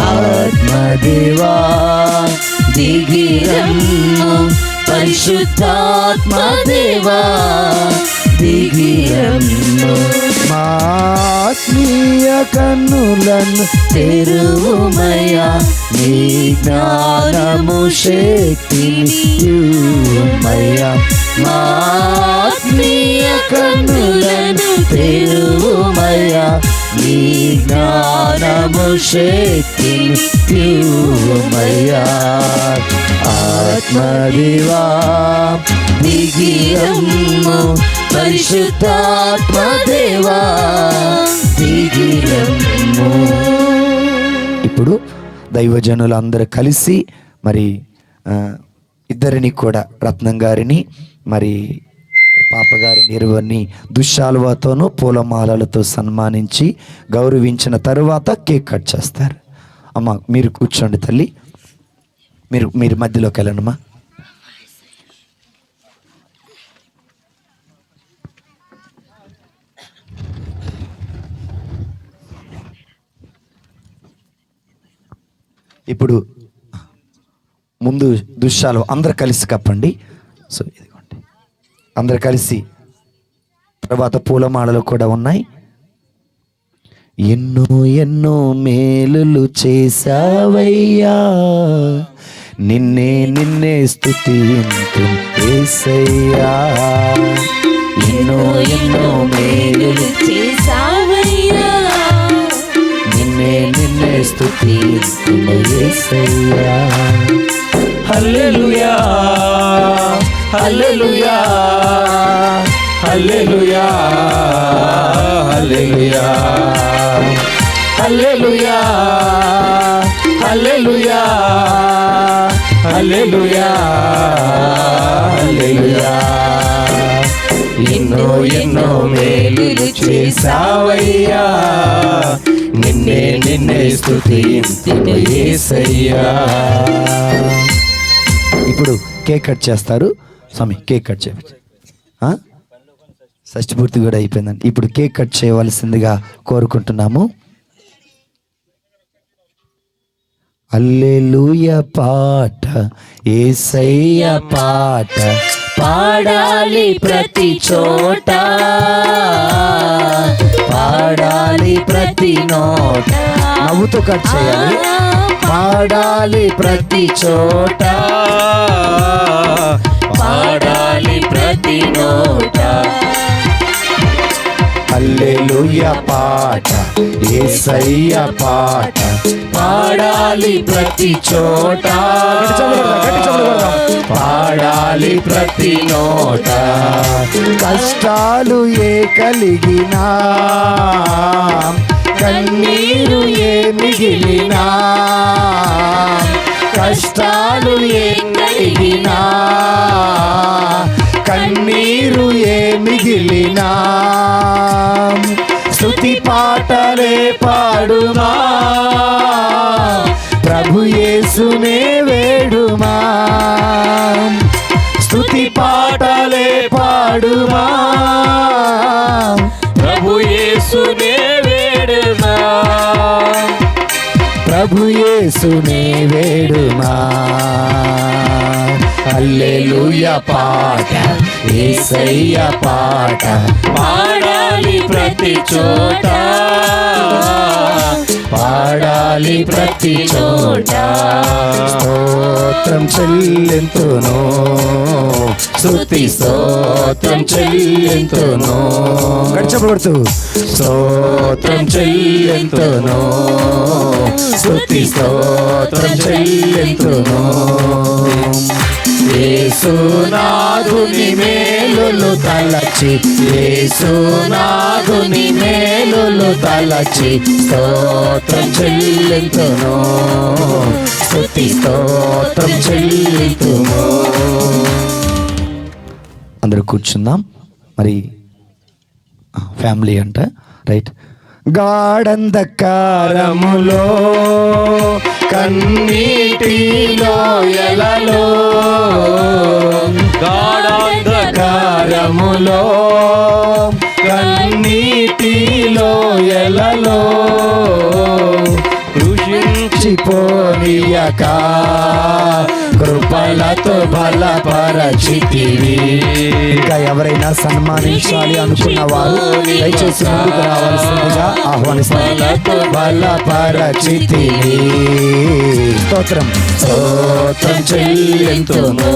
ఆత్మదేవా దిగిరమ్ము, పరిశుద్ధాత్మ దేవా దిగిరమ్ము. మా ఆత్మీయ కన్నులను తెరువుమయ్యా, నీ జ్ఞానము శక్తినియ్యుమయ్యా. మా ఆత్మీయ కన్నులను తెరువుమయ్యా, నీ జ్ఞానము శక్తినియ్యుమయ్యా. ఆత్మదేవా దిగిరమ్ము, పరిశుద్ధాత్మ దేవా దిగిరమ్ము. ఇప్పుడు దైవజనులు అందరూ కలిసి మరి ఇద్దరిని కూడా, రత్నం గారిని మరి పాపగారిని ఇరువురిని దుశ్శాలువతోనూ పూలమాలలతో సన్మానించి గౌరవించిన తరువాత కేక్ కట్ చేస్తారు. అమ్మ మీరు కూర్చోండి తల్లి, మీరు మధ్యలోకి వెళ్ళండమ్మా. ఇప్పుడు ముందు దుశ్శాలు అందరు కలిసి కప్పండి. సో ఇదిగోండి అందరు కలిసి, తర్వాత పూలమాలలు కూడా ఉన్నాయి. ఎన్నో ఎన్నో మేలులు చేసావయ్యా, నిన్నే స్తుతింతు యేసయ్యా. ఎన్నో ఎన్నో మేలులు చేసావయ్యా, నిన్నే స్తుతింతు యేసయ్యా. హల్లెలూయా హల్లెలూయా హల్లెలూయా హల్లెలూయా హల్లెలూయా హల్లెలూయా హల్లెలూయా హల్లెలూయా. ఎన్నో ఎన్నో మేలులు చేసావయ్యా, నిన్నే స్తుతింతును యేసయ్యా. ఇప్పుడు కేక్ కట్ చేస్తారు. స్వామి కేక్ కట్ చేయవచ్చు. షష్ఠి పూర్తి కూడా అయిపోయిందండి. ఇప్పుడు కేక్ కట్ చేయవలసిందిగా కోరుకుంటున్నాము. హల్లెలూయా పాట, యేసయ్య పాట పాడాలి ప్రతి చోట, పాడాలి ప్రతి నోట. నవ్వుతూ కట్ చేయాలి. పాడాలి ప్రతి చోట, పాడాలి ప్రతి నోట. హల్లెలూయా పాట, యేసయ్య పాట పాడాలి ప్రతి చోట, పాడాలి ప్రతి నోట. కష్టాలు ఏ కలిగినా, కన్నీరు ఏ మిగిలినా, కష్టాలు ఏ కలిగినా, కన్నీరు ఏ మిగిలినా, స్తుతి పాటలే పాడుమా, యేసునే వేడుమా, స్తుతి పాటలే పాడుమా, ప్రభు యేసునే వేడుమా, ప్రభు యేసునే వేడుమా. హల్లెలూయా పాట, యేసయ్య పాట పాడాలి ప్రతి చోట, పాడాలి ప్రతి చోట. స్తోత్రం చెల్లింతును, స్తుతి స్తోత్రం చెల్లింతును. గడిచబడుతూ స్తోత్రం చెల్లింతును, స్తుతి స్తోత్రం చెల్లింతును. యేసునాథుని మేలులు తలచి, యేసునాథుని మేలులు తలచి స్తోత్రం చెల్లింతును, స్తుతి స్తోత్రం చెల్లింతును. అందరూ కూర్చుందాం. మరి ఫ్యామిలీ అంట, రైట్. గాఢంధకారములో కన్నీటిలో ఎలలో, గాఢంధకారములో కన్నీటిలో ఎలలో కృషించిపోనీయక కృపలతో బలపరచితివి. ఇంకా ఎవరైనా సన్మానించాలి అనుకున్న వారు దయచేసి ముందుకు రావాల్సిందిగా ఆహ్వానిస్తున్నారు. బలపరచితివి. స్తోత్రం స్తోత్రం చెల్లింతుము,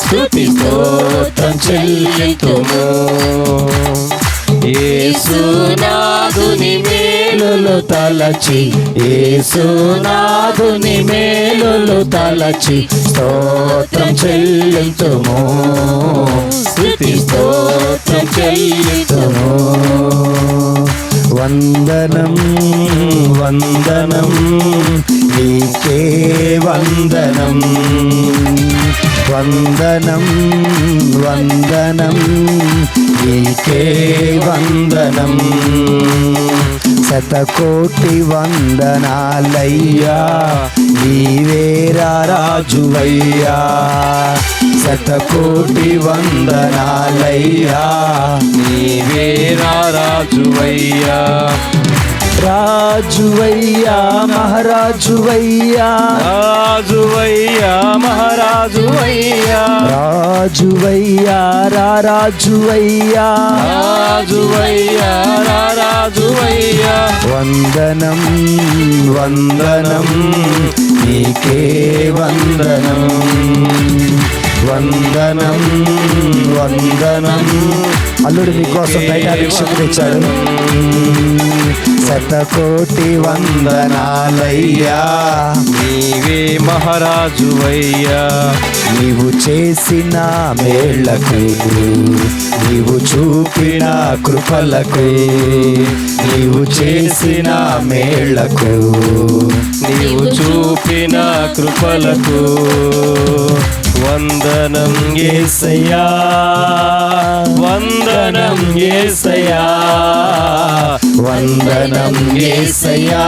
స్తుతి స్తోత్రం చెల్లింతుము. యేసునాథుని మేలులు తలచి, యేసునాథుని మేలులు తలచి స్తోత్రం చెల్లింతుము, స్తుతి స్తోత్రం చెల్లింతుము. వందనం వందనం నీకే వందనం, వందనం వందనం నీకే వందనం. శతకోటి వందనాలయ్యా, నీవేరా రాజువయ్యా. శతకోటి వందనాలయ్యా, నీవేరా రాజువయ్యా. రాజువయ్యా మహారాజువయ్యా, రాజువయ్యా మహారాజువయ్యా, రాజువయ్యా రాజువయ్యా, రాజువయ్యా రాజువయ్యా. వందనం వందనం నీకే వందనం, వందనం వందనం. అల్లుడు మీకోసం బయట భిక్షకు తెచ్చాడు. శతకోటి వందనాలయ్యా, నీవే మహారాజువయ్యా. నీవు చేసిన మేళ్లకు, నీవు చూపిన కృపలకు, నీవు చేసిన మేళ్లకు, నీవు చూపిన కృపలకు వందనం యేసయ్యా, వందనం యేసయ్యా, వందనం యేసయ్యా.